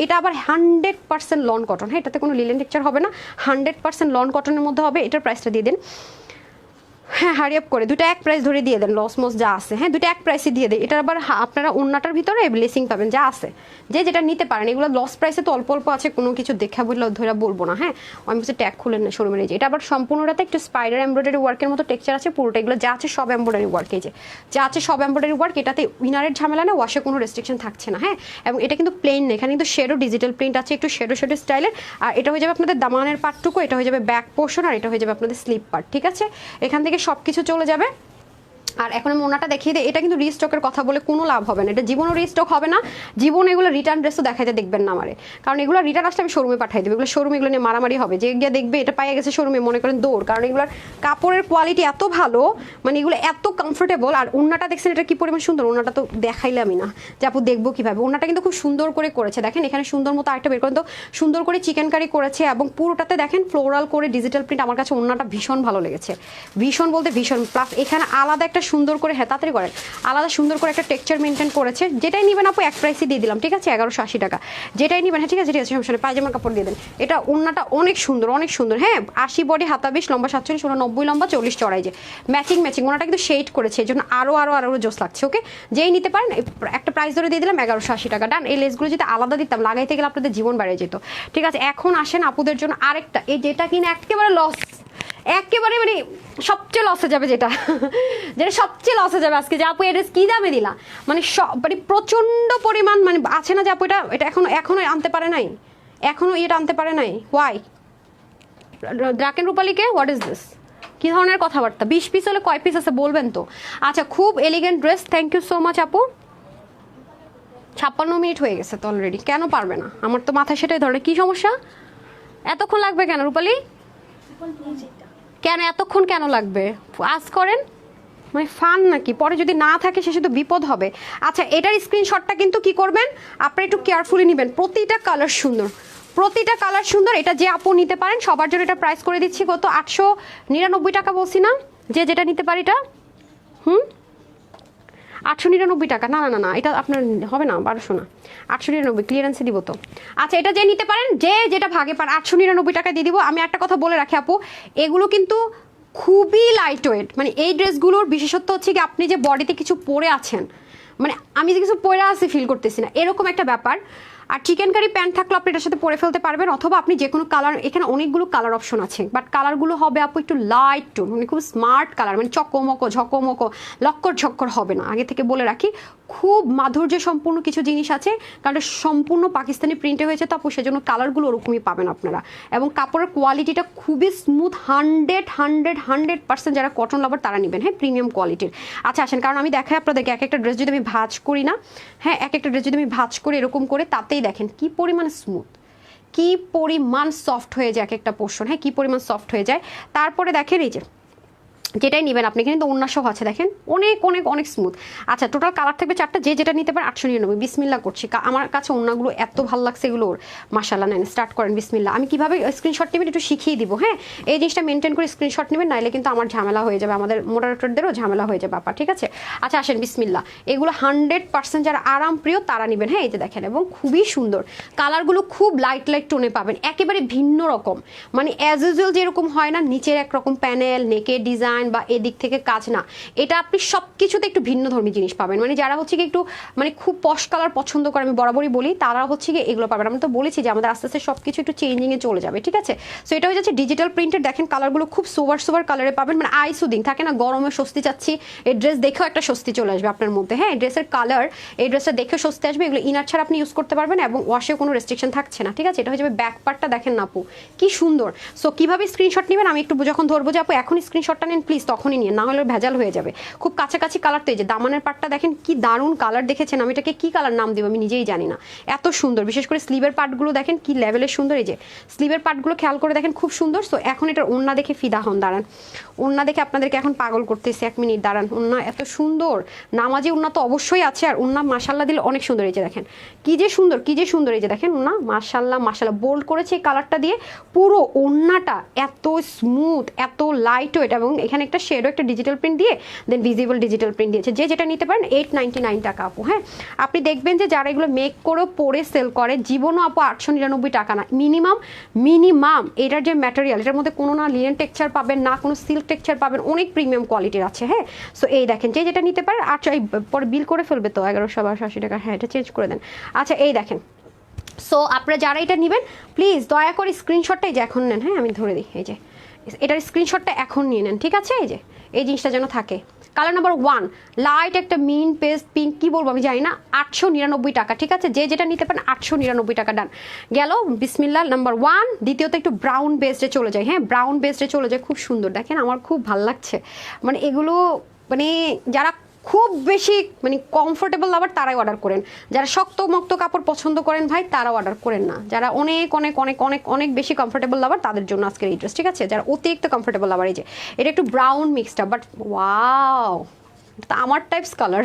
এটা আবার 100% লন কটন। হ্যাঁ, এটাতে কোনো লিলেন টেক্সচার হবে না, 100% লন কটনের মধ্যে হবে। এটার প্রাইসটা দিয়ে দেন। হ্যাঁ, হারি আপ করে দুটো এক প্রাইস ধরে দিয়ে দেন, লস মস যা আছে। হ্যাঁ, দুটো এক প্রাইসে দিয়ে দেয়। এটার আবার আপনারা ওন্নাটার ভিতরে ব্লেসিং পাবেন, যা আছে যে যেটা নিতে পারেন। এগুলো লস প্রাইসে তো অল্প অল্প আছে, কোনো কিছু দেখা বললে ধরে বলবো না। হ্যাঁ, আমি বলছি ট্যাগ খুলেন না শোরুমের। এই যে এটা আবার সম্পূর্ণটাতে একটু স্পাইডার এমব্রয়ডারি ওয়ার্কের মতো টেক্সচার আছে পুরোটা। এগুলো যা আছে সব এমব্রয়ডারি ওয়ার্ক, এই যে যা আছে সব এমব্রয়ডারি ওয়ার্ক। এটাতে উইনারের ঝামেলা না, ওয়াশে কোনো রেস্ট্রিকশন থাকছে না। হ্যাঁ, এবং এটা কিন্তু প্লেন না, এখানে কিন্তু শেডো ডিজিটাল প্রিন্ট আছে, একটু শেডো শেডো স্টাইলের। আর এটা হয়ে যাবে আপনাদের দামানের পার্টটুকু, এটা হয়ে যাবে ব্যাক পোর্শন, আর এটা হয়ে যাবে আপনাদের স্লিপ পার্ট। ঠিক আছে, এখান থেকে সব কিছু চলে যাবে। আর এখন আমি ওনাটা দেখিয়ে দিই। এটা কিন্তু রিস্টকের কথা বলে কোনো লাভ হবে না, এটা জীবনও রিস্টক হবে না, জীবন এগুলো রিটার্ন ড্রেসও দেখাইতে দেখবেন না আমারে, কারণ এগুলো রিটার্ন আসলে আমি শোরুমে পাঠাই দেবো। এগুলো শোরুমে এগুলো নিয়ে মারামারি হবে, যে গিয়ে দেখবে এটা পাইয়ে গেছে শোরুমে, মনে করেন দৌড়। কারণ এগুলোর কাপড়ের কোয়ালিটি এত ভালো, মানে এগুলো এত কমফোর্টেবল। আর ওনাটা দেখছেন এটা কি পরিমাণ সুন্দর, ওনাটা তো দেখাইলামই না যে আপু দেখবো কীভাবে। ওনাটা কিন্তু খুব সুন্দর করে করেছে, দেখেন এখানে সুন্দর মতো আরেকটা বের করেন তো, সুন্দর করে চিকেন কারি করেছে এবং পুরোটাতে দেখেন ফ্লোরাল করে ডিজিটাল প্রিন্ট। আমার কাছে ওনাটা ভীষণ ভালো লেগেছে, ভীষণ বলতে ভীষণ। প্লাস এখানে আলাদা একটা সুন্দর করে, হ্যাঁ করেন, আলাদা সুন্দর করে একটা টেক্সচার মেনটেন করেছে। যেটাই নেবেন আপু এক প্রাইসে দিয়ে দিলাম। ঠিক আছে, 1180 টাকা যেটাই নেবেন। হ্যাঁ, ঠিক আছে, ঠিক আছে, সমস্যা নেই, পায়জামার কাপড় দিয়ে দেন। এটা ওন্নাটা অনেক সুন্দর, অনেক সুন্দর। হ্যাঁ, 80 বডি, হাতা 20, লম্বা 47, 90 লম্বা 40 চড়াই। যে ম্যাচিং ম্যাচিং ওনাটা কিন্তু শেড করেছে, এই জন্য আরও আরও আরও জোস লাগছে। ওকে, যেই নিতে পারেন একটা প্রাইস ধরে দিয়ে দিলাম 1180 টাকা। ডান। এই লেসগুলো যদি আলাদা দিতাম লাগাইতে গেলে আপনাদের জীবন বেড়ে যেত। ঠিক আছে, এখন আসেন আপুদের জন্য আরেকটা, এই যেটা কিনা একেবারে লস, একেবারে মানে সবচেয়ে লসে যাবে, যেটা যেটা সবচেয়ে লসে যাবে আজকে, যে আপু এটা কি দামে দিলা, মানে মানে প্রচন্ড পরিমাণ, মানে আছে না যে আপু এটা এখনো আনতে পারে নাই, এখনো এটা আনতে পারে নাই। ওয়াই ড্রাকেন রূপালীকে, হোয়াট ইজ দিস, কি ধরনের কথাবার্তা? 20 পিস হলে কয় পিস আছে বলবেন তো? আচ্ছা, খুব elegant dress, thank you so much আপু। 56 মিনিট হয়ে গেছে তো অলরেডি, কেন পারবে না? আমার তো মাথায় সেটাই ধরে, কি সমস্যা, এতক্ষণ লাগবে কেন রূপালী? কেন এতক্ষণ কেন লাগবে? আজ করেন, মানে ফান নাকি? পরে যদি না থাকে শেষে তো বিপদ হবে। আচ্ছা, এটার স্ক্রিনশটটা কিন্তু কি করবেন আপনারা, একটু কেয়ারফুলি নেবেন। প্রতিটা কালার সুন্দর, প্রতিটা কালার সুন্দর। এটা যে আপু নিতে পারেন সবার জন্য এটা প্রাইস করে দিচ্ছি কত, 899 টাকা বলছি না, যে যেটা নিতে পারি এটা। 899 টাকা। না না না না, এটা আপনার হবে না, 1200 না, 899 ক্লিয়ারেন্সে দিব তো। আচ্ছা, এটা যে নিতে পারেন, যে যেটা ভাগে পান, 899 টাকা দিয়ে দিব। আমি একটা কথা বলে রাখি আপু, এগুলো কিন্তু খুবই লাইট ওয়েট। মানে এই ড্রেসগুলোর বিশেষত্ব হচ্ছে কি, আপনি যে বডিতে কিছু পরে আছেন, মানে আমি যে কিছু পরে আছি ফিল করতেছি না, এরকম একটা ব্যাপার। আর চিকেন কারি প্যান্ট থাকলে আপনি এটার সাথে পরে ফেলতে পারবেন, অথবা আপনি যে কোনো কালার, এখানে অনেকগুলো কালার অপশন আছে, বাট কালারগুলো হবে আপু একটু লাইট টোন, মানে খুব স্মার্ট কালার, মানে চকমকো ঝকমকো লক্কর ঝক্কর হবে না, আগে থেকে বলে রাখি। খুব মাধুর্য সম্পূর্ণ কিছু জিনিস আছে, কারণ সম্পূর্ণ পাকিস্তানি প্রিন্টে হয়েছে তো আপু, সেজন্য কালারগুলো ওরকমই পাবেন আপনারা। এবং কাপড়ের কোয়ালিটিটা খুবই স্মুথ, 100% যারা কটন লাভার তারা নেবেন। হ্যাঁ, প্রিমিয়াম কোয়ালিটির। আচ্ছা আসেন, কারণ আমি দেখাই আপনাদেরকে, এক একটা ড্রেস যদি আমি ভাঁজ করি না, হ্যাঁ এক একটা ড্রেস যদি আমি ভাঁজ করি এরকম করে, তাতেই দেখেন কি পরিমাণ স্মুথ, কি পরিমাণ সফট হয়ে যায় এক একটা পোর্শন। হ্যাঁ, কি পরিমাণ সফট হয়ে যায়। তারপরে দেখেন এই যে যেটাই নেবেন আপনি, কিন্তু ওড়না সহ আছে দেখেন, অনেক অনেক অনেক স্মুথ। আচ্ছা টোটাল কালার থাকবে 4টা, যে যেটা নিতে পারেন 899। বিসমিল্লা করছি, আমার কাছে ওড়নাগুলো এত ভালো লাগছে এগুলোর, মাশাআল্লাহ। নেন স্টার্ট করেন বিসমিল্লা। আমি কিভাবে স্ক্রিনশট নেবেন একটু শিখিয়ে দিব, হ্যাঁ এই জিনিসটা মেনটেন করে স্ক্রিনশট নেবেন, নাইলে কিন্তু আমার ঝামেলা হয়ে যাবে, আমাদের মোডারেটরদেরও ঝামেলা হয়ে যাবে আপা, ঠিক আছে। আচ্ছা আসেন বিসমিল্লা। এগুলো 100% যারা আরাম প্রিয় তারা নেবেন, হ্যাঁ এই যে দেখেন, এবং খুবই সুন্দর কালারগুলো, খুব লাইট লাইট টোনে পাবেন, একেবারে ভিন্ন রকম, মানে অ্যাজ ইউজুয়াল যেরকম হয় না নিচের একরকম প্যানেল, নেকের ডিজাইন বা এদিক থেকে কাজ না, এটা আপনি সব কিছুতে একটু ভিন্ন ধর্মী জিনিস পাবেন। মানে যারা হচ্ছে কি একটু মানে খুব পশ কালার পছন্দ করে, আমি বরাবরই বলি, তারা হচ্ছে কি এগুলো পাবেন। আমরা তো বলেছি যে আমাদের আস্তে আস্তে সব কিছু একটু চেঞ্জিংয়ে চলে যাবে, ঠিক আছে। সো এটা হয়ে যাচ্ছে ডিজিটাল প্রিন্টের, দেখেন কালারগুলো খুব সোভার সোভার কালারে পাবেন, মানে আই সুদিং থাকে না, গরমে স্বস্তি চাচ্ছি, এই ড্রেস দেখেও একটা স্বস্তি চলে আসবে আপনার মধ্যে, হ্যাঁ ড্রেসের কালার, এই ড্রেসটা দেখেও স্বস্তি আসবে। এগুলো ইনার ছাড়া আপনি ইউজ করতে পারবেন এবং ওয়াশেও কোনো রেস্ট্রিকশন থাকছে না, ঠিক আছে। এটা হয়ে যাবে ব্যাক পার্টটা, দেখেন না আপু কি সুন্দর। সো কিভাবে স্ক্রিনশট নেবেন আমি একটু যখন ধরবো যে আপু এখন স্ক্রিনশটটা নেন প্লিজ, তখনই নিয়ে, না হলে ভেজাল হয়ে যাবে। খুব কাছাকাছি কালার, তো এই যে দামানের পার্টটা দেখেন কি দারুণ কালার, দেখেছেন আমি এটাকে কি কালার নাম দিব আমি নিজেই জানি না, এত সুন্দর। বিশেষ করে স্লিভের পার্টগুলো দেখেন কি লেভেলের সুন্দর, এই যে স্লিভের পার্টগুলো খেয়াল করে দেখেন খুব সুন্দর। সো এখন এটার ওড়না দেখে ফিদা হন, দাঁড়ান ওড়না দেখে আপনাদেরকে এখন পাগল করতেছে, 1 মিনিট দাঁড়ান। ওড়না এত সুন্দর, নামাজি ওড়না তো অবশ্যই আছে, আর ওড়না মাশাল্লাহ দিলে অনেক সুন্দর, এই যে দেখেন কি যে সুন্দর, কি যে সুন্দর, এই যে দেখেন ওড়না মাশাল্লাহ মাশাল্লাহ বোল্ড করেছে এই কালারটা দিয়ে, পুরো ওড়নাটা এত স্মুথ, এত লাইট ওয়েট, এবং এখানে একটা শেডও একটা ডিজিটাল প্রিন্ট দিয়ে দেন ভিজিবল ডিজিটাল প্রিন্ট দিয়েছে, যে যেটা নিতে পারেন 899 টাকা আপু, হ্যাঁ আপনি দেখবেন যে যারা এগুলো মেক করেও পরে সেল করে জীবনও আপু 899 টাকা না, মিনিমাম মিনিমাম। এটার যে ম্যাটেরিয়াল, এটার মধ্যে কোনো না লিনেন টেক্সচার পাবেন না কোনো সিল্ক টেক্সচার পাবেন, অনেক প্রিমিয়াম কোয়ালিটির আছে, হ্যাঁ। সো এই দেখেন যে যেটা নিতে পারেন, আচ্ছা এই পরে বিল করে ফেলবে তো 1180 টাকা, হ্যাঁ এটা চেঞ্জ করে দেন। আচ্ছা এই দেখেন, সো আপনারা যারা এটা নেবেন প্লিজ দয়া করে স্ক্রিনশটটাই যে এখন নেন, হ্যাঁ আমি ধরে দিই, এই যে এটার স্ক্রিনশটটা এখন নিয়ে নেন, ঠিক আছে। এই যে এই জিনিসটা যেন থাকে। কালার নাম্বার 1 লাইট একটা মিন পেস্ট পিঙ্ক, কি বলবো আমি জানি না, 899 টাকা, ঠিক আছে। যে যেটা নিতে পারেন 899 টাকা, ডান গেল বিসমিল্লাহ। নাম্বার 1। দ্বিতীয়ত একটু ব্রাউন বেসডে চলে যায়, হ্যাঁ ব্রাউন বেসডে চলে যায়, খুব সুন্দর দেখেন, আমার খুব ভাল লাগছে। মানে এগুলো মানে যারা খুব বেশি মানে কমফোর্টেবল লাভার তারাই অর্ডার করেন, যারা শক্ত মক্ত কাপড় পছন্দ করেন ভাই তারা অর্ডার করেন না, যারা অনেক অনেক অনেক অনেক অনেক বেশি কমফোর্টেবল লাভার তাদের জন্য আজকের এই ড্রেস, ঠিক আছে। যারা অতিরিক্ত কমফোর্টেবল লাভার, এই যে এটা একটু ব্রাউন মিক্সড, বাট ওয়াও আমার types colour,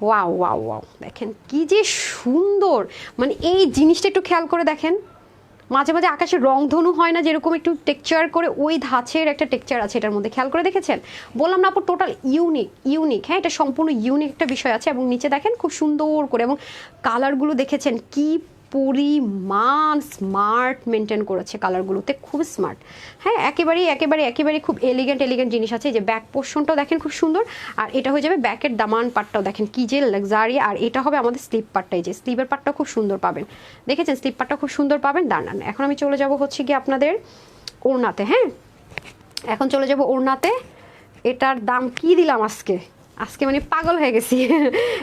wow wow wow দেখেন কি যে সুন্দর। মানে এই জিনিসটা একটু খেয়াল করে দেখেন, মাঝে মাঝে আকাশের রংধনু হয় না যেরকম একটু টেক্সচার করে, ওই ধাঁচের একটা টেক্সচার আছে এটার মধ্যে, খেয়াল করে দেখেছেন। বললাম না আপু টোটাল ইউনিক ইউনিক, হ্যাঁ এটা সম্পূর্ণ ইউনিক একটা বিষয় আছে। এবং নিচে দেখেন খুব সুন্দর করে, এবং কালারগুলো দেখেছেন কি পরিমাণ স্মার্ট মেনটেন করেছে, কালারগুলোতে খুব স্মার্ট, হ্যাঁ একেবারেই একেবারে একেবারে খুব এলিগেন্ট এলিগেন্ট জিনিস আছে। যে ব্যাক পোর্শনটাও দেখেন খুব সুন্দর, আর এটা হয়ে যাবে ব্যাকের দামান পার্টটাও দেখেন কি যে লাক্সারি, আর এটা হবে আমাদের স্লিপ পার্টটাই, যে স্লিভের পার্টটা খুব সুন্দর পাবেন, দেখেছেন স্লিপ পার্টটা খুব সুন্দর পাবেন। দাঁড়ান এখন আমি চলে যাব হচ্ছে কি আপনাদের ওড়নাতে, হ্যাঁ এখন চলে যাব ওড়নাতে। এটার দাম কি দিলাম আজকে, আজকে মানে পাগল হয়ে গেছি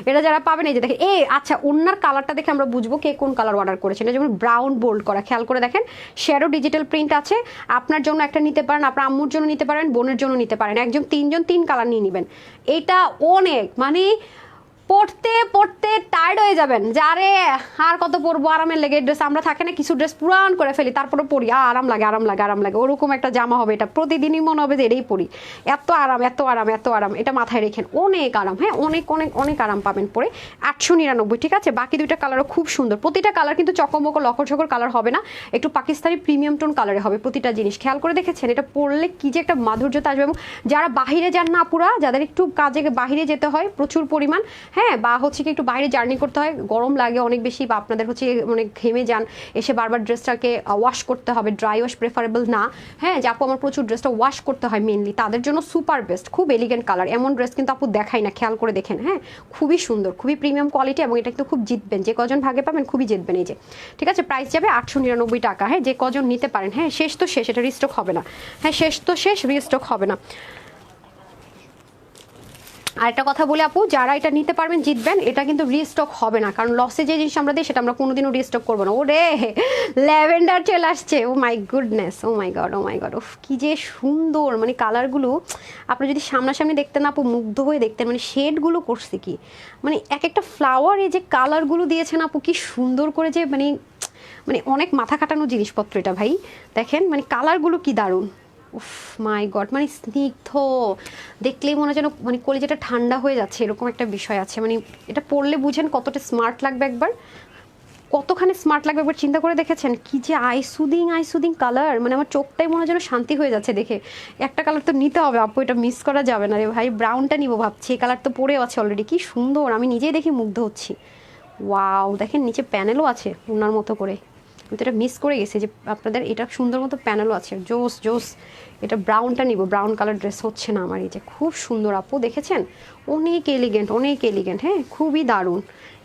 এটা যারা পাবেন, এই যে দেখেন এই আচ্ছা ওড়নার কালারটা দেখে আমরা বুঝবো কে কোন কালার অর্ডার করেছেন। এটা যেমন ব্রাউন বোল্ড করা, খেয়াল করে দেখেন শ্যাডো ডিজিটাল প্রিন্ট আছে, আপনার জন্য একটা নিতে পারেন, আপনার আম্মুর জন্য নিতে পারেন, বোনের জন্য নিতে পারেন, একজন 3 জন 3 কালার নিয়ে নেবেন। এটা অনেক মানে পড়তে পড়তে টায়ার্ড হয়ে যাবেন, যে আরে আর কত পরবো, আরামের লেগে ড্রেস আমরা থাকে না কিছু ড্রেস পুরান করে ফেলি তারপরে পরি, আরাম লাগে আরাম লাগে আরাম লাগে, ওরকম একটা জামা হবে এটা, প্রতিদিনই মনে হবে যে এটাই পরি, এত আরাম এত আরাম এত আরাম, এটা মাথায় রেখেন অনেক আরাম, হ্যাঁ অনেক অনেক অনেক আরাম পাবেন পরে। 899, ঠিক আছে। বাকি দুইটা কালারও খুব সুন্দর, প্রতিটা কালার কিন্তু চকমক লকর ঝকর কালার হবে না, একটু পাকিস্তানি প্রিমিয়াম টোন কালারে হবে প্রতিটা জিনিস, খেয়াল করে দেখেছেন। এটা পরলে কি যে একটা মাধুর্যতা আসবে। এবং যারা বাহিরে যান না আপুরা, যাদের একটু কাজে বাহিরে যেতে হয় প্রচুর পরিমাণ, হ্যাঁ বা হচ্ছে কি একটু বাইরে জার্নি করতে হয়, গরম লাগে অনেক বেশি, বা আপনাদের হচ্ছে মানে ঘেমে যান, এসে বারবার ড্রেসটাকে ওয়াশ করতে হবে, ড্রাই ওয়াশ প্রেফারেবল না, হ্যাঁ যে আপু আমার প্রচুর ড্রেসটা ওয়াশ করতে হয় মেনলি, তাদের জন্য সুপার বেস্ট, খুব এলিগেন্ট কালার। এমন ড্রেস কিন্তু আপু দেখাই না, খেয়াল করে দেখেন, হ্যাঁ খুবই সুন্দর, খুবই প্রিমিয়াম কোয়ালিটি, এবং এটা কিন্তু খুব জিতবেন, যে কজন ভাগে পাবেন খুবই জিতবেন। এই যে ঠিক আছে, প্রাইস যাবে 899 টাকা, হ্যাঁ যে কজন নিতে পারেন, হ্যাঁ শেষ তো শেষ, এটা রিস্টক হবে না, হ্যাঁ শেষ তো শেষ, রিস্টক হবে না। আর একটা কথা বলে আপু, যারা এটা নিতে পারবেন জিতবেন, এটা কিন্তু রিস্টক হবে না, কারণ লসে যে জিনিস আমরা দিই সেটা আমরা কোনোদিনও রিস্টক করবো না। ওরে ল্যাভেন্ডার চলে আসছে, oh my goodness, oh my God oh my God, ওফ কি যে সুন্দর, মানে কালারগুলো আপনি যদি সামনাসামনি দেখতেন আপু মুগ্ধ হয়ে দেখতেন, মানে শেডগুলো করছে কি, মানে এক একটা ফ্লাওয়ার এই যে কালারগুলো দিয়েছেন আপু কি সুন্দর করে, যে মানে মানে অনেক মাথা খাটানো জিনিসপত্র এটা ভাই, দেখেন মানে কালারগুলো কি দারুণ, উফ মাই গড, মানে স্নিগ্ধ, দেখলেই মনে হয় যেন মানে কলিজাটা ঠান্ডা হয়ে যাচ্ছে, এরকম একটা বিষয় আছে। মানে এটা পরলে বুঝেন কতটা স্মার্ট লাগবে, একবার কতখানি স্মার্ট লাগবে একবার চিন্তা করে দেখেছেন? কি যে আই সুদিং কালার, মানে আমার চোখটাই মনে হয় যেন শান্তি হয়ে যাচ্ছে দেখে। একটা কালার তো নিতে হবে আপু, এটা মিস করা যাবে না রে ভাই। ব্রাউনটা নিবো ভাবছি, এই কালার তো পরেও আছে অলরেডি, কি সুন্দর, আমি নিজেই দেখি মুগ্ধ হচ্ছি। ওয়াও, দেখেন নিচে প্যানেলও আছে ওনার মতো করে, আমি তো এটা মিস করে গেছি যে আপনাদের এটা সুন্দর মতো প্যানেলও আছে। জোস জোস, এটা ব্রাউনটা নিব, ব্রাউন কালার ড্রেস হচ্ছে না আমার। এই যে খুব সুন্দর আপু, দেখেছেন? অনেক এলিগেন্ট, অনেক এলিগেন্ট, হ্যাঁ খুবই দারুণ।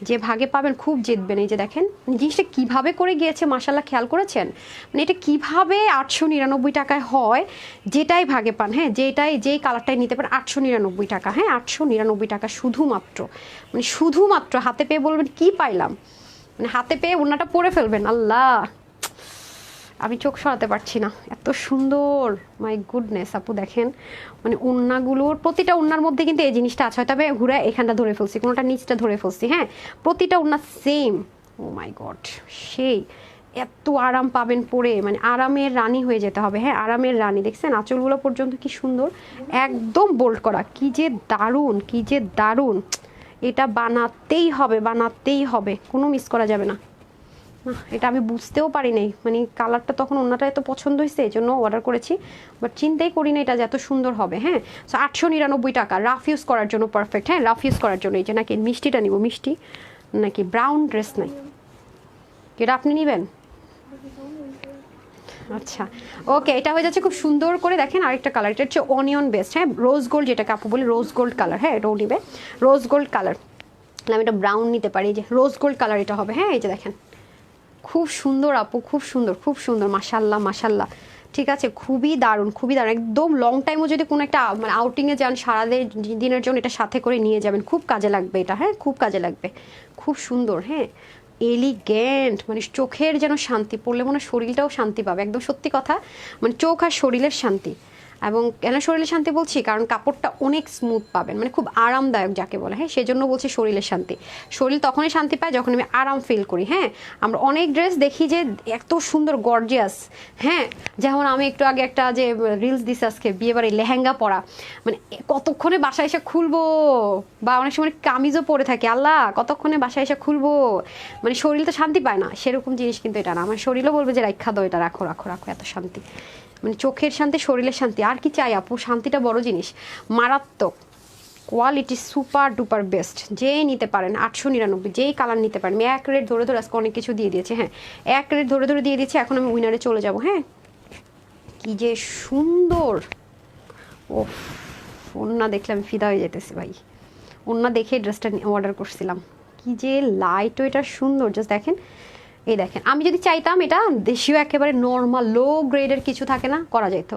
যে ভাগে পাবেন খুব জিতবেন। এই যে দেখেন জিনিসটা কীভাবে করে গিয়েছে, মাশাল্লাহ, খেয়াল করেছেন? মানে এটা কীভাবে 899 টাকায় হয়, যেটাই ভাগে পান, হ্যাঁ যেই কালারটাই নিতে পারেন 899 টাকা, হ্যাঁ 899 টাকা শুধুমাত্র। মানে শুধুমাত্র হাতে পেয়ে বলবেন কি পাইলাম, মানে হাতে পেয়ে ওড়নাটা পরে ফেলবেন। আল্লাহ, আমি চোখ সরাতে পারছি না, এত সুন্দর, মাই গুডনেস আপু দেখেন। মানে ওড়নাগুলোর প্রতিটা ওড়নার মধ্যে কিন্তু এই জিনিসটা আছে, তবে ঘুরে এখানটা ধরে ফেলছি, কোনোটা নিচটা ধরে ফেলছি, হ্যাঁ প্রতিটা ওড়না সেম। ও মাই গড, সেই এত আরাম পাবেন পরে, মানে আরামের রানী হয়ে যেতে হবে, হ্যাঁ আরামের রানী। দেখছেন আঁচলগুলো পর্যন্ত কি সুন্দর, একদম বোল্ড করা, কি যে দারুণ, কি যে দারুণ। এটা বানাতেই হবে, বানাতেই হবে, কোনো মিস করা যাবে না। এটা আমি বুঝতেও পারি নাই, মানে কালারটা তখন ওনাটা এত পছন্দ হয়েছে এই জন্য অর্ডার করেছি, বাট চিন্তাই করি না এটা যে এত সুন্দর হবে। হ্যাঁ, সো 899 টাকা, রাফ ইউজ করার জন্য পারফেক্ট। হ্যাঁ, রাফ ইউজ করার জন্য। এই যে নাকি মিষ্টিটা নিব, মিষ্টি নাকি ব্রাউন ড্রেস নাই, এটা আপনি নেবেন? আচ্ছা ওকে, এটা হয়ে যাচ্ছে খুব সুন্দর করে। দেখেন আরেকটা কালার, এটা হচ্ছে অনিয়ন বেস্ট, হ্যাঁ রোজ গোল্ড, যেটাকে আপু বলি রোজ গোল্ড কালার, হ্যাঁ এটাও নিবে রোজ গোল্ড কালার। আমি এটা ব্রাউন নিতে পারি, যে রোজ গোল্ড কালার এটা হবে। হ্যাঁ এই যে দেখেন খুব সুন্দর আপু, খুব সুন্দর, খুব সুন্দর, মাশাল্লাহ মাশাল্লাহ। ঠিক আছে, খুবই দারুণ, খুবই দারুণ, একদম লং টাইমও যদি কোনো একটা মানে আউটিংয়ে যান দিনের জন্য এটা সাথে করে নিয়ে যাবেন, খুব কাজে লাগবে এটা, হ্যাঁ খুব কাজে লাগবে, খুব সুন্দর, হ্যাঁ এলিগেন্ট, মানে চোখের যেন শান্তি, পড়লে মনে হয় শরীরটাও শান্তি পাবে, একদম সত্যি কথা, মানে চোখ আর শরীরের শান্তি। এবং কেন শরীরের শান্তি বলছি, কারণ কাপড়টা অনেক স্মুথ পাবেন, মানে খুব আরামদায়ক যাকে বলে, হ্যাঁ সেজন্য বলছি শরীরের শান্তি। শরীর তখনই শান্তি পায় যখন আমি আরাম ফিল করি। হ্যাঁ, আমরা অনেক ড্রেস দেখি যে এত সুন্দর গর্জিয়াস, হ্যাঁ যেমন আমি একটু আগে একটা যে রিলস দিছি আজকে, বিয়েবাড়ি লেহেঙ্গা পরা, মানে কতক্ষণে বাসায় এসে খুলবো, বা অনেক সময় কামিজও পরে থাকে, আল্লাহ কতক্ষণে বাসায় এসে খুলবো, মানে শরীর তো শান্তি পায় না, সেরকম জিনিস কিন্তু এটা না। আমার শরীরও বলবে যে রাখা দাও এটা, রাখো রাখো রাখো, এত শান্তি, মানে চোখের শান্তি, শরীরের শান্তি, আর কি চাই আপু, শান্তিটা বড় জিনিস, মারাত্মক কোয়ালিটি, সুপার ডুপার বেস্ট। যেই নিতে পারেন 899, যেই কালার নিতে পারেন। আমি এক রেট ধরে ধরে আজকে অনেক কিছু দিয়ে দিয়েছি, হ্যাঁ এক রেট ধরে ধরে দিয়ে দিয়েছি, এখন আমি উইনারে চলে যাব। হ্যাঁ কি যে সুন্দর, ও ওন্না দেখলে আমি ফিদা হয়ে যেতেছি ভাই, ওন্না দেখে ড্রেসটা অর্ডার করছিলাম। কি যে লাইট, এটা সুন্দর, জাস্ট দেখেন। এই দেখেন, আমি যদি চাইতাম এটা দেশীয় একেবারে নর্মাল লো গ্রেডের কিছু থাকে না, করা যেত,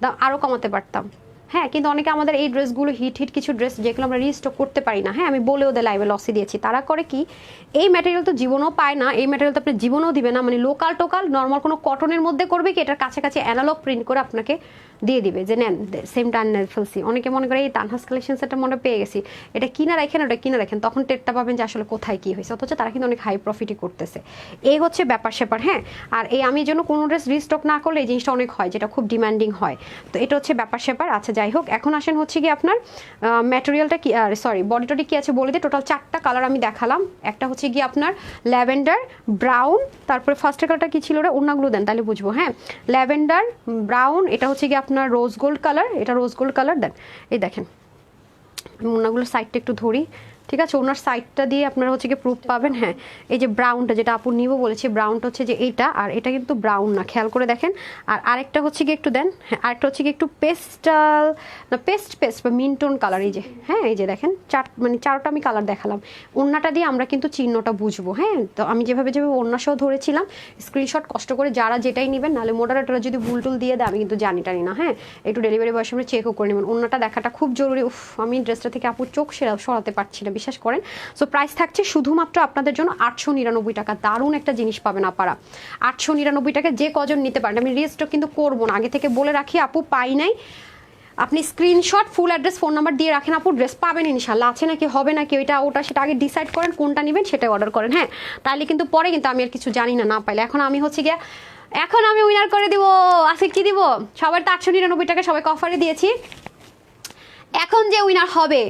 দাম আরও কমাতে পারতাম। হ্যাঁ, কিন্তু অনেকে আমাদের এই ড্রেসগুলো হিট কিছু ড্রেস যেগুলো আমরা রিস্টক করতে পারি না, হ্যাঁ আমি বলে ওদের লাইভে লসে দিয়েছি, তারা করে কি, এই ম্যাটেরিয়াল তো জীবনও পায় না, এই ম্যাটেরিয়াল তো আপনি জীবনও দিবে না, মানে লোকাল টোকাল নর্মাল কোনো কটনের মধ্যে করবে কি, এটার কাছাকাছি অ্যানালগ প্রিন্ট করে আপনাকে দিয়ে দিবে যে নেন সেম টান ফেলছি। অনেকে মনে করে এই তানহাস কালেকশন সেটা মনে পেয়ে গেছি, এটা কিনা রাখেন ওটা কিনা রাখেন, তখন টেরটা পাবেন যে আসলে কোথায় কি হয়েছে, অথচ তারা কিন্তু অনেক হাই প্রফিটই করতেছে। এই হচ্ছে ব্যাপার স্যাপার। হ্যাঁ, আর এই আমি জন্য কোনো ড্রেস রিস্টক না করলে এই জিনিসটা অনেক হয়, যেটা খুব ডিমান্ডিং হয়, তো এটা হচ্ছে ব্যাপার স্যাপার। আচ্ছা যাই হোক, এখন আসেন হচ্ছে কি আপনার ম্যাটেরিয়ালটা কি, সরি বডি টডি কি আছে বলে দিই। টোটাল 4টা কালার আমি দেখালাম, একটা হচ্ছে কি আপনার ল্যাভেন্ডার ব্রাউন, তারপরে ফার্স্টের কালারটা কি ছিল ওটা, ওড়নাগুলো দেন তাহলে বুঝবো। হ্যাঁ, ল্যাভেন্ডার ব্রাউন, এটা হচ্ছে কি আপনার রোজ গোল্ড কালার, এটা রোজ গোল্ড কালার দেন। এই দেখেন আমি ওড়নাগুলোর সাইডটা একটু ধরি, ঠিক আছে, ওনার সাইডটা দিয়ে আপনারা হচ্ছে কি প্রুফ পাবেন। হ্যাঁ, এই যে ব্রাউনটা যেটা আপু নিব বলেছে, ব্রাউনটা হচ্ছে যে এইটা, আর এটা কিন্তু ব্রাউন না, খেয়াল করে দেখেন। আর আরেকটা হচ্ছে কি একটু দেন, হ্যাঁ আরেকটা হচ্ছে কি একটু পেস্টাল না পেস্ট বা মিন্টন কালার, এই যে হ্যাঁ এই যে দেখেন মানে চারটা আমি কালার দেখালাম। ওড়নাটা দিয়ে আমরা কিন্তু চিহ্নটা বুঝবো। হ্যাঁ, তো আমি যেভাবে ওড়না সহ ধরেছিলাম, স্ক্রিনশট কষ্ট করে যারা যেটাই নেবেন, নাহলে মোডারেটররা যদি ভুল টুল দিয়ে দেয় আমি কিন্তু জানি টানি না। হ্যাঁ, একটু ডেলিভারি বয়স আমরা চেকও করে নেবেন, ওড়নাটা দেখাটা খুব জরুরি। উফ, আমি ড্রেসটা থেকে আপু চোখ সরাতে পারছি না, বিশ্বাস করেন। সো প্রাইস থাকছে শুধুমাত্র আপনাদের জন্য 899 টাকা। দারুণ একটা জিনিস পাবেন আপনারা 899 টাকা, যে কজন নিতে পারেন। আমি রিস্টক কিন্তু করবো না, আগে থেকে বলে রাখি আপু, পাই নাই, আপনি screenshot full address phone number দিয়ে রাখেন আপু, ড্রেস পাবেন ইনশাল্লাহ, আছে নাকি হবে নাকি ওটা সেটা আগে ডিসাইড করেন, কোনটা নেবেন সেটাই অর্ডার করেন। হ্যাঁ, তাহলে কিন্তু পরে কিন্তু আমি আর কিছু জানি না, না পাইলে। এখন আমি হচ্ছে গিয়ে এখন আমি উইনার করে দিব। আজকে কি দিব? সবার তো 899 টাকা সবাইকে অফারে দিয়েছি। এখন যে উইনার হবে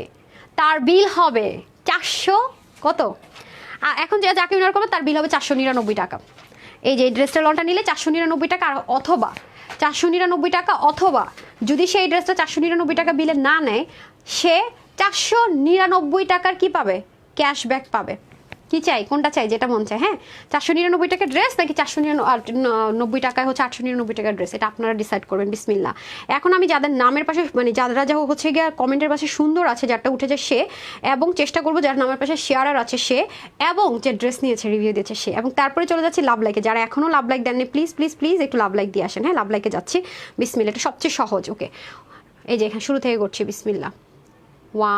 তার বিল হবে 400 কত, এখন যে যাকে উইনার করবে তার বিল হবে 499 টাকা। এই যে ড্রেসটা লনটা নিলে 499 টাকা, আর অথবা 499 টাকা, অথবা যদি সেই ড্রেসটা 499 টাকা বিলে না নেয়, সে 499 টাকার কি পাবে? ক্যাশব্যাক পাবে। কি চাই, কোনটা চাই, যেটা মন চায়। হ্যাঁ, 499 টাকার ড্রেস নাকি 499 টাকায় হচ্ছে 899 টাকার ড্রেস, এটা আপনারা ডিসাইড করবেন। বিসমিল্লাহ। এখন আমি যাদের নামের পাশে মানে যারা যা হচ্ছে গিয়ে কমেন্টের পাশে সুন্দর আছে, যারটা উঠেছে সে, এবং চেষ্টা করবো যার নামের পাশে শেয়ারার আছে সে, এবং যে ড্রেস নিয়েছে রিভিউ দিয়েছে সে, এবং তারপরে চলে যাচ্ছি লাভ লাইকে। যারা এখনও লাভ লাইক দেননি প্লিজ প্লিজ প্লিজ একটু লাভ লাইক দিয়ে আসেন। হ্যাঁ, লাভ লাইকে যাচ্ছি। বিসমিল্লাহ, এটা সবচেয়ে সহজ। ওকে, এই যে এখানে শুরু থেকে করছি। বিসমিল্লাহ।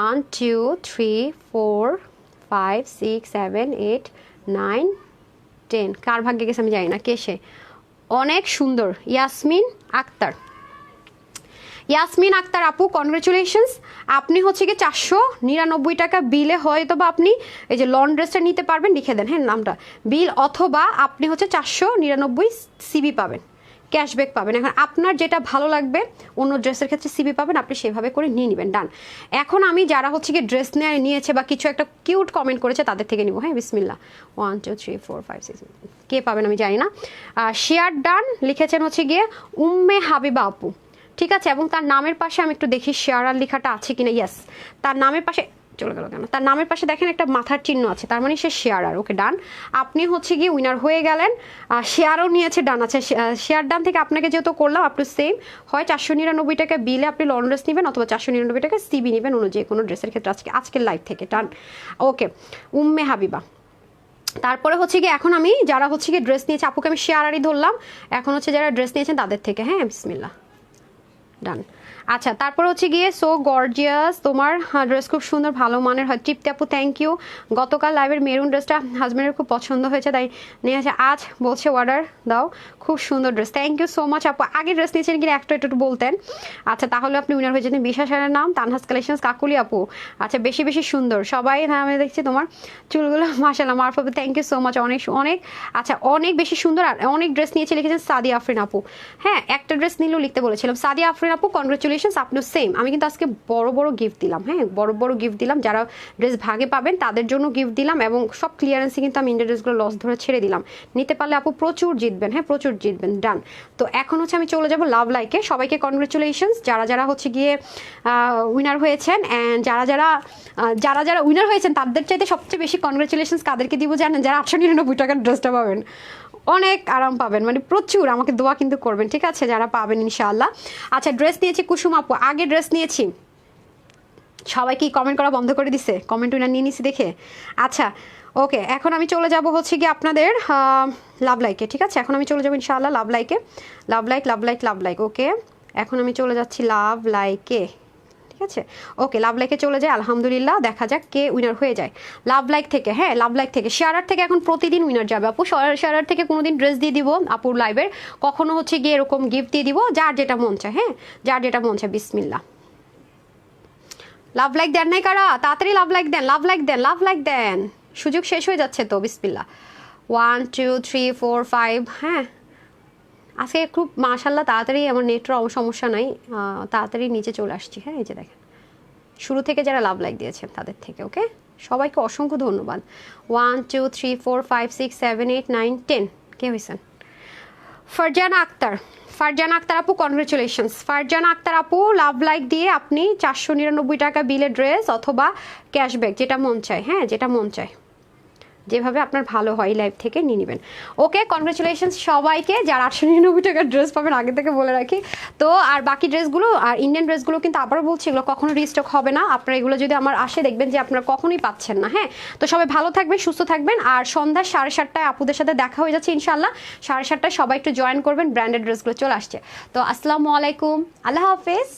1 2 3 4 5 6 7 8 9 10। কার ভাগ্যে গেছে আমি জানি না, কে সে? অনেক সুন্দর, ইয়াসমিন আক্তার। ইয়াসমিন আক্তার আপু, কনগ্রেচুলেশনস। আপনি হচ্ছে কি 499 টাকা বিলে হয়তো বা আপনি এই যে লন ড্রেসটা নিতে পারবেন, লিখে দেন হ্যাঁ নামটা, বিল, অথবা আপনি হচ্ছে 499 সিবি পাবেন, ক্যাশব্যাক পাবেন। এখন আপনার যেটা ভালো লাগবে, অন্য ড্রেসের ক্ষেত্রে সিবি পাবেন, আপনি সেভাবে করে নিয়ে নেবেন। ডান। এখন আমি যারা হচ্ছে কি ড্রেস নিয়েছে বা কিছু একটা কিউট কমেন্ট করেছে তাদের থেকে নিব। হ্যাঁ, বিসমিল্লাহ। 1 2 3 4 5 6, কে পাবেন আমি জানি না। শেয়ার ডান লিখেছেন হচ্ছে গিয়ে উম্মে হাবিবা আপু, ঠিক আছে। এবং তার নামের পাশে আমি একটু দেখি শেয়ারার লেখাটা আছে কিনা। ইয়েস, তার নামের পাশে চলে গেল কেন, তার নামের পাশে দেখেন একটা মাথার চিহ্ন আছে, তার মানে সে শেয়ারার। ওকে, ডান। আপনি হচ্ছে গিয়ে উইনার হয়ে গেলেন। শেয়ারও নিয়েছে, ডান আছে। শেয়ার ডান থেকে আপনাকে যেহেতু করলাম, আপনি সেম হয় 499 টাকা বিলে আপনি লন ড্রেস নেবেন, অথবা 499 টাকা সিবি নেবেন অন্য যে কোনো ড্রেসের ক্ষেত্রে আজকের লাইভ থেকে। ডান। ওকে, উম্মে হাবিবা। তারপরে হচ্ছে গিয়ে এখন আমি যারা হচ্ছে গিয়ে ড্রেস নিয়েছে, আপুকে আমি শেয়ারারই ধরলাম, এখন হচ্ছে যারা ড্রেস নিয়েছেন তাদের থেকে। হ্যাঁ, বিসমিল্লাহ। ডান। আচ্ছা, তারপর হচ্ছে গিয়ে সো গর্জিয়াস, তোমার ড্রেস খুব সুন্দর, ভালো মানের হয়। তৃপ্তি আপু, থ্যাংক ইউ। গতকাল লাইভের মেরুন ড্রেসটা হাজব্যান্ডের খুব পছন্দ হয়েছে, তাই নিয়ে আসে, আজ বলছে অর্ডার দাও, খুব সুন্দর dress. Thank you so much আপু। আগে ড্রেস নিয়েছেন কিনা একটু বলতেন। আচ্ছা, তাহলে আপনি উইনার হয়ে যেতেন। বিশ্বাসের নাম তানহাস কালেকশনস, কাকুলি আপু। আচ্ছা, বেশি বেশি সুন্দর সবাই। হ্যাঁ, আমি দেখছি তোমার চুলগুলো মাশাআল্লাহ মারফত, থ্যাংক ইউ সো মাচ। অনেক অনেক, আচ্ছা অনেক বেশি সুন্দর। আর অনেক ড্রেস নিয়েছে লিখেছেন সাদিয়া আফরিন আপু। হ্যাঁ, একটা ড্রেস নিলেও লিখতে বলেছিলাম। সাদিয়া আফরিন আপু, কনগ্রেচুলেশনস, আপনিও সেম। আমি কিন্তু আজকে বড় বড় গিফট দিলাম। হ্যাঁ, বড় বড় গিফট দিলাম, যারা ড্রেস ভাগে পাবেন তাদের জন্য গিফট দিলাম, এবং সব ক্লিয়ারেন্সে কিন্তু আমি ইন্ডিয়া ড্রেসগুলো লস ধরে ছেড়ে দিলাম। নিতে পারলে আপু প্রচুর জিতবেন। হ্যাঁ, প্রচুর জিতবেন। ডান। তো এখন হচ্ছে আমি চলে যাব লাভ লাইকে। সবাইকে কনগ্রেচুলেশনস যারা যারা হচ্ছে গিয়ে উইনার হয়েছেন, অ্যান্ড যারা যারা উইনার হয়েছেন তাদের চাইতে সবচেয়ে বেশি কনগ্রেচুলেশনস কাদেরকে দিব জানেন? যারা 899 টাকার ড্রেসটা পাবেন, অনেক আরাম পাবেন, মানে প্রচুর। আমাকে দোয়া কিন্তু করবেন, ঠিক আছে, যারা পাবেন ইনশাআল্লাহ। আচ্ছা, ড্রেস নিয়েছি কুসুম আপু, আগে ড্রেস নিয়েছি। সবাই কি কমেন্ট করা বন্ধ করে দিছে? কমেন্ট উইনার নিয়ে নিছি দেখে। আচ্ছা, ওকে, এখন আমি চলে যাব হচ্ছে কি আপনাদের লাভ লাইকে, ঠিক আছে। এখন আমি চলে যাবো ইনশাআল্লাহ লাভ লাইকে। Love like love like love like. Okay, এখন আমি চলে যাচ্ছি লাভ লাইকে, ঠিক আছে। ওকে, লাভ লাইকে চলে যায়। আলহামদুলিল্লাহ, দেখা যাক কে উইনার হয়ে যায় লাভ লাইক থেকে। হ্যাঁ, লাভ লাইক থেকে। শেয়ারার থেকে এখন প্রতিদিন উইনার যাবে আপু। শেয়ারার থেকে কোনোদিন ড্রেস দিয়ে দিব আপুর লাইভের, কখনো হচ্ছে গিয়ে এরকম গিফট দিয়ে দিব, যার যেটা মন চায়। হ্যাঁ, যার যেটা মন চায়। বিসমিল্লাহ। লাভ লাইক দেন নাই কারা? তাড়াতাড়ি লাভ লাইক দেন, লাভ লাইক দেন, লাভ লাইক দেন, সুযোগ শেষ হয়ে যাচ্ছে তো। বিসমিল্লাহ। 1 2 3 4 5। হ্যাঁ, আজকে খুব মাশাল্লাহ তাড়াতাড়ি, আমার নেটের সমস্যা নাই, তাড়াতাড়ি নিচে চলে আসছি। হ্যাঁ, এই যে দেখেন শুরু থেকে যারা লাভ লাইক দিয়েছেন তাদের থেকে। ওকে, সবাইকে অসংখ্য ধন্যবাদ। 1 2 3 4 5 6 7 8 9 10। কে হয়েছেন? ফারজানা আক্তার। ফারজানা আক্তার আপু, কনগ্রেচুলেশনস। ফারজানা আক্তার আপু, লাভ লাইক দিয়ে আপনি 499 টাকা বিলে ড্রেস অথবা ক্যাশব্যাক, যেটা মন চায়। হ্যাঁ, যেটা মন চায়, যেভাবে আপনার ভালো হয় লাইভ থেকে নিয়ে নেবেন। ওকে, কনগ্রেচুলেশনস সবাইকে। যারা 899 টাকার ড্রেস পাবেন আগে থেকে বলে রাখি তো। আর বাকি ড্রেসগুলো, আর ইন্ডিয়ান ড্রেসগুলো কিন্তু আবারও বলছি, এগুলো কখনো রিস্টক হবে না। আপনারা এগুলো যদি আমার আসে দেখবেন যে আপনারা কখনোই পাচ্ছেন না। হ্যাঁ, তো সবাই ভালো থাকবেন, সুস্থ থাকবেন। আর সন্ধ্যা 7:30টায় আপুদের সাথে দেখা হয়ে যাচ্ছে ইনশাল্লাহ। 7:30টায় সবাই একটু জয়েন করবেন, ব্র্যান্ডেড ড্রেসগুলো চলে আসছে। তো আসসালামু আলাইকুম, আল্লাহ হাফেজ।